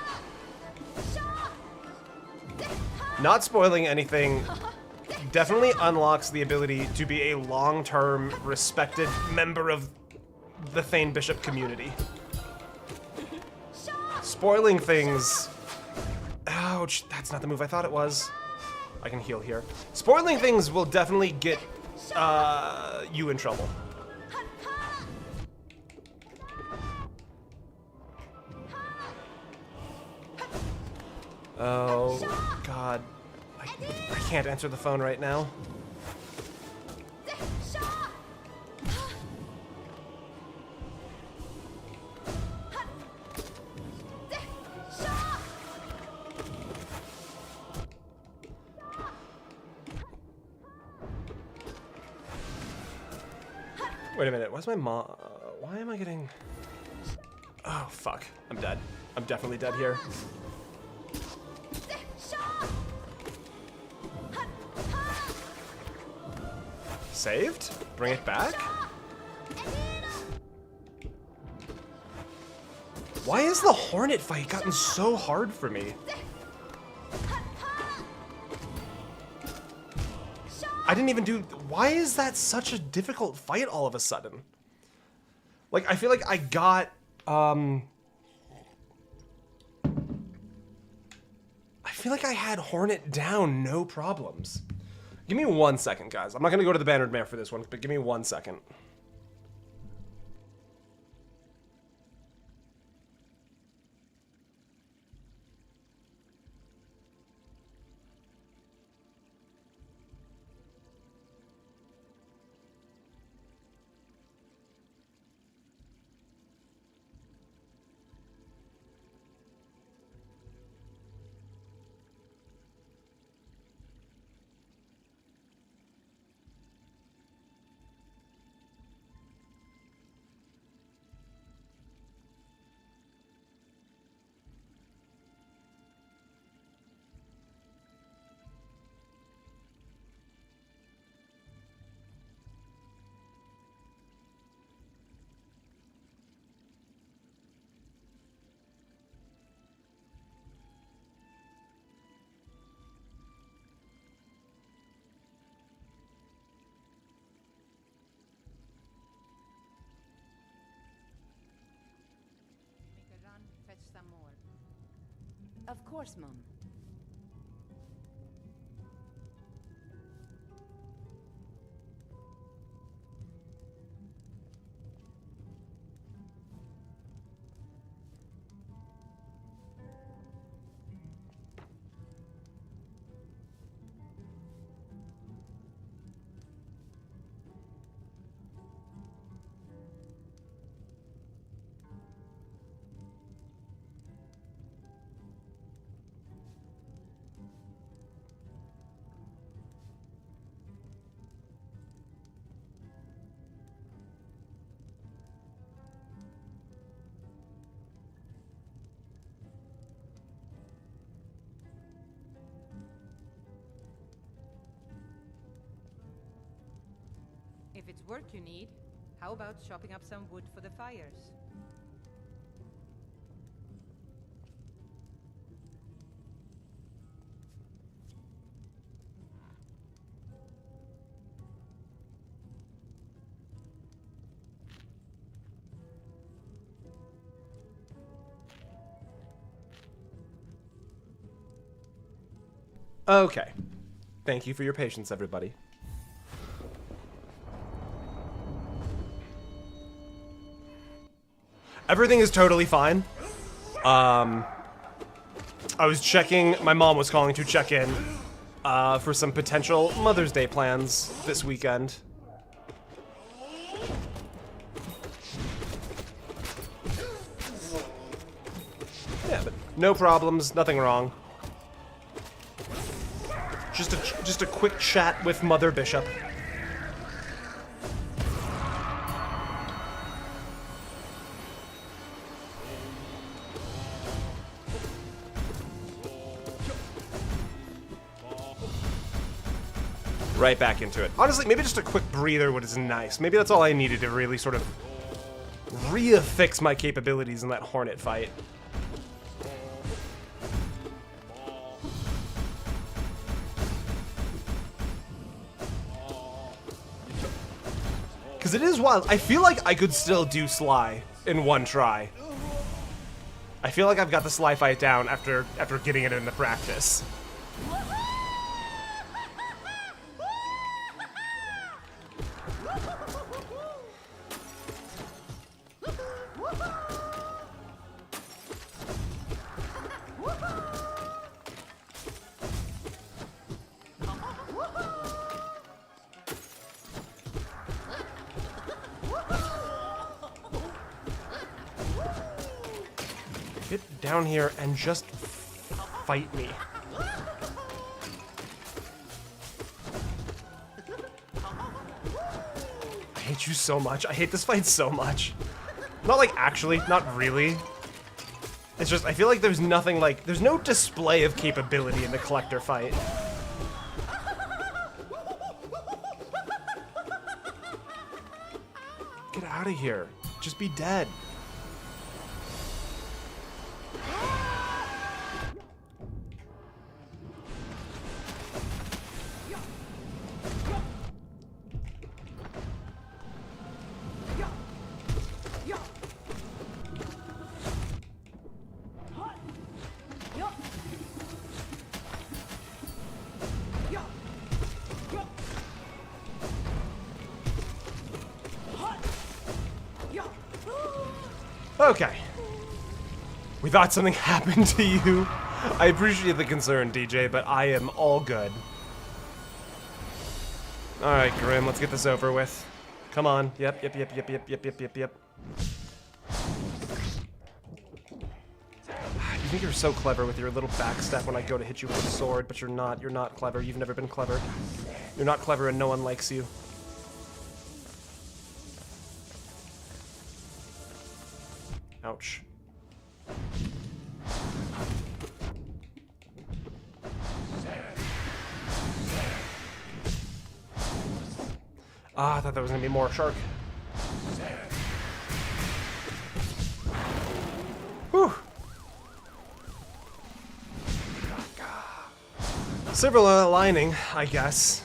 Not spoiling anything definitely unlocks the ability to be a long-term, respected member of the Thane Bishop community. Spoiling things... Ouch, that's not the move I thought it was. I can heal here. Spoiling things will definitely get you in trouble. Oh, God. I can't answer the phone right now. Wait a minute, why's my mom... why am I getting... Oh, fuck. I'm dead. I'm definitely dead here. Saved? Bring it back? Why has the Hornet fight gotten so hard for me? I didn't even do... Why is that such a difficult fight all of a sudden? Like, I feel like I got, I feel like I had Hornet down, no problems. Give me 1 second, guys. I'm not gonna go to the Bannered Mare for this one, but give me 1 second. Fetch some more. Of course, Mum. If it's work you need, how about chopping up some wood for the fires? Okay. Thank you for your patience, everybody. Everything is totally fine. I was checking, my mom was calling to check in for some potential Mother's Day plans this weekend. Yeah, but No problems, nothing wrong. Just a quick chat with Mother Bishop. Right back into it. Honestly, maybe just a quick breather was nice. Maybe that's all I needed to really sort of reaffix my capabilities in that Hornet fight. Because it is wild. I feel like I could still do Sly in one try. I feel like I've got the Sly fight down after getting it into practice. Get down here and just fight me. I hate you so much. I hate this fight so much. Not like actually, not really. It's just, I feel like there's nothing like, there's no display of capability in the Collector fight. Get out of here. Just be dead. Okay. We thought something happened to you. I appreciate the concern, DJ, but I am all good. Alright, Grimm, let's get this over with. Come on. Yep. You think you're so clever with your little backstep when I go to hit you with a sword, but you're not. You're not clever. You've never been clever. You're not clever and no one likes you. Ouch. Ah, I thought there was gonna be more shark. Whew. Silver lining, I guess.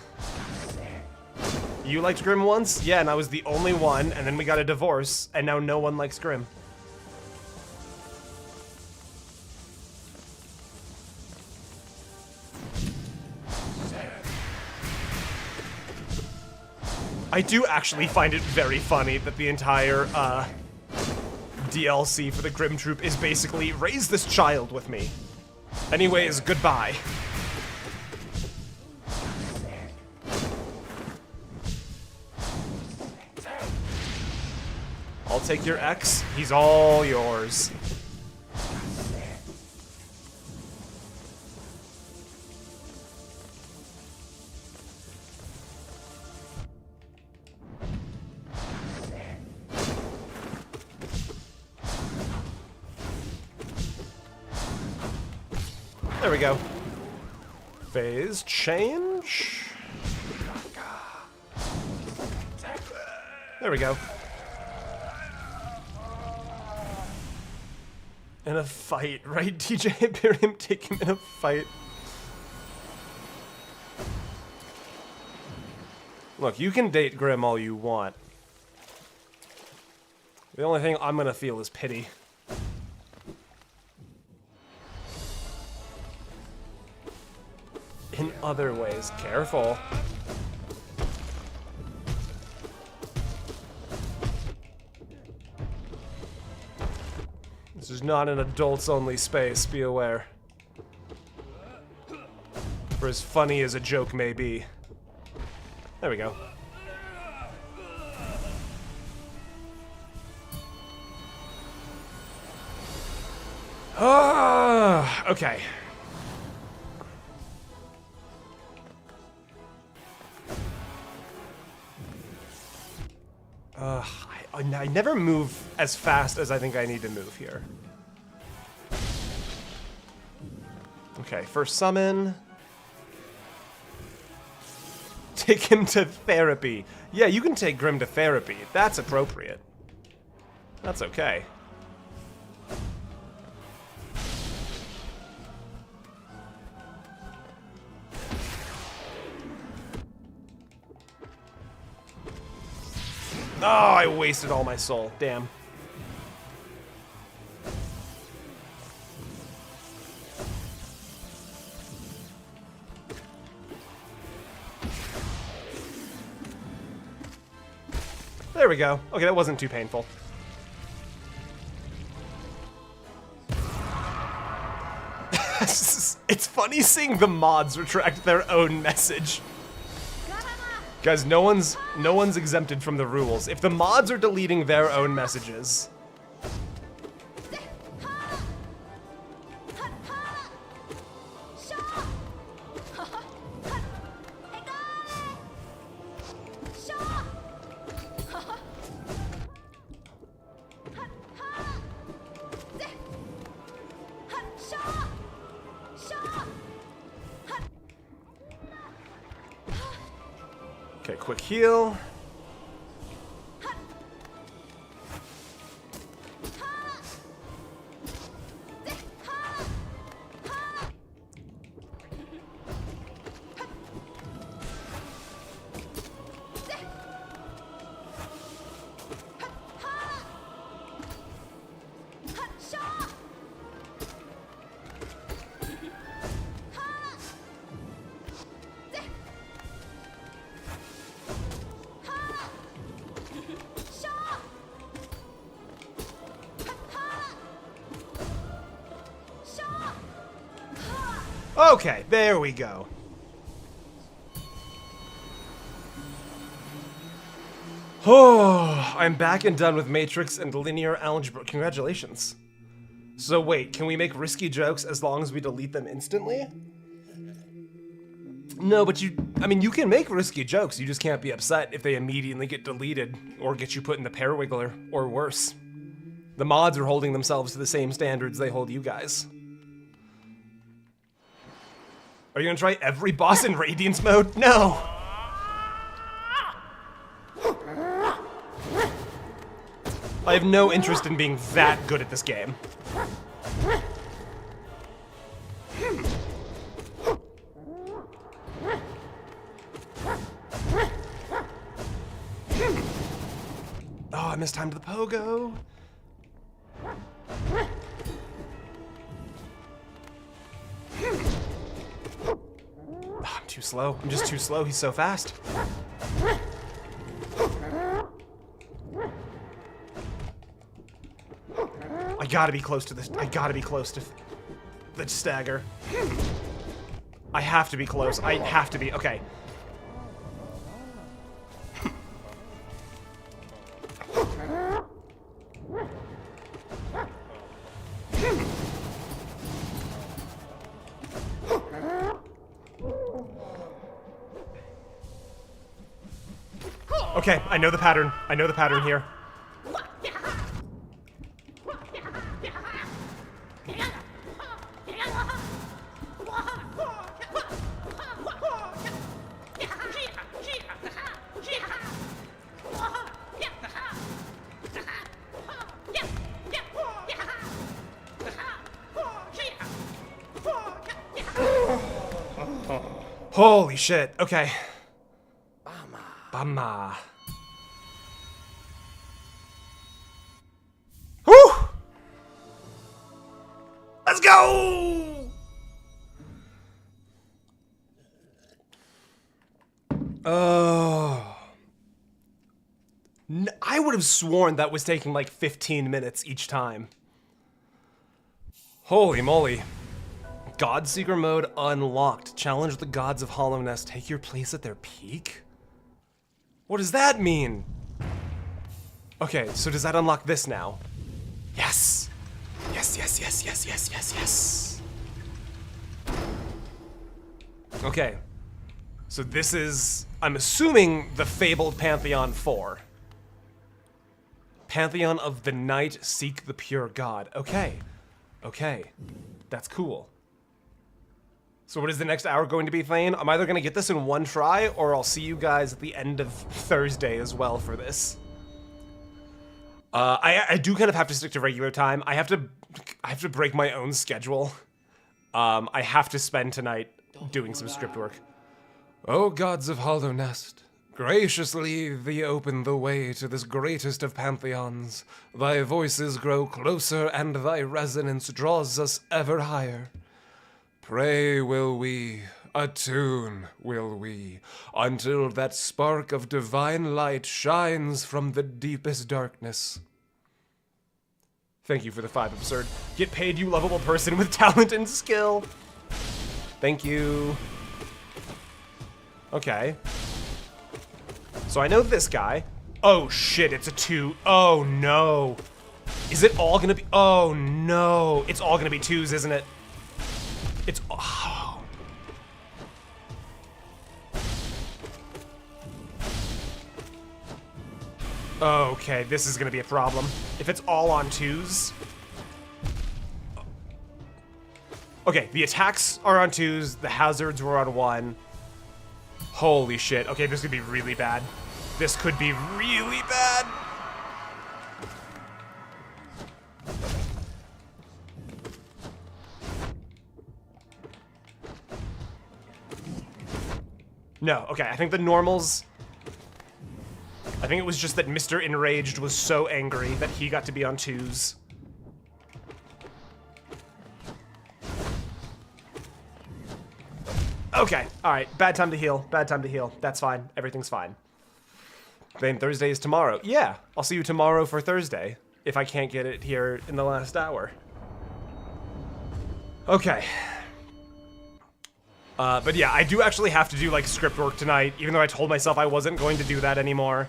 You liked Grimm once? Yeah, and I was the only one, and then we got a divorce, and now no one likes Grimm. I do actually find it very funny that the entire DLC for the Grimm Troop is basically raise this child with me. Anyways, goodbye. I'll take your ex. He's all yours. There we go. Phase change. There we go. In a fight, right? DJ Imperium, take him in a fight. Look, you can date Grimm all you want. The only thing I'm gonna feel is pity. In other ways, careful. This is not an adults-only space, be aware. For as funny as a joke may be. There we go. Ah! Okay. I never move as fast as I think I need to move here. Okay, first summon. Take him to therapy. Yeah, you can take Grimm to therapy. That's appropriate. That's okay. Oh, I wasted all my soul. Damn. There we go. Okay, that wasn't too painful. It's funny seeing the mods retract their own message. Guys, no one's exempted from the rules. If the mods are deleting their own messages. Okay, quick heal. Okay, there we go. Oh, I'm back and done with Matrix and linear algebra. Congratulations. So wait, can we make risky jokes as long as we delete them instantly? No, but I mean, you can make risky jokes, you just can't be upset if they immediately get deleted or get you put in the Parawiggler, or worse. The mods are holding themselves to the same standards they hold you guys. Are you gonna try every boss in Radiance mode? No! I have no interest in being that good at this game. Oh, I missed time to the pogo. I'm too slow. I'm just too slow. He's so fast. I gotta be close to this. I gotta be close to the stagger. I have to be close. I have to be. Okay. Okay, I know the pattern. I know the pattern here. Holy shit. Okay. Bama. Woo! Let's go! Oh. I would have sworn that was taking like 15 minutes each time. Holy moly. Godseeker mode unlocked. Challenge the gods of Hollow Nest. Take your place at their peak? What does that mean? Okay, so does that unlock this now? Yes! Yes, yes, yes, yes, yes, yes, yes. Okay. So this is, I'm assuming, the fabled Pantheon 4. Pantheon of the Night, seek the pure God. Okay. Okay. That's cool. So what is the next hour going to be, Thane? I'm either going to get this in one try, or I'll see you guys at the end of Thursday as well for this. I do kind of have to stick to regular time. I have to break my own schedule. I have to spend tonight doing some script work. O gods of Hollow Nest, graciously thee open the way to this greatest of pantheons. Thy voices grow closer, and thy resonance draws us ever higher. Pray will we, attune will we, until that spark of divine light shines from the deepest darkness. Thank you for the 5 absurd. Get paid, you lovable person with talent and skill. Thank you. Okay. So I know this guy. Oh shit, it's a 2. Oh no. Is it all gonna be, oh no. It's all gonna be 2s, isn't it? It's, oh. Okay, this is gonna be a problem. If it's all on 2s. Okay, the attacks are on 2s, the hazards were on 1. Holy shit. Okay, this could be really bad. This could be really bad. No, okay, I think the normals... I think it was just that Mr. Enraged was so angry that he got to be on 2s. Okay, alright, bad time to heal, bad time to heal. That's fine, everything's fine. Then Thursday is tomorrow. Yeah, I'll see you tomorrow for Thursday, if I can't get it here in the last hour. Okay. But yeah, I do actually have to do, like, script work tonight, even though I told myself I wasn't going to do that anymore.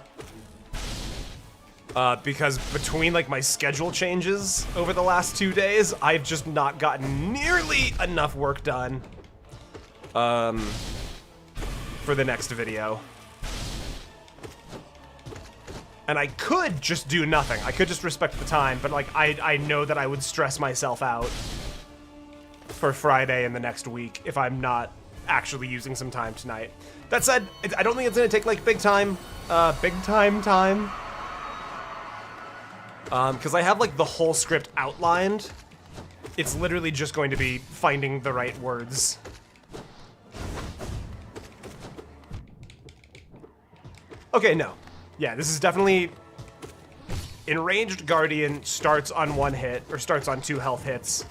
Because between, like, my schedule changes over the last 2 days, I've just not gotten nearly enough work done, for the next video. And I could just do nothing. I could just respect the time, but, like, I know that I would stress myself out for Friday and the next week if I'm not actually using some time tonight. That said, I don't think it's gonna take, like, big time. Because I have, like, the whole script outlined. It's literally just going to be finding the right words. Okay, no. Yeah, this is definitely... Enraged Guardian starts on 1 hit, or starts on 2 health hits.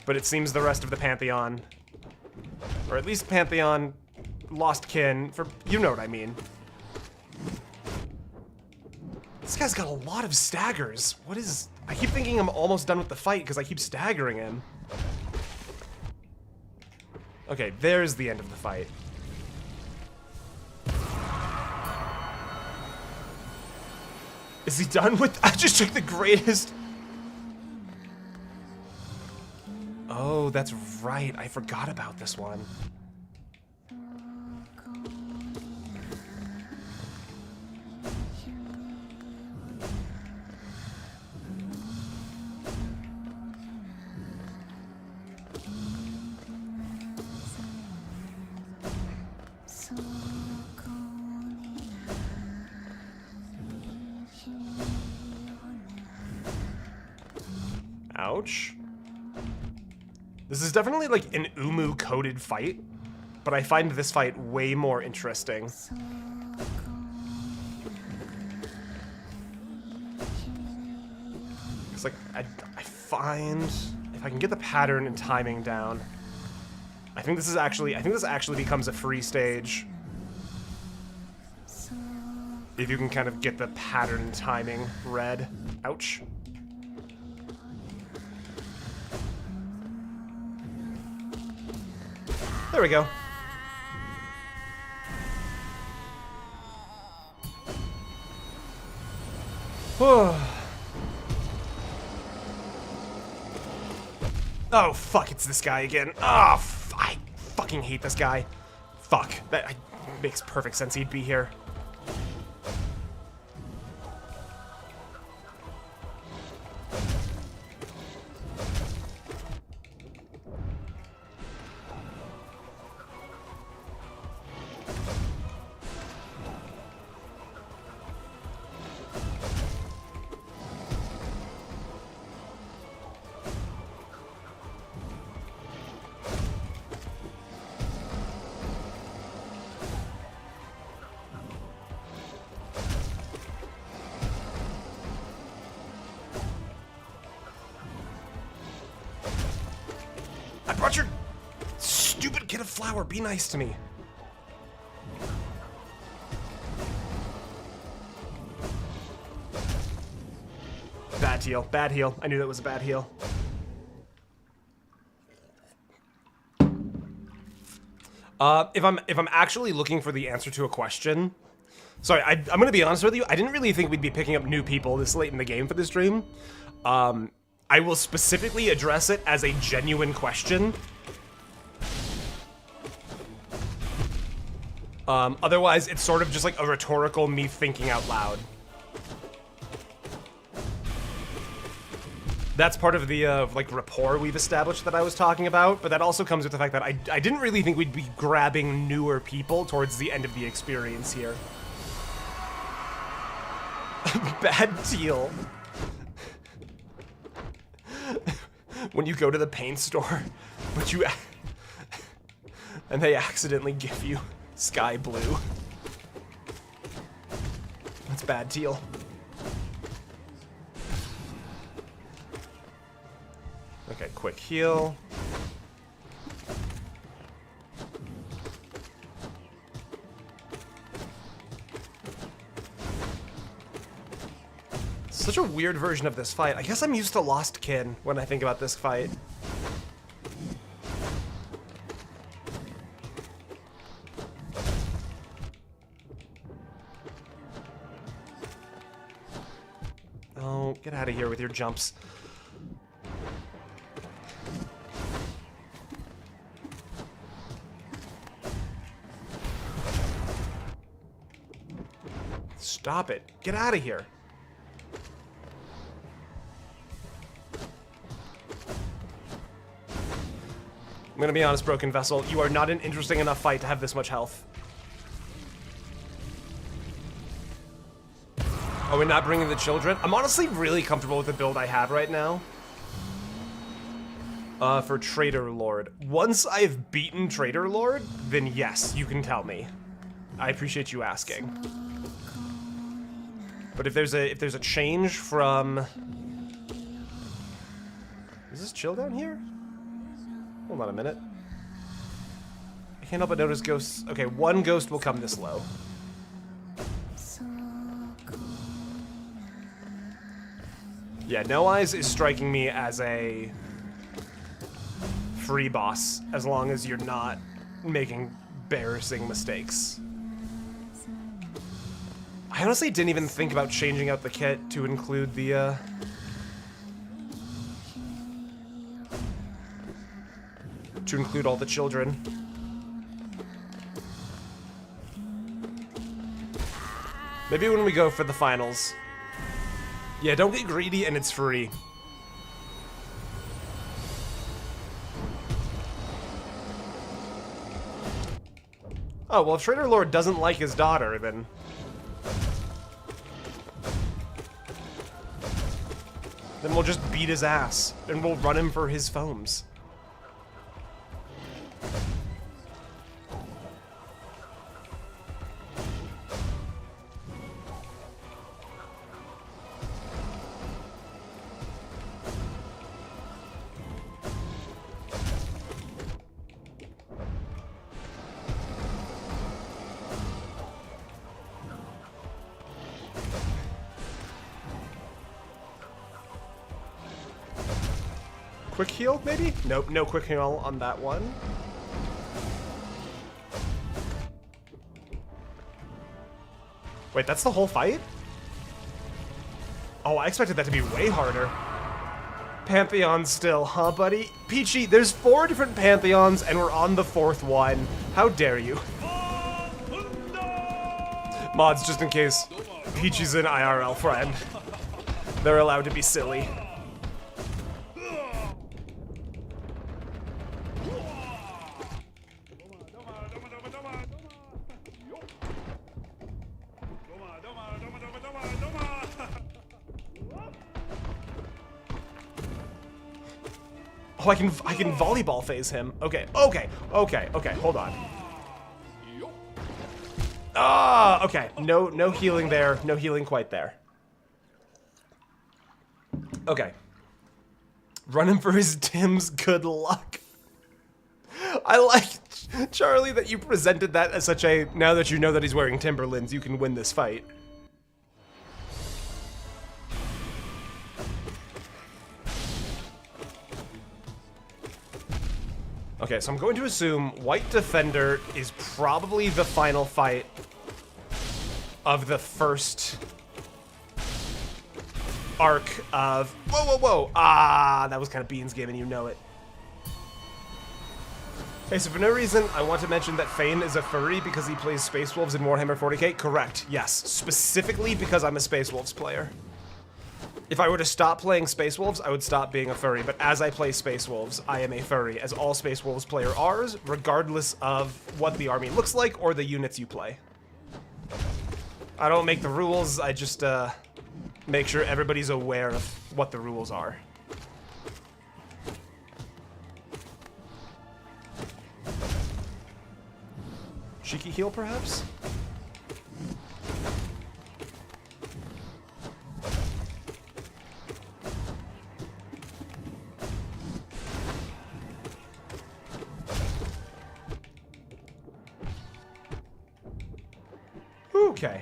But it seems the rest of the Pantheon, or at least Pantheon, Lost Kin, for you know what I mean. This guy's got a lot of staggers. What is... I keep thinking I'm almost done with the fight because I keep staggering him. Okay, there's the end of the fight. Is he done with... I just took the greatest... Oh, that's right. I forgot about this one. Ouch. This is definitely like an Uumuu coded fight, but I find this fight way more interesting. It's like, I find, if I can get the pattern and timing down, I think this actually becomes a free stage. If you can kind of get the pattern and timing read. Ouch. There we go. Oh, fuck, it's this guy again. Oh, fucking hate this guy. Fuck. That makes perfect sense he'd be here. I brought your stupid kid a flower. Be nice to me. Bad heal. Bad heal. I knew that was a bad heal. If I'm actually looking for the answer to a question, sorry, I'm gonna be honest with you. I didn't really think we'd be picking up new people this late in the game for this stream. I will specifically address it as a genuine question. Otherwise, it's sort of just like a rhetorical me thinking out loud. That's part of the like rapport we've established that I was talking about, but that also comes with the fact that I didn't really think we'd be grabbing newer people towards the end of the experience here. Bad deal. When you go to the paint store, but you and they accidentally give you sky blue. That's bad deal. Okay, quick heal. Such a weird version of this fight. I guess I'm used to Lost Kin when I think about this fight. Oh, get out of here with your jumps. Stop it. Get out of here. I'm gonna be honest, Broken Vessel. You are not an interesting enough fight to have this much health. Are we not bringing the children? I'm honestly really comfortable with the build I have right now. For Trader Lord. Once I've beaten Trader Lord, then yes, you can tell me. I appreciate you asking. But if there's a change from... Is this chill down here? Hold on a minute. I can't help but notice ghosts. Okay, one ghost will come this low. Yeah, No Eyes is striking me as a free boss, as long as you're not making embarrassing mistakes. I honestly didn't even think about changing out the kit to include the, to include all the children. Maybe when we go for the finals. Yeah, don't get greedy and it's free. Oh, well, if Trader Lord doesn't like his daughter, then... Then we'll just beat his ass, and we'll run him for his foams. Quick heal, maybe? Nope, no quick heal on that one. Wait, that's the whole fight? Oh, I expected that to be way harder. Pantheon still, huh, buddy? Peachy, there's 4 different Pantheons, and we're on the 4th one. How dare you? Mods, just in case Peachy's an IRL friend. They're allowed to be silly. Oh, I can volleyball phase him. Okay, hold on. Ah, okay. No healing there. No healing quite there. Okay. Run him for his Tim's good luck. I like, Charlie, that you presented that as such a, now that you know that he's wearing Timberlands, you can win this fight. Okay, so I'm going to assume White Defender is probably the final fight of the first arc of... Whoa! Ah, that was kind of Beans Game and you know it. Okay, so for no reason, I want to mention that Fane is a furry because he plays Space Wolves in Warhammer 40k. Correct, yes. Specifically because I'm a Space Wolves player. If I were to stop playing Space Wolves, I would stop being a furry, but as I play Space Wolves, I am a furry, as all Space Wolves players are, regardless of what the army looks like or the units you play. I don't make the rules, I just make sure everybody's aware of what the rules are. Cheeky heal, perhaps? Okay.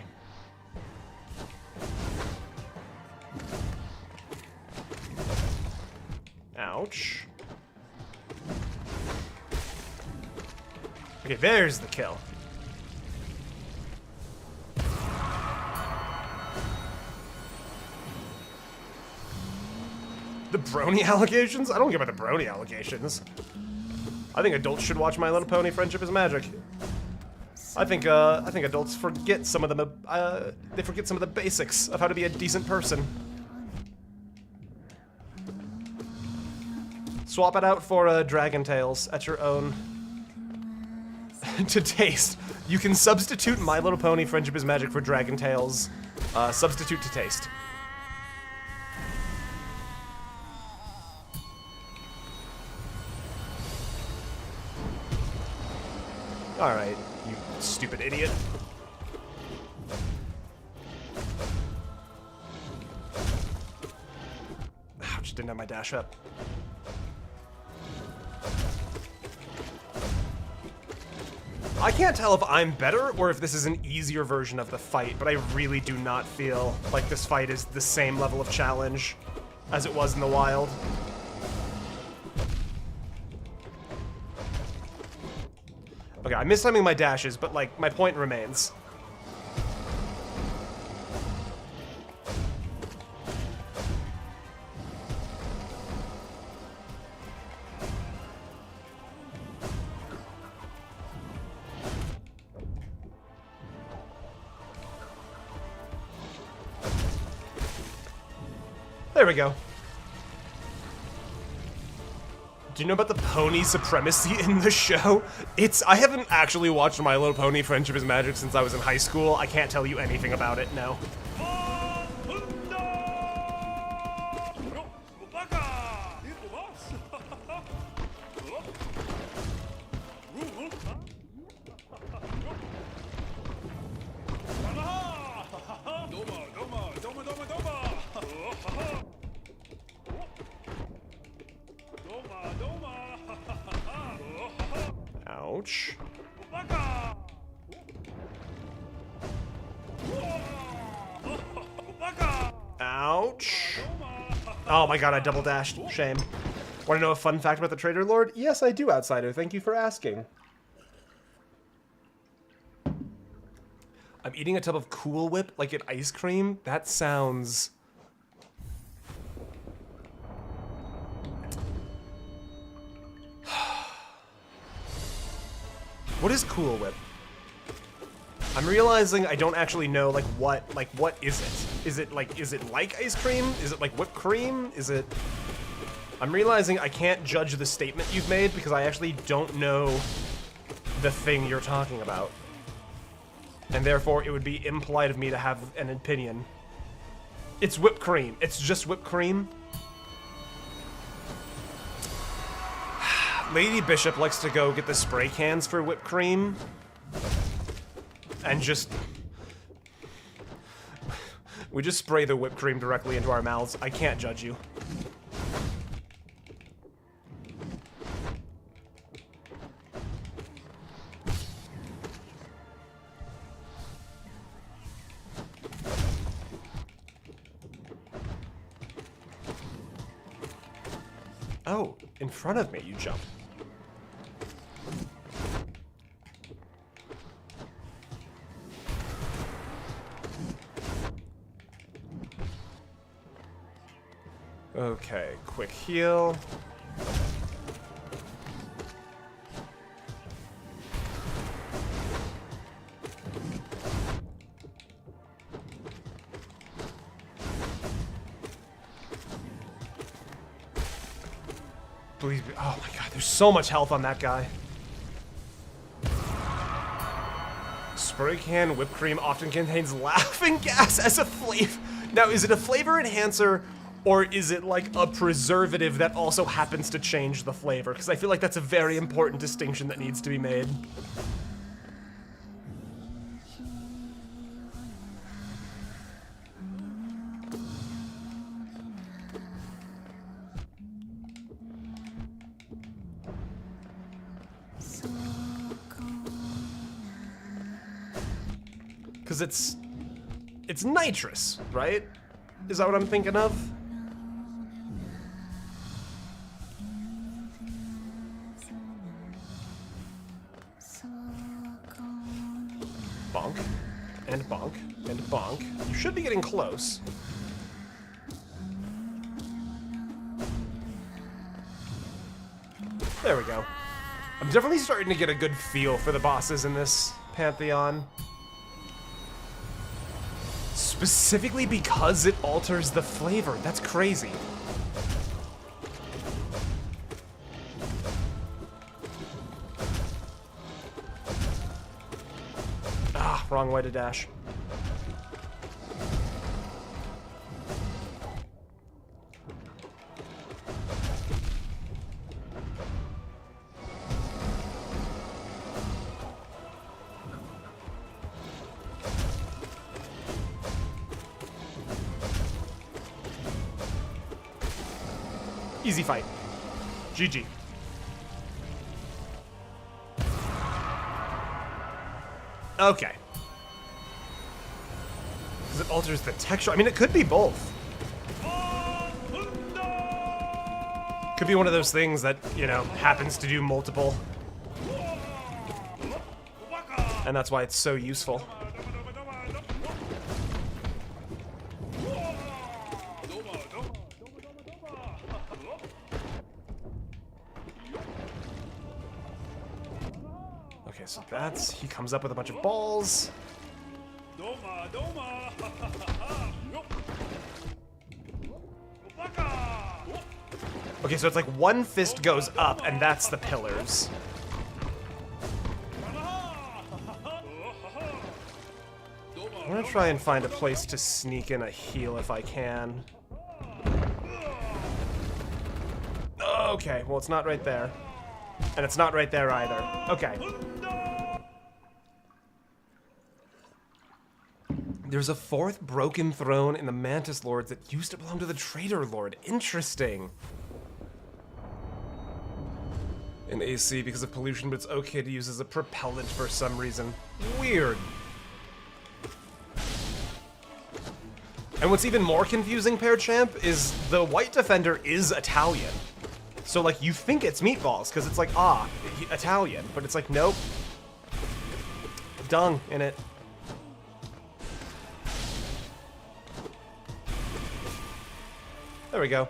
Ouch. Okay, there's the kill. The brony allegations? I don't give about the brony allegations. I think adults should watch My Little Pony: Friendship is Magic. I think adults forget some of them. They forget some of the basics of how to be a decent person. Swap it out for Dragon Tales at your own to taste. You can substitute My Little Pony: Friendship is Magic for Dragon Tales. Substitute to taste. All right. You stupid idiot. Ouch, didn't have my dash up. I can't tell if I'm better or if this is an easier version of the fight, but I really do not feel like this fight is the same level of challenge as it was in the wild. Okay, I'm mistiming my dashes, but, like, my point remains. There we go. Do you know about the pony supremacy in the show? I haven't actually watched My Little Pony: Friendship is Magic since I was in high school. I can't tell you anything about it, no. Ouch. Ouch. Oh my god, I double dashed. Shame. Want to know a fun fact about the Trader Lord? Yes, I do, Outsider. Thank you for asking. I'm eating a tub of Cool Whip like an ice cream? That sounds... What is Cool Whip? I'm realizing I don't actually know, like, what is it? Is it like ice cream? Is it like whipped cream? Is it... I'm realizing I can't judge the statement you've made because I actually don't know the thing you're talking about. And therefore, it would be impolite of me to have an opinion. It's whipped cream. It's just whipped cream. Lady Bishop likes to go get the spray cans for whipped cream. And just... we just spray the whipped cream directly into our mouths. I can't judge you. Oh, in front of me, you jump. Okay, quick heal. Please be, oh my god, there's so much health on that guy. Spray can whipped cream often contains laughing gas as a flavor. Now, is it a flavor enhancer, or is it like a preservative that also happens to change the flavor? Because I feel like that's a very important distinction that needs to be made. Because it's nitrous, right? Is that what I'm thinking of? Bonk, and bonk, and bonk. You should be getting close. There we go. I'm definitely starting to get a good feel for the bosses in this Pantheon. Specifically because it alters the flavor. That's crazy. Ah, wrong way to dash. Easy fight. GG. Okay. Because it alters the texture. I mean, it could be both. Could be one of those things that, you know, happens to do multiple. And that's why it's so useful. Okay, so that's... he comes up with a bunch of balls. Okay, so it's like one fist goes up, and that's the pillars. I'm gonna try and find a place to sneak in a heal if I can. Okay, well, it's not right there. And it's not right there either. Okay. There's a fourth broken throne in the Mantis Lords that used to belong to the Traitor Lord. Interesting. In AC because of pollution, but it's okay to use as a propellant for some reason. Weird. And what's even more confusing, Pair Champ, is the White Defender is Italian. So, like, you think it's meatballs, because it's like, ah, Italian. But it's like, nope. Dung in it. There we go.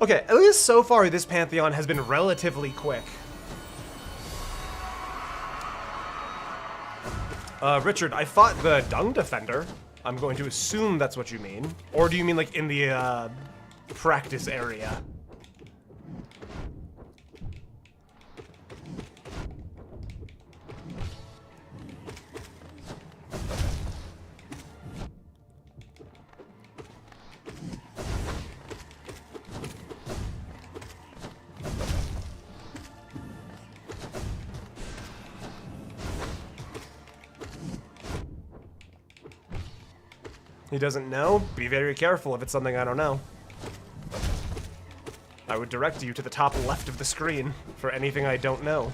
Okay, at least so far this Pantheon has been relatively quick. Richard, I fought the Dung Defender. I'm going to assume that's what you mean. Or do you mean like in the practice area? He doesn't know? Be very careful if it's something I don't know. I would direct you to the top left of the screen for anything I don't know.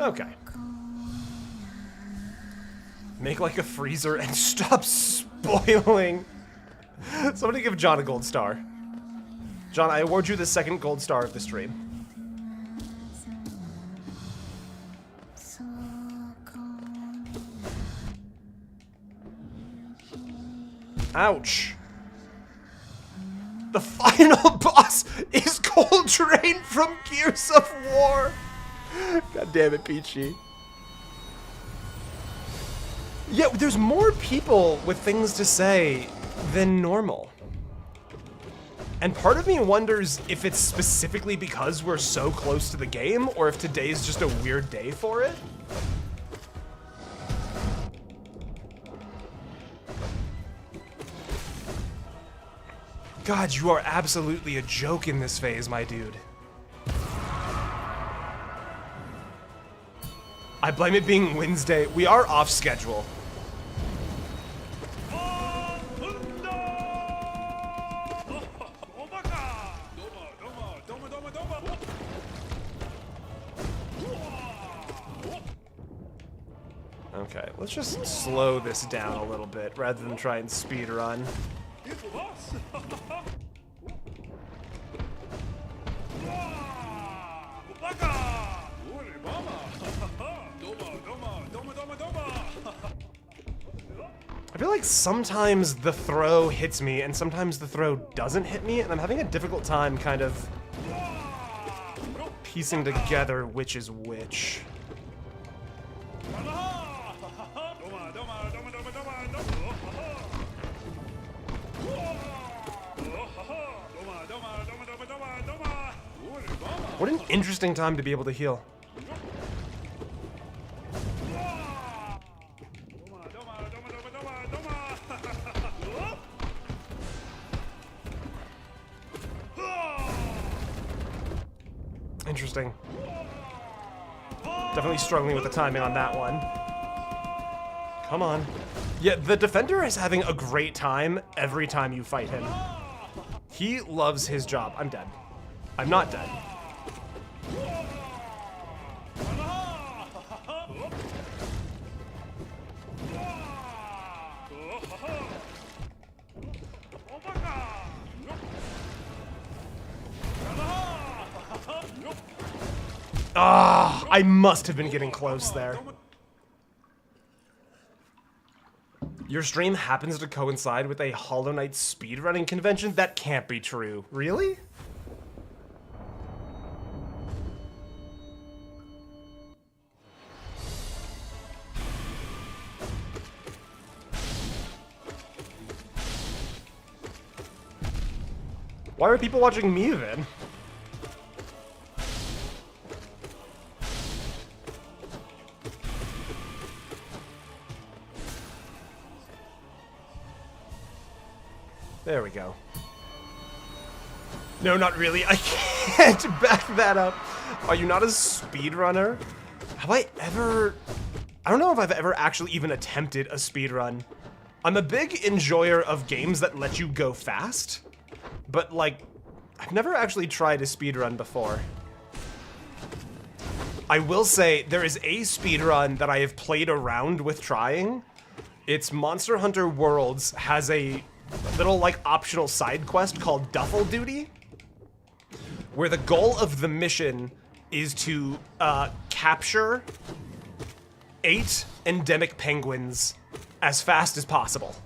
Okay. Make like a freezer and stop spoiling. Somebody give John a gold star. John, I award you the second gold star of the stream. Ouch. The final boss is Coltrane from Gears of War. God damn it, Peachy. Yeah, there's more people with things to say than normal. And part of me wonders if it's specifically because we're so close to the game, or if today's just a weird day for it. God, you are absolutely a joke in this phase, my dude. I blame it being Wednesday. We are off schedule. Okay, let's just slow this down a little bit rather than try and speed run. I feel like sometimes the throw hits me and sometimes the throw doesn't hit me, and I'm having a difficult time kind of piecing together which is which. What an interesting time to be able to heal. Interesting. Definitely struggling with the timing on that one. Come on. Yeah, the defender is having a great time every time you fight him. He loves his job. I'm dead. I'm not dead. Ah, I must have been getting close there. Your stream happens to coincide with a Hollow Knight speedrunning convention? That can't be true. Really? Why are people watching me then? There we go. No, not really. I can't back that up. Are you not a speedrunner? Have I ever... I don't know if I've ever actually even attempted a speedrun. I'm a big enjoyer of games that let you go fast, but like, I've never actually tried a speedrun before. I will say there is a speedrun that I have played around with trying. It's Monster Hunter Worlds has a little like optional side quest called Duffel Duty, where the goal of the mission is to capture 8 endemic penguins as fast as possible.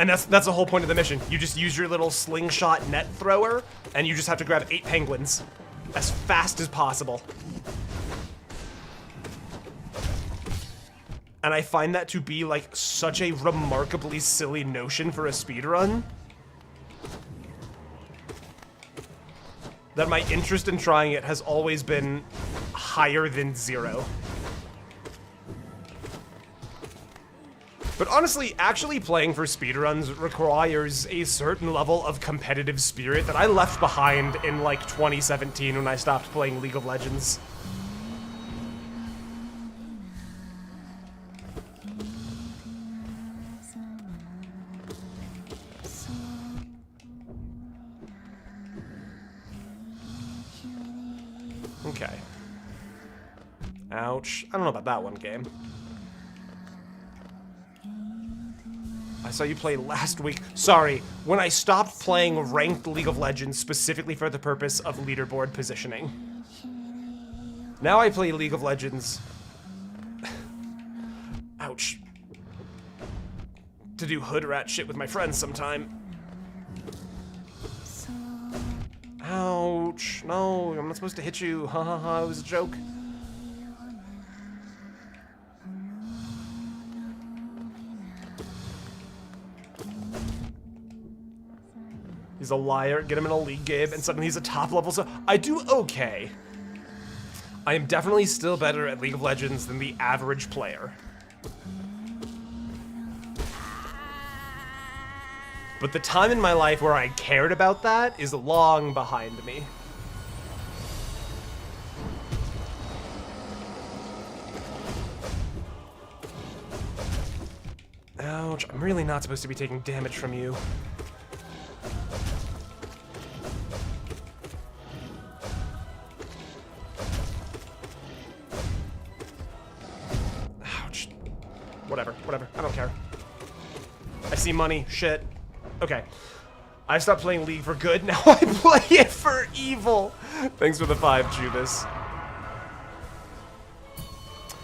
And that's the whole point of the mission. You just use your little slingshot net thrower, and you just have to grab 8 penguins as fast as possible. And I find that to be like such a remarkably silly notion for a speedrun that my interest in trying it has always been higher than 0. But honestly, actually playing for speedruns requires a certain level of competitive spirit that I left behind in like 2017 when I stopped playing League of Legends. Okay. Ouch. I don't know about that one game. I saw you play last week. Sorry, when I stopped playing ranked League of Legends specifically for the purpose of leaderboard positioning. Now I play League of Legends. Ouch. To do hood rat shit with my friends sometime. Ouch. No, I'm not supposed to hit you. Ha ha ha, it was a joke. He's a liar. Get him in a league game, and suddenly he's a top level. So I do okay. I am definitely still better at League of Legends than the average player. But the time in my life where I cared about that is long behind me. Ouch, I'm really not supposed to be taking damage from you. Ouch. Whatever, I don't care. I see money, shit. Okay. I stopped playing League for good, now I play it for evil! Thanks for the 5, Jubis.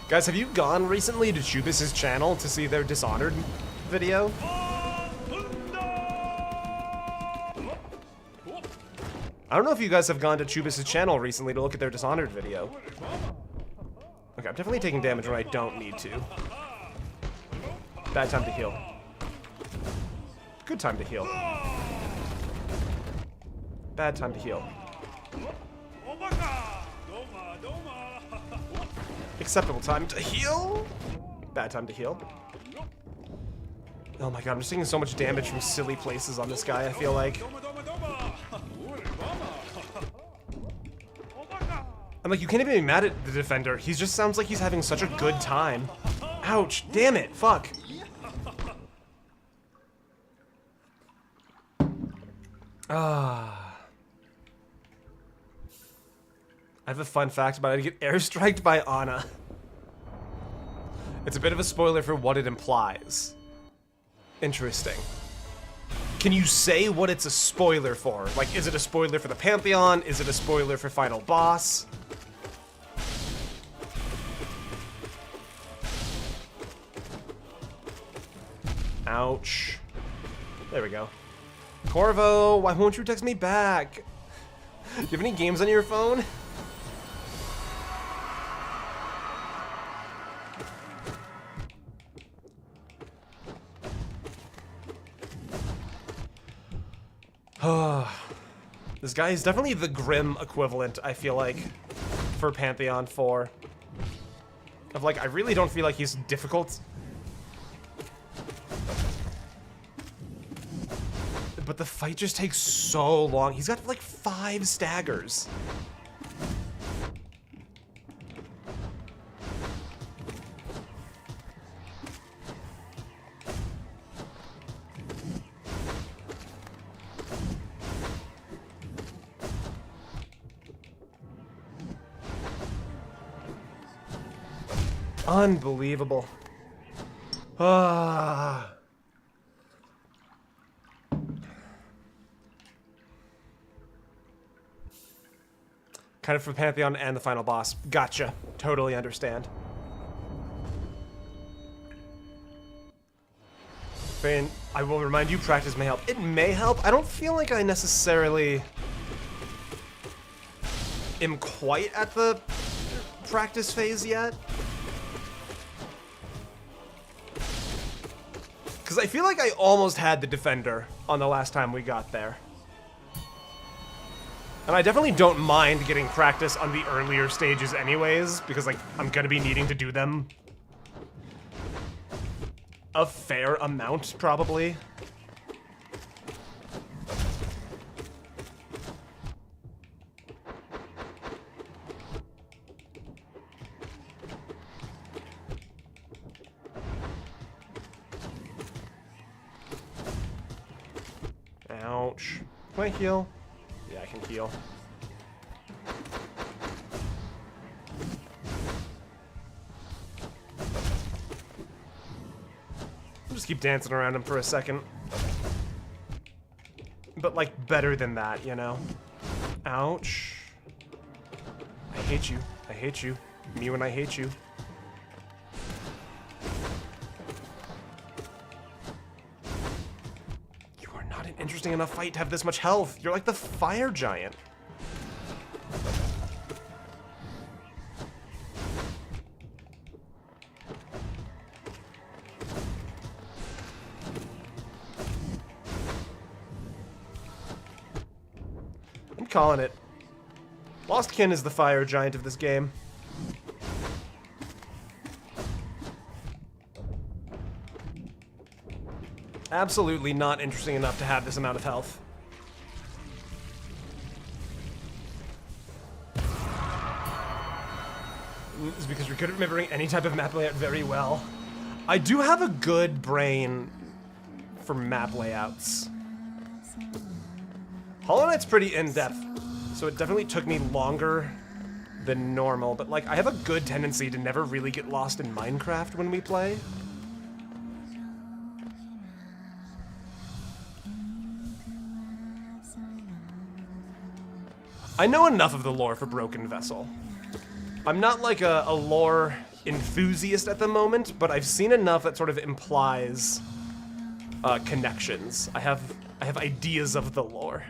Guys, have you gone recently to Jubis' channel to see their Dishonored video? I don't know if you guys have gone to Jubis' channel recently to look at their Dishonored video. Okay, I'm definitely taking damage when I don't need to. Bad time to heal. Good time to heal. Bad time to heal. Acceptable time to heal. Bad time to heal. Oh my god, I'm just taking so much damage from silly places on this guy, I feel like. I'm like, you can't even be mad at the defender. He just sounds like he's having such a good time. Ouch, damn it, fuck. Ah. I have a fun fact about it. I get airstriked by Ana. It's a bit of a spoiler for what it implies. Interesting. Can you say what it's a spoiler for? Like, is it a spoiler for the Pantheon? Is it a spoiler for Final Boss? Ouch. There we go. Corvo, why won't you text me back? Do you have any games on your phone? This guy is definitely the Grimm equivalent, I feel like, for Pantheon 4. Of like, I really don't feel like he's difficult. But the fight just takes so long. He's got like 5 staggers. Unbelievable. Ah. Kind of for Pantheon and the final boss. Gotcha. Totally understand. Bane, I will remind you, practice may help. It may help. I don't feel like I necessarily am quite at the practice phase yet. Because I feel like I almost had the defender on the last time we got there. And I definitely don't mind getting practice on the earlier stages anyways, because like I'm gonna be needing to do them a fair amount, probably. Ouch. Can I heal? Yeah, I can heal. I'll just keep dancing around him for a second. But, like, better than that, you know? Ouch. I hate you. I hate you. Me when I hate you. You are not an interesting enough fight to have this much health. You're like the fire giant. I'm calling it. Lostkin is the fire giant of this game. Absolutely not interesting enough to have this amount of health. It's because you're good at remembering any type of map layout very well. I do have a good brain for map layouts. Hollow Knight's pretty in-depth, so it definitely took me longer than normal, but like I have a good tendency to never really get lost in Minecraft when we play. I know enough of the lore for Broken Vessel. I'm not like a lore enthusiast at the moment, but I've seen enough that sort of implies connections. I have ideas of the lore.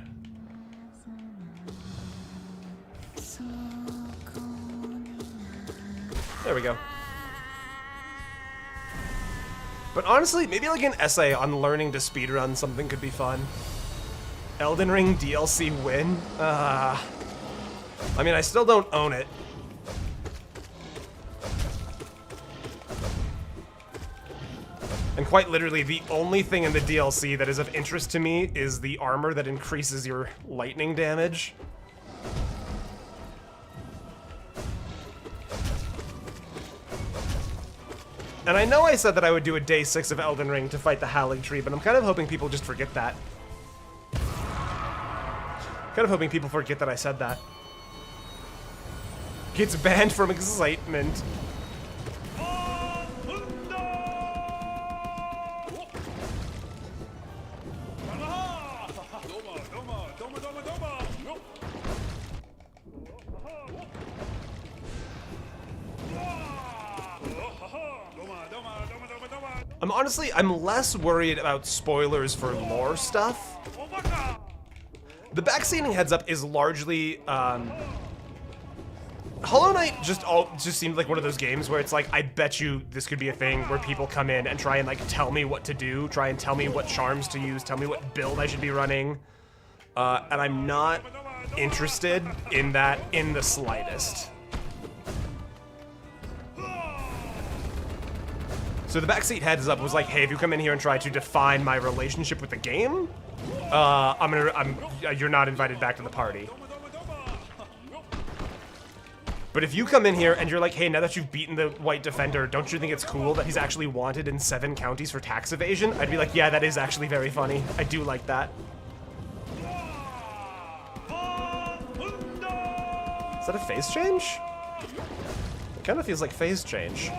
There we go. But honestly, maybe like an essay on learning to speedrun something could be fun. Elden Ring DLC win? I mean, I still don't own it. And quite literally, the only thing in the DLC that is of interest to me is the armor that increases your lightning damage. And I know I said that I would do a day 6 of Elden Ring to fight the Howling Tree, but I'm kind of hoping people just forget that. Kind of hoping people forget that I said that. Gets banned from excitement. I'm less worried about spoilers for lore stuff. The backseating heads up is largely, Hollow Knight just seemed like one of those games where it's like, I bet you this could be a thing where people come in and try and like tell me what to do, try and tell me what charms to use, tell me what build I should be running. And I'm not interested in that in the slightest. So the backseat heads up was like, hey, if you come in here and try to define my relationship with the game, you're not invited back to the party. But if you come in here and you're like, hey, now that you've beaten the White Defender, don't you think it's cool that he's actually wanted in 7 counties for tax evasion? I'd be like, yeah, that is actually very funny. I do like that. Is that a phase change? It kind of feels like phase change.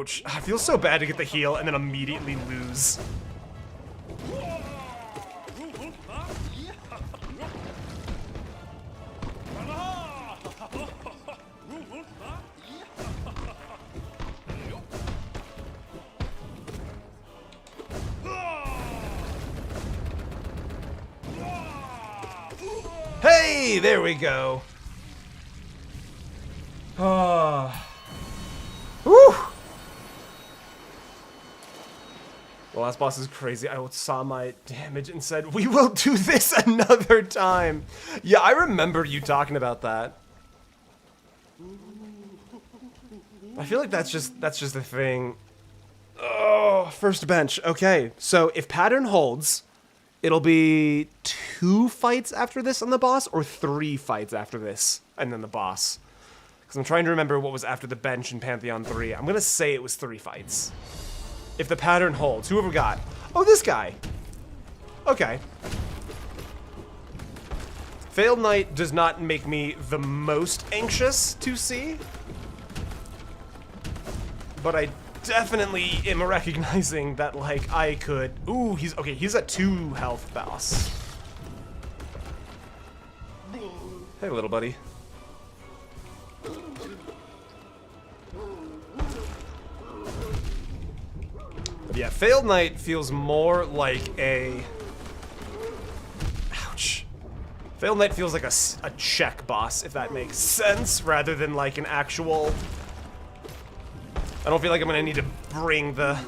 Ouch. I feel so bad to get the heal and then immediately lose. Hey, there we go. Oh. Whew. The last boss is crazy. I saw my damage and said, "We will do this another time." Yeah, I remember you talking about that. I feel like that's just the thing. Oh, first bench. Okay, so if pattern holds, it'll be 2 fights after this on the boss, or 3 fights after this, and then the boss. Because I'm trying to remember what was after the bench in Pantheon 3. I'm gonna say it was 3 fights. If the pattern holds. Who have we got? Oh, this guy. Okay. Failed Knight does not make me the most anxious to see. But I definitely am recognizing that, like, I could... Ooh, he's a 2 health boss. Hey, little buddy. But yeah, Failed Knight feels more like a... Ouch. Failed Knight feels like a check boss, if that makes sense, rather than like an actual... I don't feel like I'm gonna need to bring the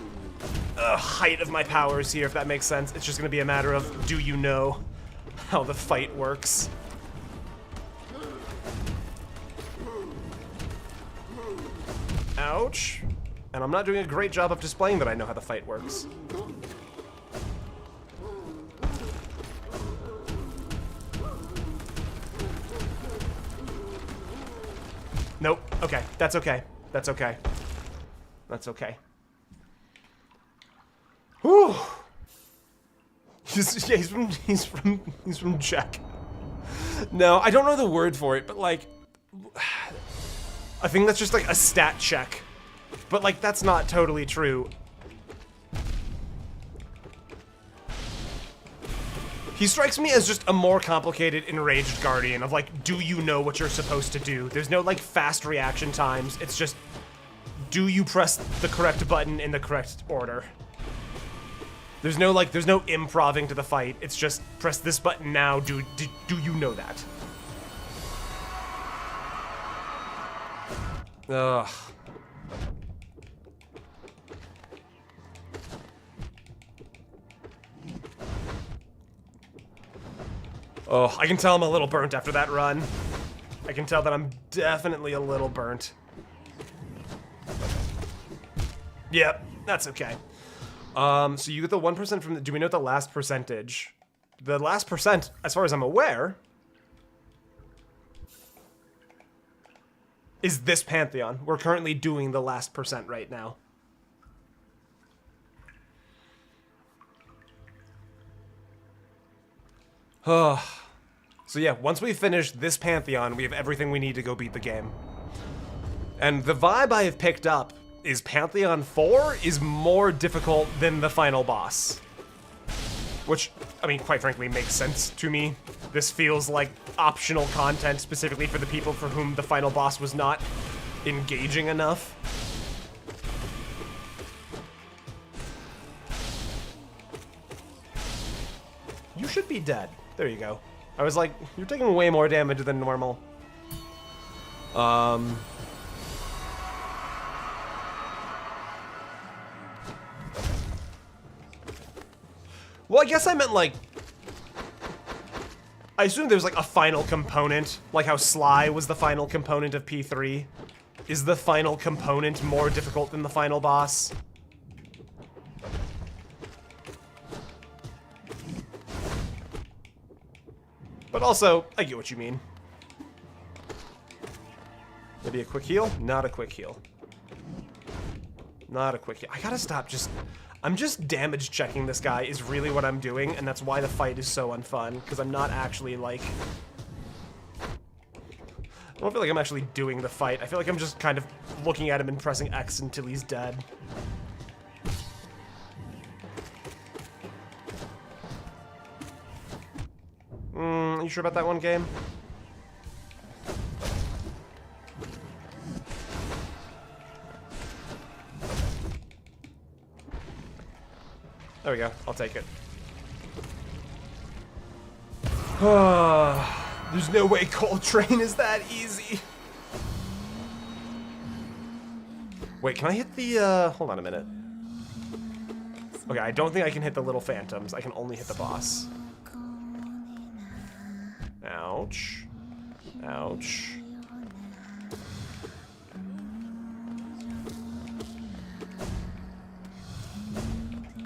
height of my powers here, if that makes sense. It's just gonna be a matter of, do you know how the fight works? Ouch. And I'm not doing a great job of displaying that I know how the fight works. Nope. Okay. That's okay. That's okay. That's okay. Whew. He's from Czech. No, I don't know the word for it, but like, I think that's just like a stat check. But like, that's not totally true. He strikes me as just a more complicated enraged guardian of like, do you know what you're supposed to do? There's no like fast reaction times. It's just, do you press the correct button in the correct order? There's no improving to the fight. It's just press this button now. Do you know that? Ugh. Oh, I can tell I'm a little burnt after that run. I can tell that I'm definitely a little burnt. Yep, that's okay. So you get the 1% from the... Do we know what the last percentage? The last percent, as far as I'm aware, is this Pantheon. We're currently doing the last percent right now. So yeah, once we finish this Pantheon, we have everything we need to go beat the game. And the vibe I have picked up is Pantheon 4 is more difficult than the final boss. Which, I mean, quite frankly, makes sense to me. This feels like optional content specifically for the people for whom the final boss was not engaging enough. You should be dead. There you go. I was like, you're taking way more damage than normal. Well, I guess I meant like... I assume there's like a final component, like how Sly was the final component of P3. Is the final component more difficult than the final boss? But also, I get what you mean. Maybe a quick heal? Not a quick heal. Not a quick heal. I gotta stop just... I'm just damage checking this guy is really what I'm doing, and that's why the fight is so unfun, because I'm not actually, like... I don't feel like I'm actually doing the fight. I feel like I'm just kind of looking at him and pressing X until he's dead. Are you sure about that one, game? There we go. I'll take it. There's no way Coltrane is that easy. Wait, can I hit the, hold on a minute. Okay, I don't think I can hit the little phantoms. I can only hit the boss. Ouch. Ouch.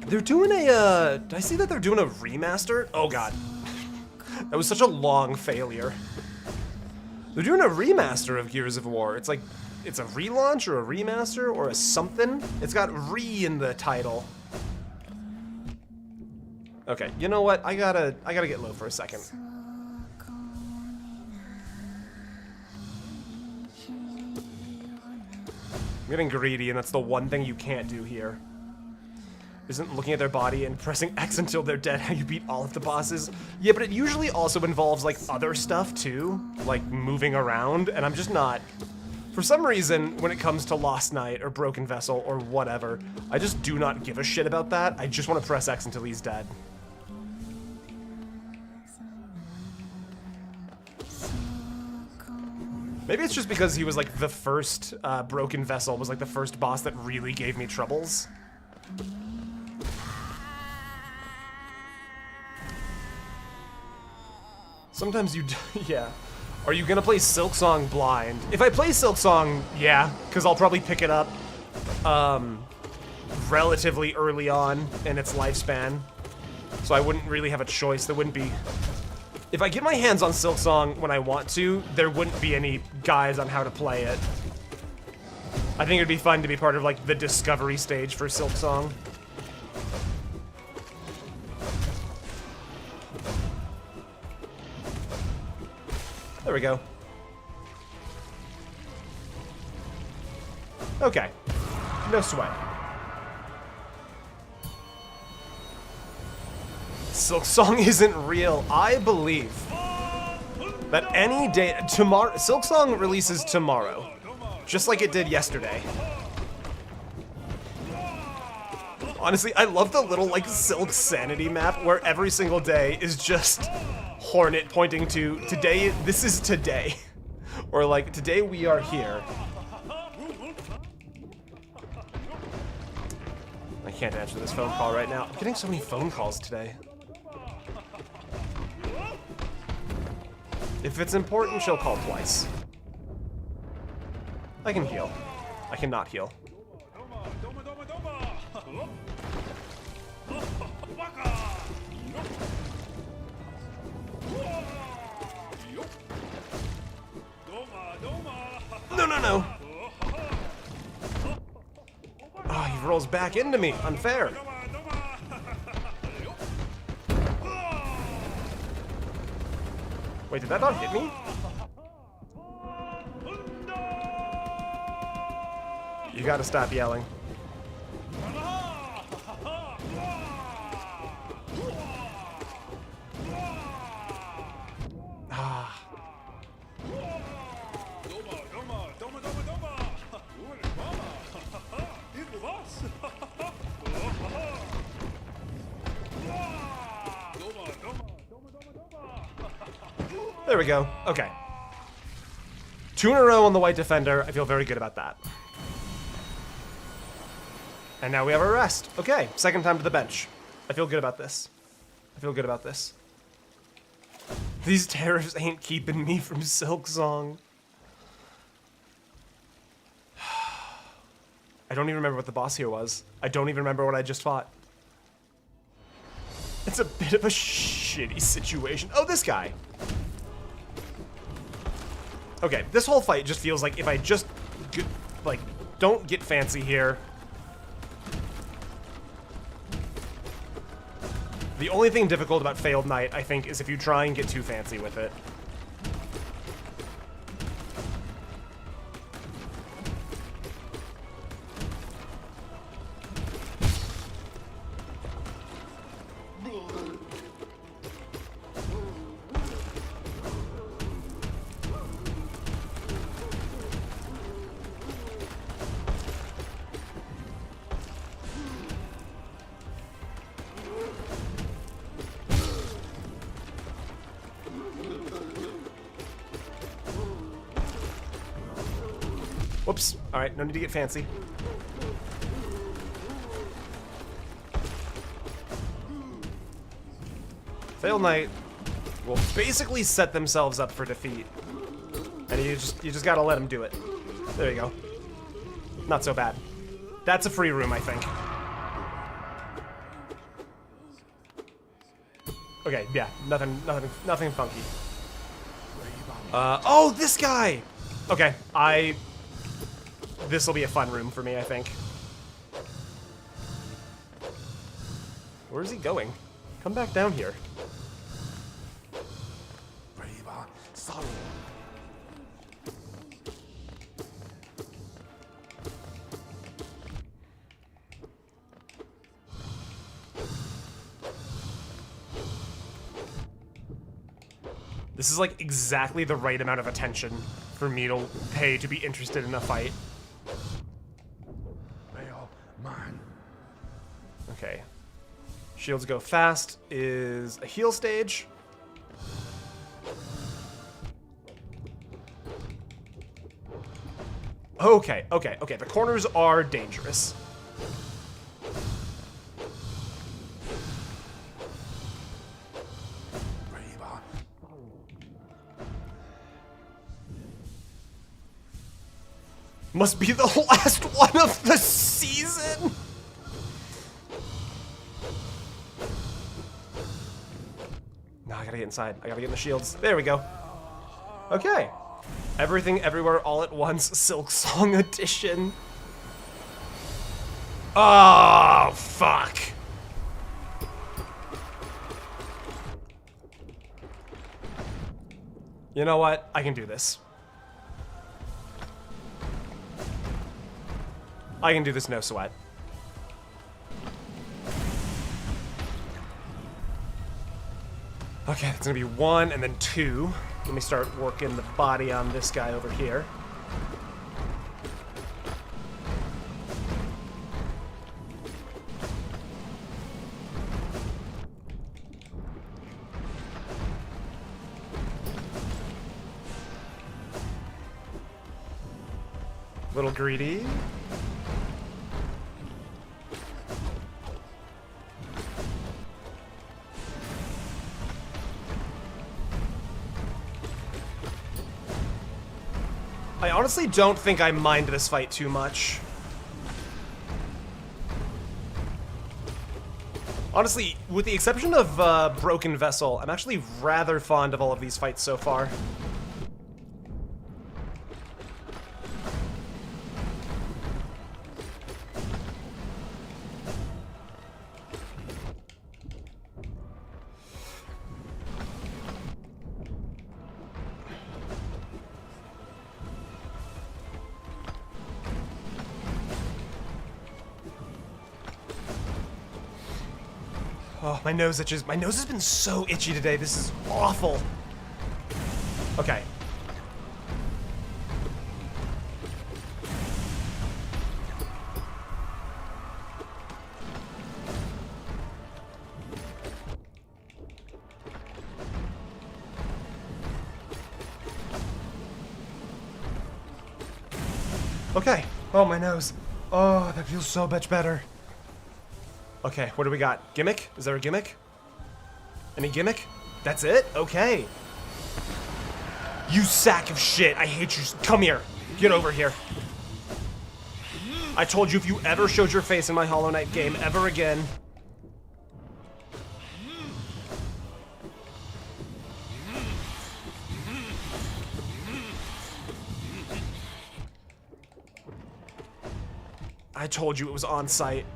They're doing a, did I see that they're doing a remaster? Oh god. That was such a long failure. They're doing a remaster of Gears of War. It's like, it's a relaunch or a remaster or a something. It's got re in the title. Okay, you know what? I gotta get low for a second. I'm getting greedy, and that's the one thing you can't do here. Isn't looking at their body and pressing X until they're dead how you beat all of the bosses. Yeah, but it usually also involves, like, other stuff, too. Like, moving around, and I'm just not... For some reason, when it comes to Lost Night or Broken Vessel or whatever, I just do not give a shit about that. I just want to press X until he's dead. Maybe it's just because he was, like, the first Broken Vessel was, like, the first boss that really gave me troubles. Sometimes you, yeah. Are you gonna play Silksong blind? If I play Silksong, yeah, because I'll probably pick it up relatively early on in its lifespan. So I wouldn't really have a choice. There wouldn't be... If I get my hands on Silksong when I want to, there wouldn't be any guides on how to play it. I think it'd be fun to be part of, like, the discovery stage for Silksong. There we go. Okay. No sweat. Silksong isn't real. I believe that any day... Tomorrow... Silksong releases tomorrow. Just like it did yesterday. Honestly, I love the little, like, Silk Sanity map where every single day is just... Hornet pointing to today, this is today. Or like, today we are here. I can't answer this phone call right now. I'm getting so many phone calls today. If it's important, she'll call twice. I can heal. I cannot heal. No, no, no. Oh, he rolls back into me. Unfair. Wait, did that not hit me? You gotta stop yelling. There we go. Okay. 2 in a row on the White Defender. I feel very good about that. And now we have a rest. Okay, second time to the bench. I feel good about this. I feel good about this. These tariffs ain't keeping me from Silksong. I don't even remember what the boss here was. I don't even remember what I just fought. It's a bit of a shitty situation. Oh, this guy. Okay, this whole fight just feels like if I just, like, don't get fancy here. The only thing difficult about Failed Knight, I think, is if you try and get too fancy with it. Oops. All right, no need to get fancy. Fail Knight will basically set themselves up for defeat. And you just gotta let them do it. There you go. Not so bad. That's a free room, I think. Okay, yeah, nothing funky. Oh, this guy! Okay, this'll be a fun room for me, I think. Where's he going? Come back down here. This is like exactly the right amount of attention for me to pay to be interested in a fight. Okay. Shields go fast is a heal stage. Okay. The corners are dangerous. Must be the last one of the season. No, I gotta get inside. I gotta get in the shields. There we go. Okay. Everything, Everywhere, All at Once, Silk Song Edition. Oh, fuck. You know what? I can do this. I can do this, no sweat. Okay, it's gonna be 1 and then 2. Let me start working the body on this guy over here. Little greedy. I honestly don't think I mind this fight too much. Honestly, with the exception of Broken Vessel, I'm actually rather fond of all of these fights so far. Oh, my nose itches. My nose has been so itchy today. This is awful. Okay. Okay. Oh, my nose. Oh, that feels so much better. Okay, what do we got? Gimmick? Is there a gimmick? Any gimmick? That's it? Okay. You sack of shit. I hate you. Come here. Get over here. I told you if you ever showed your face in my Hollow Knight game ever again. I told you it was on site.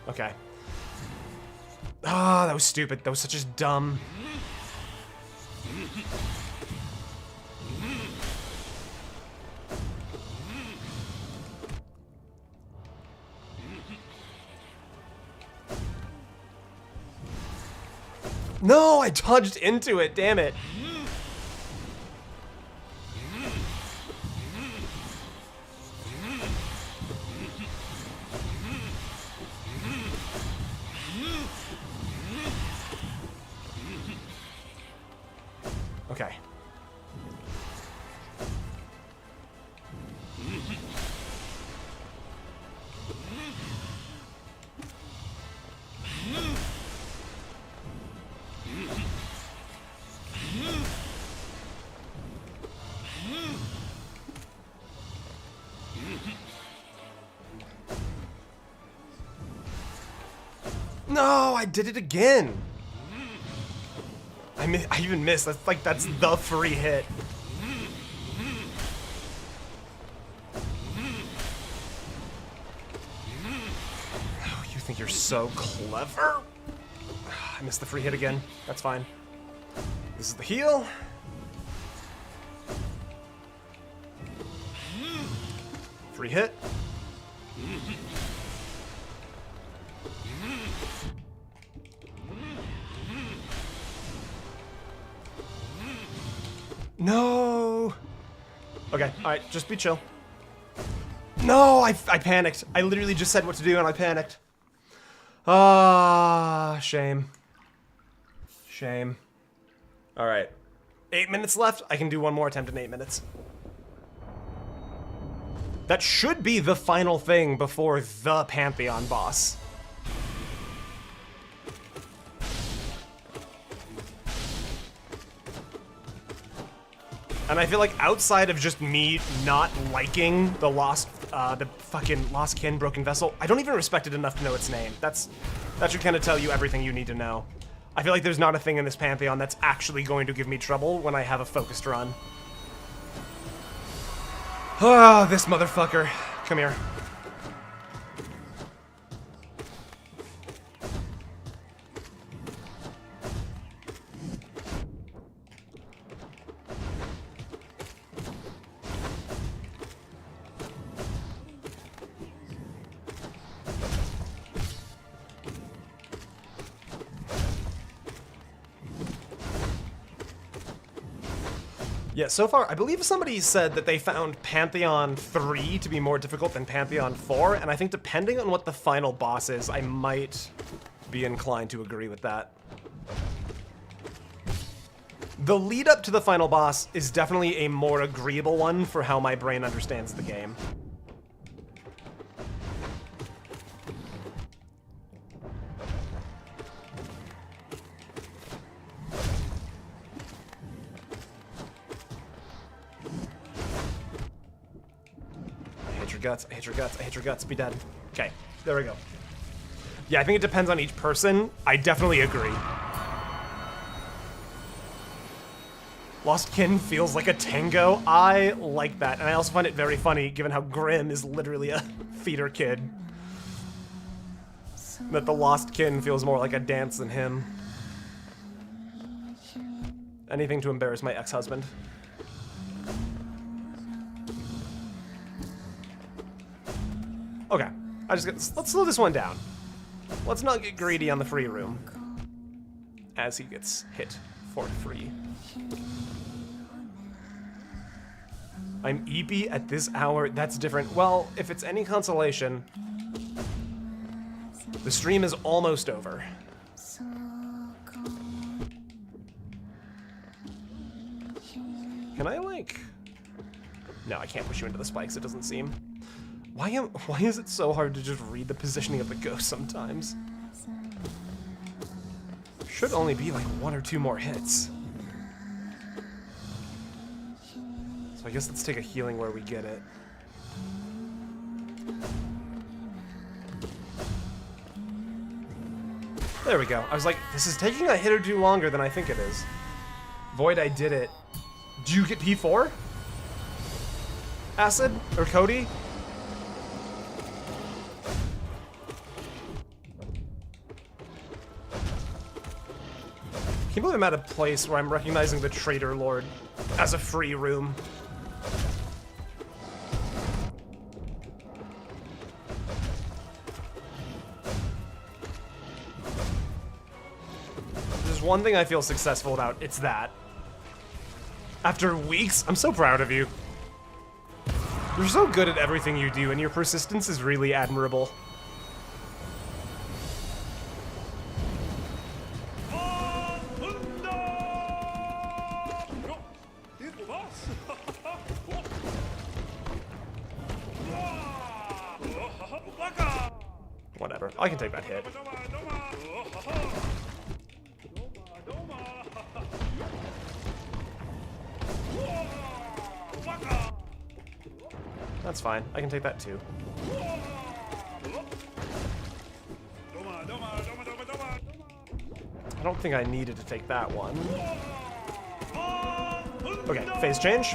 Okay. Ah, that was stupid. That was such a dumb. No, I dodged into it. Damn it. No, I did it again. I even missed. That's the free hit. Oh, you think you're so clever? I missed the free hit again. That's fine. This is the heal. Free hit. No. Okay, alright, just be chill. No, I panicked. I literally just said what to do and I panicked. Ah, shame. Shame. Alright. 8 minutes left. I can do one more attempt in 8 minutes. That should be the final thing before the Pantheon boss. And I feel like outside of just me not liking the fucking Lost Kin Broken Vessel, I don't even respect it enough to know its name. That should kind of tell you everything you need to know. I feel like there's not a thing in this Pantheon that's actually going to give me trouble when I have a focused run. Ah, this motherfucker. Come here. Yeah, so far, I believe somebody said that they found Pantheon 3 to be more difficult than Pantheon 4, and I think depending on what the final boss is, I might be inclined to agree with that. The lead up to the final boss is definitely a more agreeable one for how my brain understands the game. Guts, I hate your guts, I hate your guts, be dead. Okay, there we go. Yeah, I think it depends on each person. I definitely agree. Lost Kin feels like a tango. I like that, and I also find it very funny given how Grimm is literally a theater kid. That the Lost Kin feels more like a dance than him. Anything to embarrass my ex-husband. Okay, let's slow this one down. Let's not get greedy on the free room as he gets hit for free. I'm EP at this hour. That's different. Well, if it's any consolation, the stream is almost over. Can I, like... No, I can't push you into the spikes, it doesn't seem. Why is it so hard to just read the positioning of the ghost sometimes? Should only be like 1 or 2 more hits. So I guess let's take a healing where we get it. There we go. I was like, this is taking a hit or 2 longer than I think it is. Void, I did it. Do you get P4? Acid? Or Cody? I can't believe I'm at a place where I'm recognizing the Traitor Lord as a free room. There's one thing I feel successful about, it's that. After weeks, I'm so proud of you. You're so good at everything you do, and your persistence is really admirable. Whatever, I can take that hit. That's fine, I can take that too. I don't think I needed to take that one. Okay, phase change.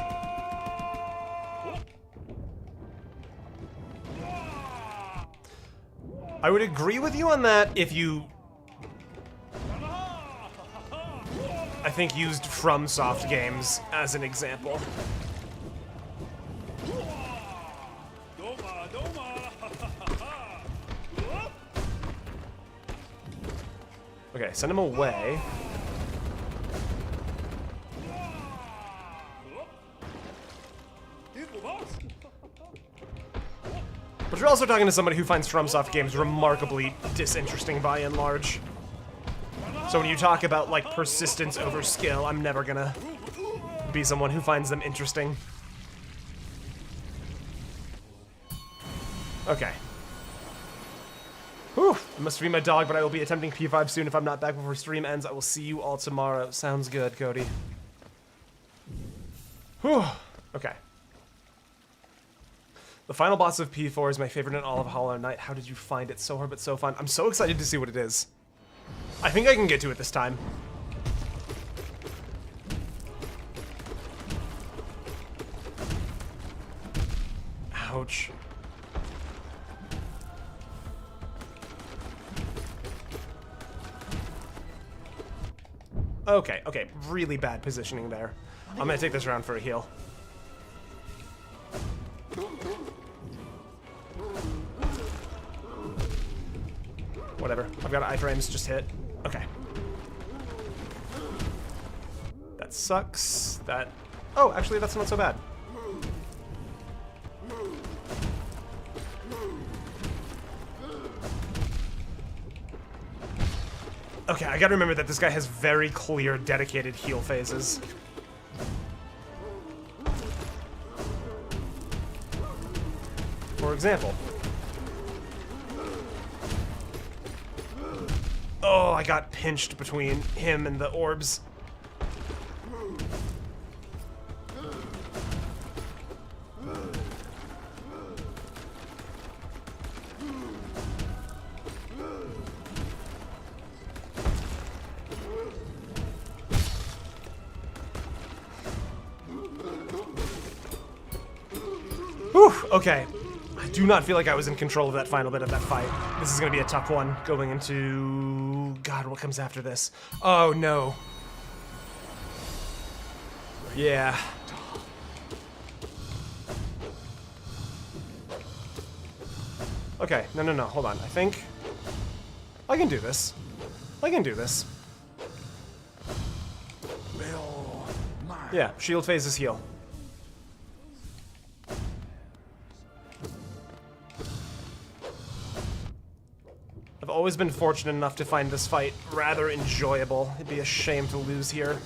I would agree with you on that if you, I think, used FromSoft games as an example. Okay, send him away. But you're also talking to somebody who finds FromSoft games remarkably disinteresting by and large. So when you talk about, like, persistence over skill, I'm never gonna be someone who finds them interesting. Okay. Whew, it must be my dog, but I will be attempting P5 soon. If I'm not back before stream ends, I will see you all tomorrow. Sounds good, Cody. Whew, okay. The final boss of P4 is my favorite in all of Hollow Knight. How did you find it? So hard but so fun. I'm so excited to see what it is. I think I can get to it this time. Ouch. Okay, okay, really bad positioning there. I'm gonna take this round for a heal. Whatever, I've got iframes, just hit. Okay. That sucks. That... Oh, actually, that's not so bad. Okay, I gotta remember that this guy has very clear, dedicated heal phases. For example. Oh, I got pinched between him and the orbs. Whew, okay. I do not feel like I was in control of that final bit of that fight. This is gonna be a tough one going into... God, what comes after this? Oh, no. Yeah. Okay, no, hold on. I think I can do this. I can do this. Yeah, shield phases heal. I've always been fortunate enough to find this fight rather enjoyable. It'd be a shame to lose here.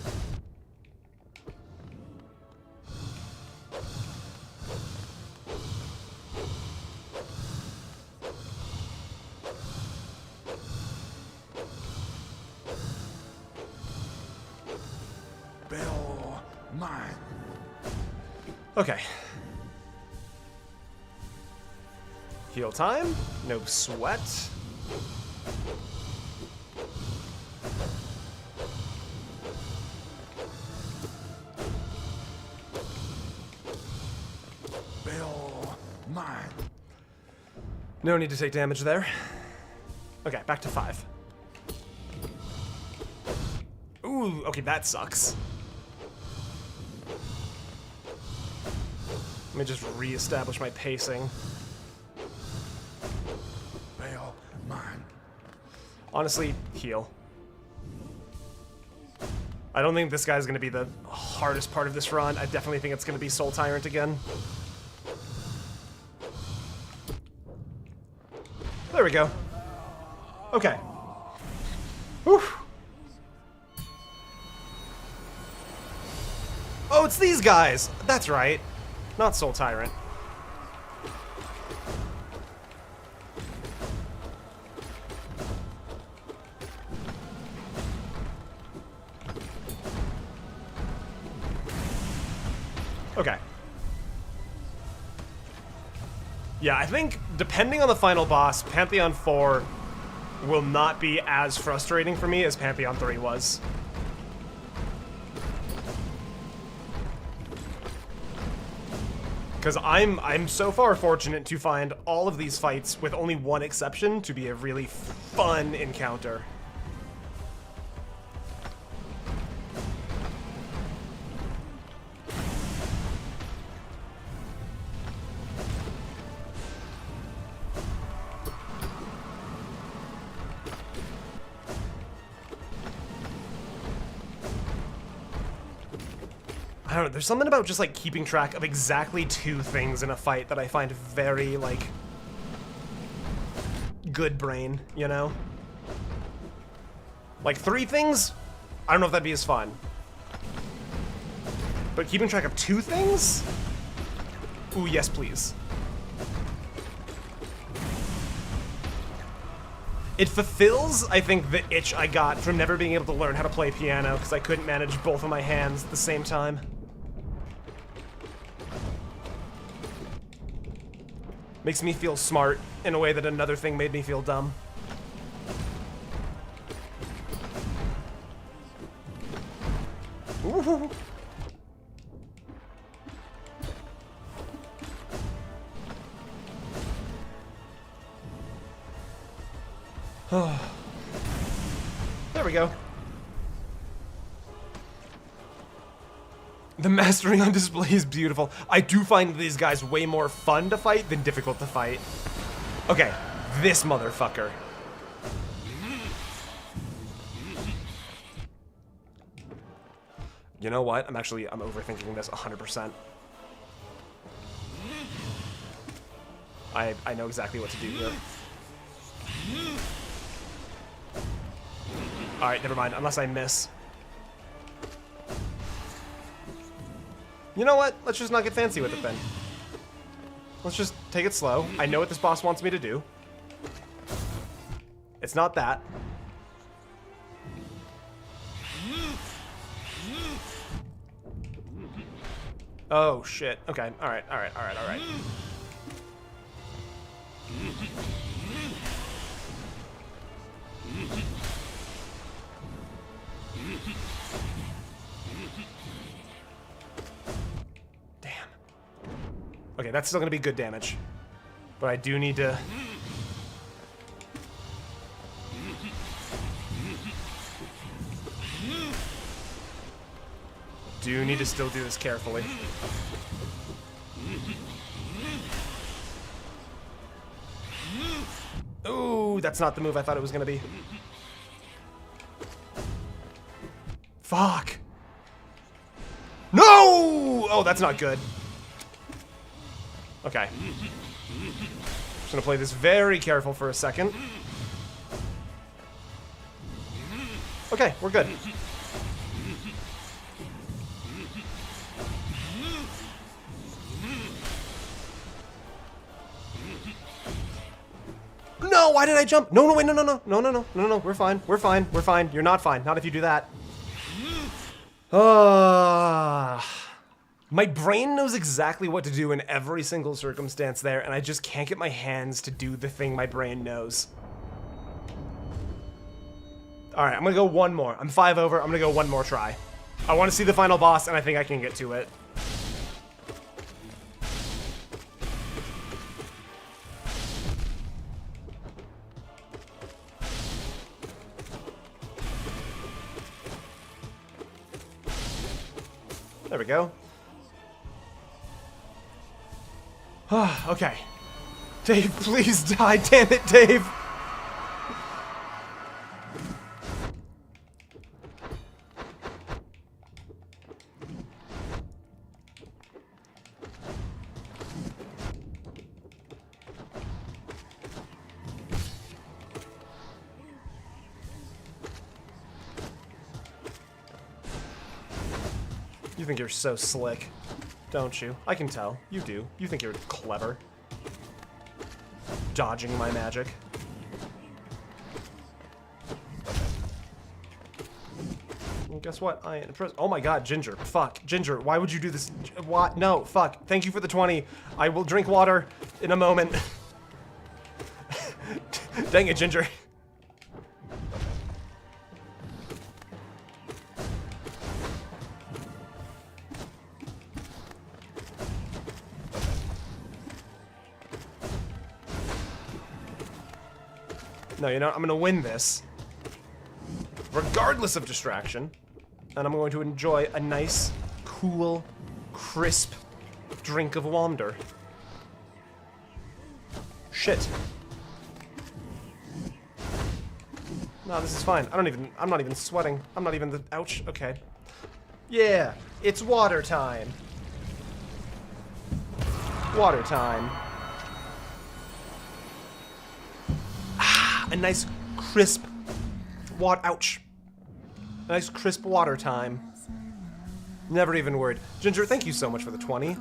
Bell mine. Okay. Heal time. No sweat. Bell mine. No need to take damage there. Okay, back to 5. Ooh, okay, that sucks. Let me just re-establish my pacing. Bell mine. Honestly, heal. I don't think this guy's gonna be the hardest part of this run. I definitely think it's gonna be Soul Tyrant again. There we go. Okay. Whew. Oh, it's these guys! That's right. Not Soul Tyrant. Okay. Yeah, I think, depending on the final boss, Pantheon 4 will not be as frustrating for me as Pantheon 3 was. Because I'm so far fortunate to find all of these fights, with only one exception, to be a really fun encounter. I don't know, there's something about just, like, keeping track of exactly 2 things in a fight that I find very, like, good brain, you know? Like, 3 things? I don't know if that'd be as fun. But keeping track of 2 things? Ooh, yes, please. It fulfills, I think, the itch I got from never being able to learn how to play piano because I couldn't manage both of my hands at the same time. Makes me feel smart in a way that another thing made me feel dumb. Ooh. There we go. The mastering on display is beautiful. I do find these guys way more fun to fight than difficult to fight. Okay, this motherfucker. You know what? I'm overthinking this 100%. I know exactly what to do here. Alright, never mind, unless I miss. You know what? Let's just not get fancy with it then. Let's just take it slow. I know what this boss wants me to do. It's not that. Oh, shit. Okay, alright, alright, alright, alright. Damn. Okay, that's still gonna be good damage. But I do need to... do need to still do this carefully. Ooh, that's not the move I thought it was gonna be. Fuck. No! Oh, that's not good. Okay. Just gonna play this very careful for a second. Okay, we're good. No, why did I jump? No, no, wait, no, no, no, no, no, no, no, no, we're fine, we're fine, we're fine. You're not fine, not if you do that. My brain knows exactly what to do in every single circumstance there, and I just can't get my hands to do the thing my brain knows. Alright, I'm gonna go one more. I'm 5 over, I'm gonna go one more try. I want to see the final boss, and I think I can get to it. There we go. Okay. Dave, please die. Damn it, Dave. You think you're so slick, don't you? I can tell. You do. You think you're clever. Dodging my magic. Well, guess what? I am impressed. Oh my god, Ginger. Fuck. Ginger, why would you do this? What? No, fuck. Thank you for the 20. I will drink water in a moment. Dang it, Ginger. No, you know what? I'm gonna win this. Regardless of distraction. And I'm going to enjoy a nice, cool, crisp drink of Wander. Shit. No, this is fine. I'm not even sweating. I'm not even the, ouch, okay. Yeah, it's water time. Water time. Ah, a nice crisp ouch. A nice crisp water time. Never even worried. Ginger, thank you so much for the 20.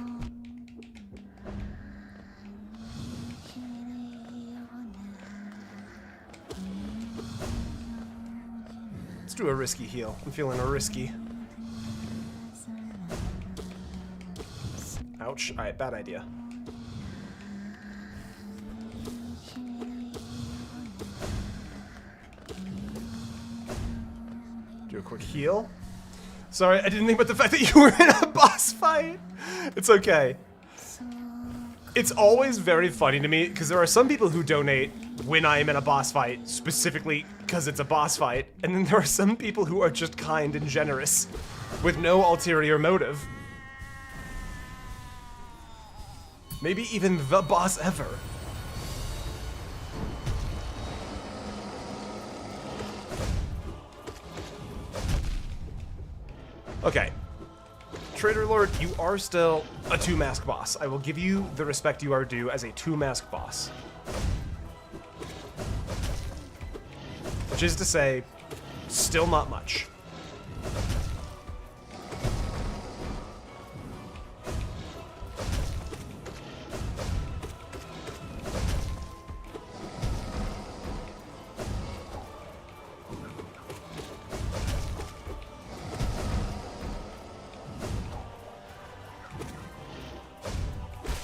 Let's do a risky heal. I'm feeling risky. Ouch. Alright, bad idea. Do a quick heal. Sorry, I didn't think about the fact that you were in a boss fight. It's okay. It's always very funny to me, because there are some people who donate when I am in a boss fight, specifically because it's a boss fight, and then there are some people who are just kind and generous, with no ulterior motive. Maybe even the boss ever. Okay. Trader Lord, you are still a 2-mask boss. I will give you the respect you are due as a 2-mask boss. Which is to say, still not much.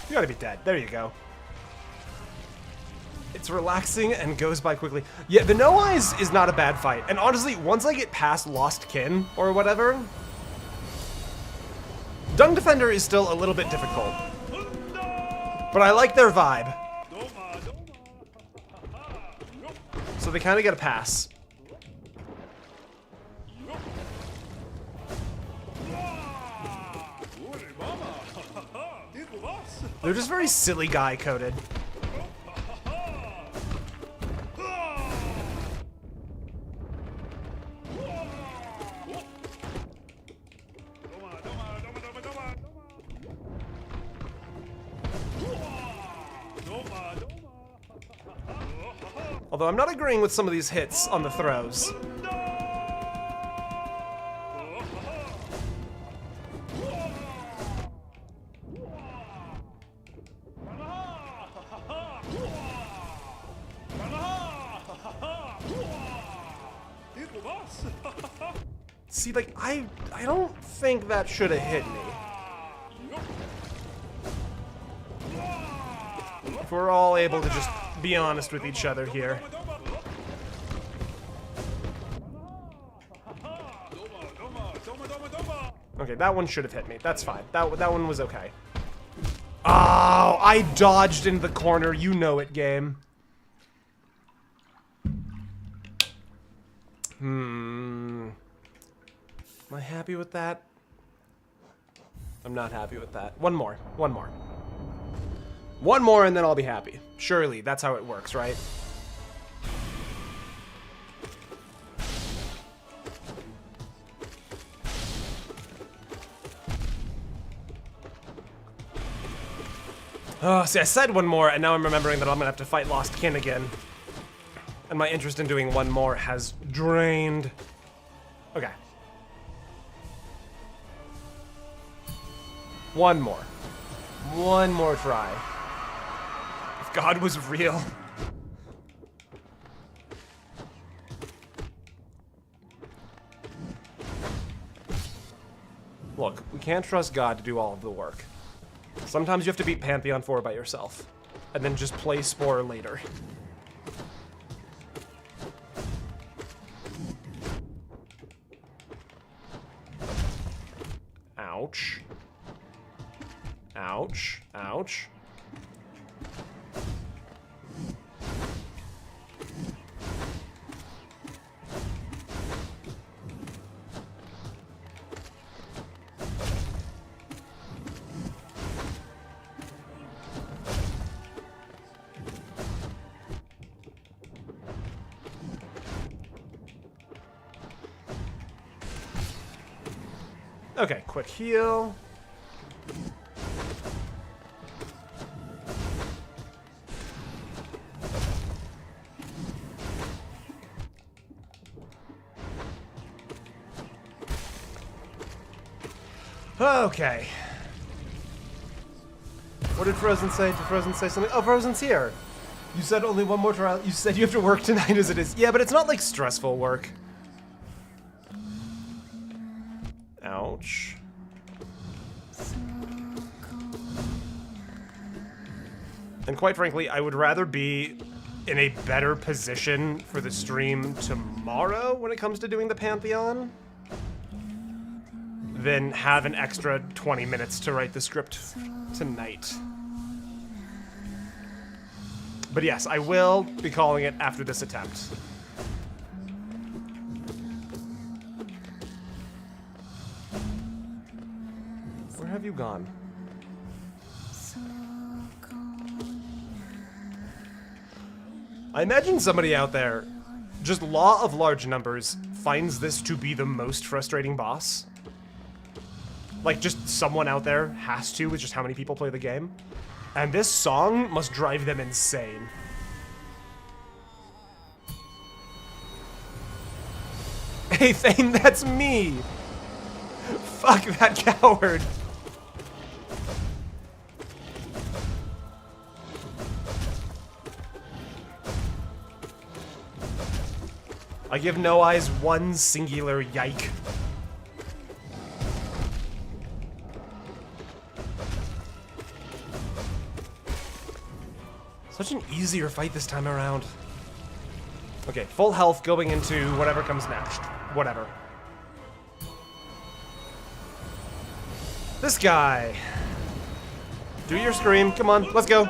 You gotta be dead. There you go. It's relaxing and goes by quickly. Yeah, the No Eyes is not a bad fight. And honestly, once I get past Lost Kin or whatever, Dung Defender is still a little bit difficult. But I like their vibe. So they kind of get a pass. They're just very silly guy coded. Although I'm not agreeing with some of these hits on the throws. See, like, I don't think that should have hit me. If we're all able to just be honest with each other here. Okay, that one should have hit me. That's fine. That one was okay. Oh, I dodged into the corner. You know it, game. Am I happy with that? I'm not happy with that. One more. One more. One more and then I'll be happy. Surely, that's how it works, right? Oh, see, I said one more, and now I'm remembering that I'm gonna have to fight Lost Kin again. And my interest in doing one more has drained. Okay. One more. One more try. If God was real. Look, we can't trust God to do all of the work. Sometimes you have to beat Pantheon 4 by yourself, and then just play Spore later. Ouch. Ouch. Ouch. Okay, quick heal. Okay. What did Frozen say? Did Frozen say something? Oh, Frozen's here. You said only one more trial. You said you have to work tonight as it is. Yeah, but it's not like stressful work. Ouch. And quite frankly, I would rather be in a better position for the stream tomorrow when it comes to doing the Pantheon than have an extra 20 minutes to write the script tonight. But yes, I will be calling it after this attempt. Where have you gone? I imagine somebody out there, just law of large numbers, finds this to be the most frustrating boss. Like, just someone out there has to, with just how many people play the game. And this song must drive them insane. Hey, Thane, that's me! Fuck that coward! I give No Eyes one singular yike. Such an easier fight this time around. Okay, full health going into whatever comes next. Whatever. This guy. Do your scream. Come on, let's go.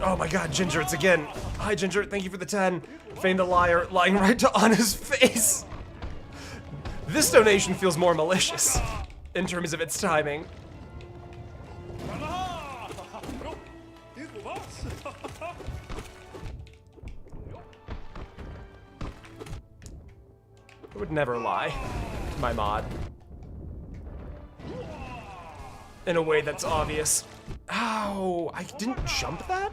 Oh my god, Ginger, it's again. Hi, Ginger, thank you for the 10. Feigned a liar, lying right to Anna's face. This donation feels more malicious in terms of its timing. I would never lie to my mod. In a way that's obvious. Ow! I didn't jump that?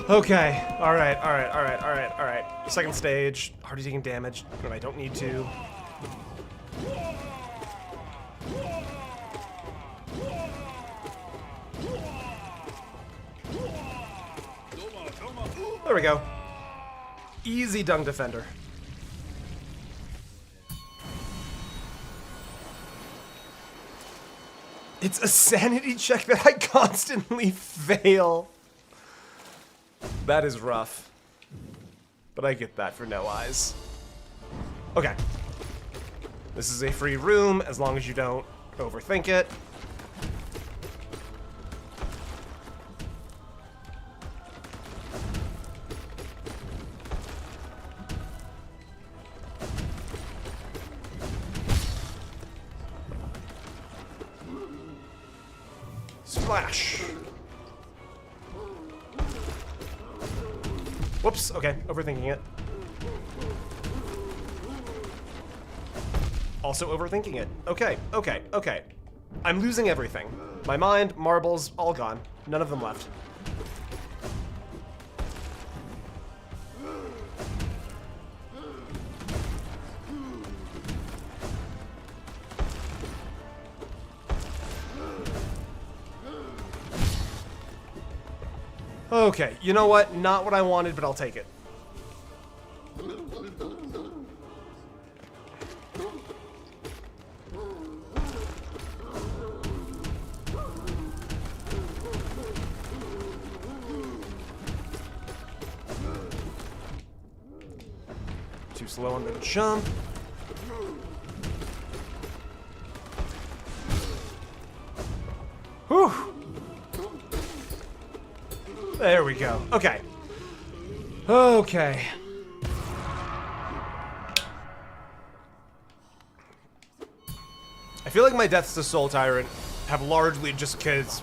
Okay, alright. Second stage, already taking damage when I don't need to. There we go. Easy dung defender. It's a sanity check that I constantly fail. That is rough. But I get that for No Eyes. Okay. This is a free room as long as you don't overthink it. Splash. Whoops, okay, overthinking it. Also overthinking it. Okay. I'm losing everything. My mind, marbles, all gone. None of them left. Okay, you know what? Not what I wanted, but I'll take it. Too slow on the jump. Whew. There we go. Okay. Okay. I feel like my deaths to Soul Tyrant have largely just because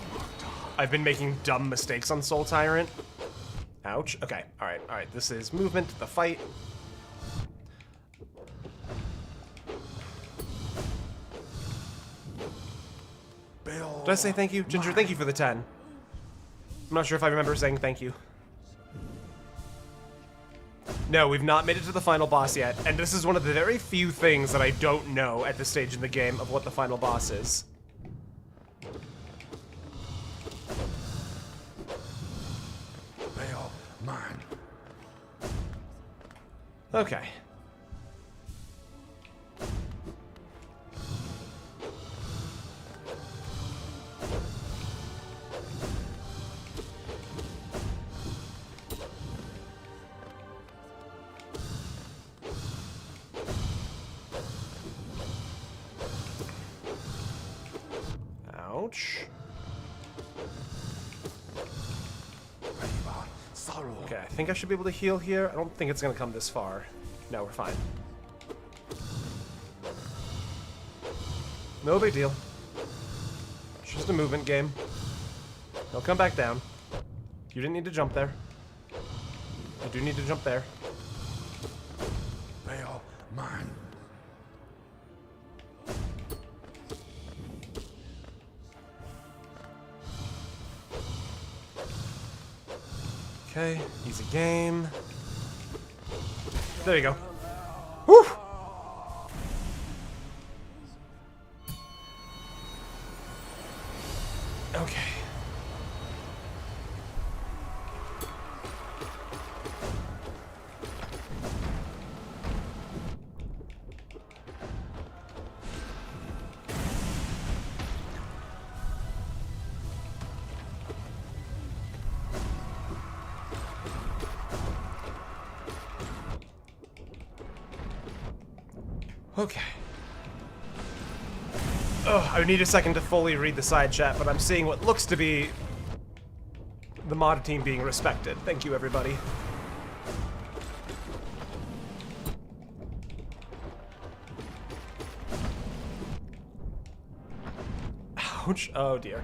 I've been making dumb mistakes on Soul Tyrant. Ouch. Okay. Alright, alright. This is movement to the fight. Did I say thank you? Ginger, thank you for the 10. I'm not sure if I remember saying thank you. No, we've not made it to the final boss yet, and this is one of the very few things that I don't know at this stage in the game of what the final boss is. Bail mine. Okay. Ouch. Okay, I think I should be able to heal here. I don't think it's gonna come this far. No, we're fine. No big deal. It's just a movement game. He'll come back down. You didn't need to jump there. You do need to jump there. Bail mine. Okay, easy game. There you go. Woo! Okay. Okay. Oh, I need a second to fully read the side chat, but I'm seeing what looks to be the mod team being respected. Thank you, everybody. Ouch. Oh, dear.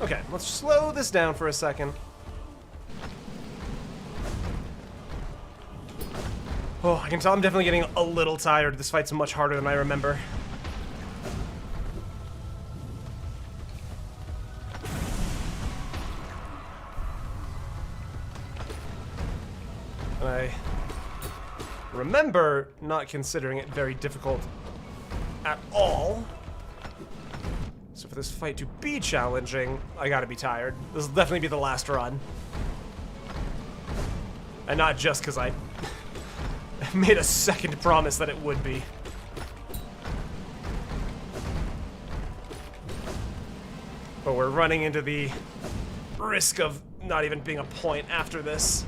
Okay, let's slow this down for a second. Oh, I can tell I'm definitely getting a little tired. This fight's much harder than I remember. And I remember not considering it very difficult at all. So for this fight to be challenging, I gotta be tired. This will definitely be the last run. And not just because I made a second promise that it would be. But we're running into the risk of not even being a point after this.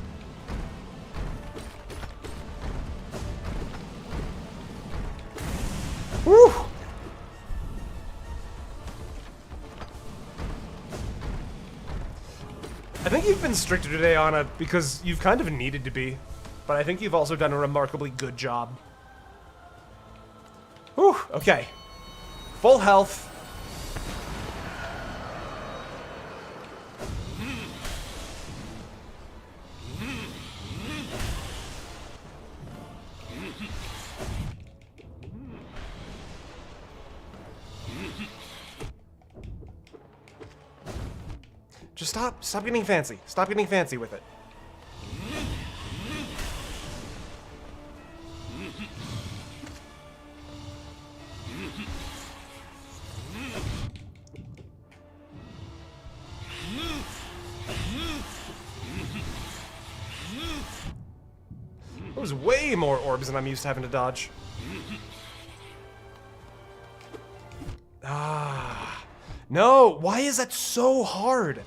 Woo! I think you've been stricter today, Anna, because you've kind of needed to be. But I think you've also done a remarkably good job. Whew, okay. Full health. Just stop getting fancy. Stop getting fancy with it. There's way more orbs than I'm used to having to dodge. No, why is that so hard?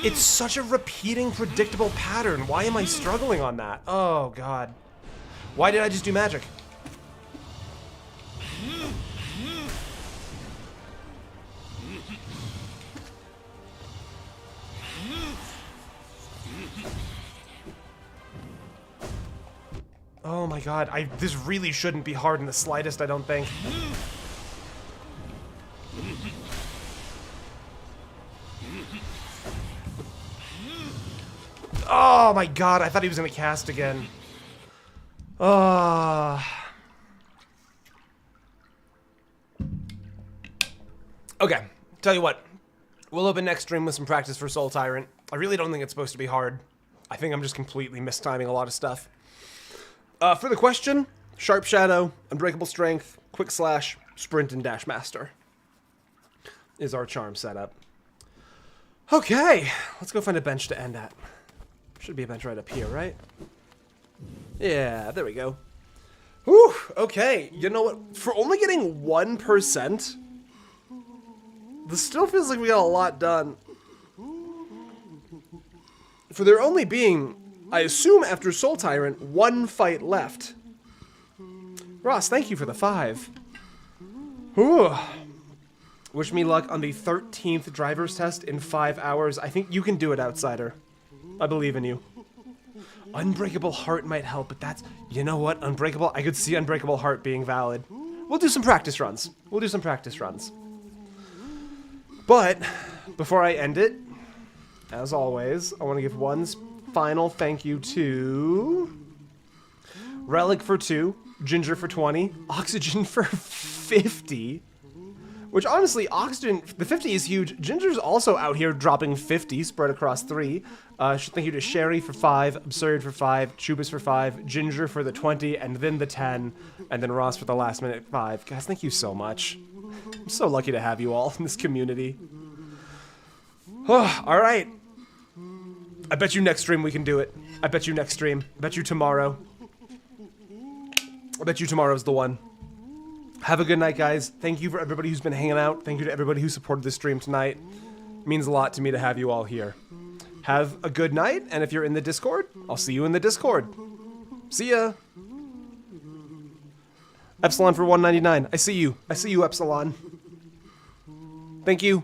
It's such a repeating, predictable pattern. Why am I struggling on that? Oh, God. Why did I just do magic? Oh my God, this really shouldn't be hard in the slightest, I don't think. Oh my God, I thought he was gonna cast again. Okay, tell you what. We'll open next stream with some practice for Soul Tyrant. I really don't think it's supposed to be hard. I think I'm just completely mistiming a lot of stuff. For the question, Sharp Shadow, Unbreakable Strength, Quick Slash, Sprint, and Dash Master is our charm setup. Okay, let's go find a bench to end at. Should be a bench right up here, right? Yeah, there we go. Whew, okay. You know what? For only getting 1%, this still feels like we got a lot done. For there only being, I assume after Soul Tyrant, 1 fight left. Ross, thank you for the 5. Whew. Wish me luck on the 13th driver's test in 5 hours. I think you can do it, Outsider. I believe in you. Unbreakable Heart might help, but that's... You know what? Unbreakable... I could see Unbreakable Heart being valid. We'll do some practice runs. But, before I end it, as always, I want to give one final thank you to... Relic for 2, Ginger for 20, Oxygen for 50... Which, honestly, Oxygen, the 50 is huge. Ginger's also out here dropping 50, spread across 3. Thank you to Sherry for 5, Absurd for 5, Chubas for 5, Ginger for the 20, and then the 10, and then Ross for the last minute 5. Guys, thank you so much. I'm so lucky to have you all in this community. Oh, alright. I bet you next stream we can do it. I bet you next stream. I bet you tomorrow. I bet you tomorrow's the one. Have a good night, guys. Thank you for everybody who's been hanging out. Thank you to everybody who supported this stream tonight. It means a lot to me to have you all here. Have a good night, and if you're in the Discord, I'll see you in the Discord. See ya! Epsilon for 199. I see you. I see you, Epsilon. Thank you.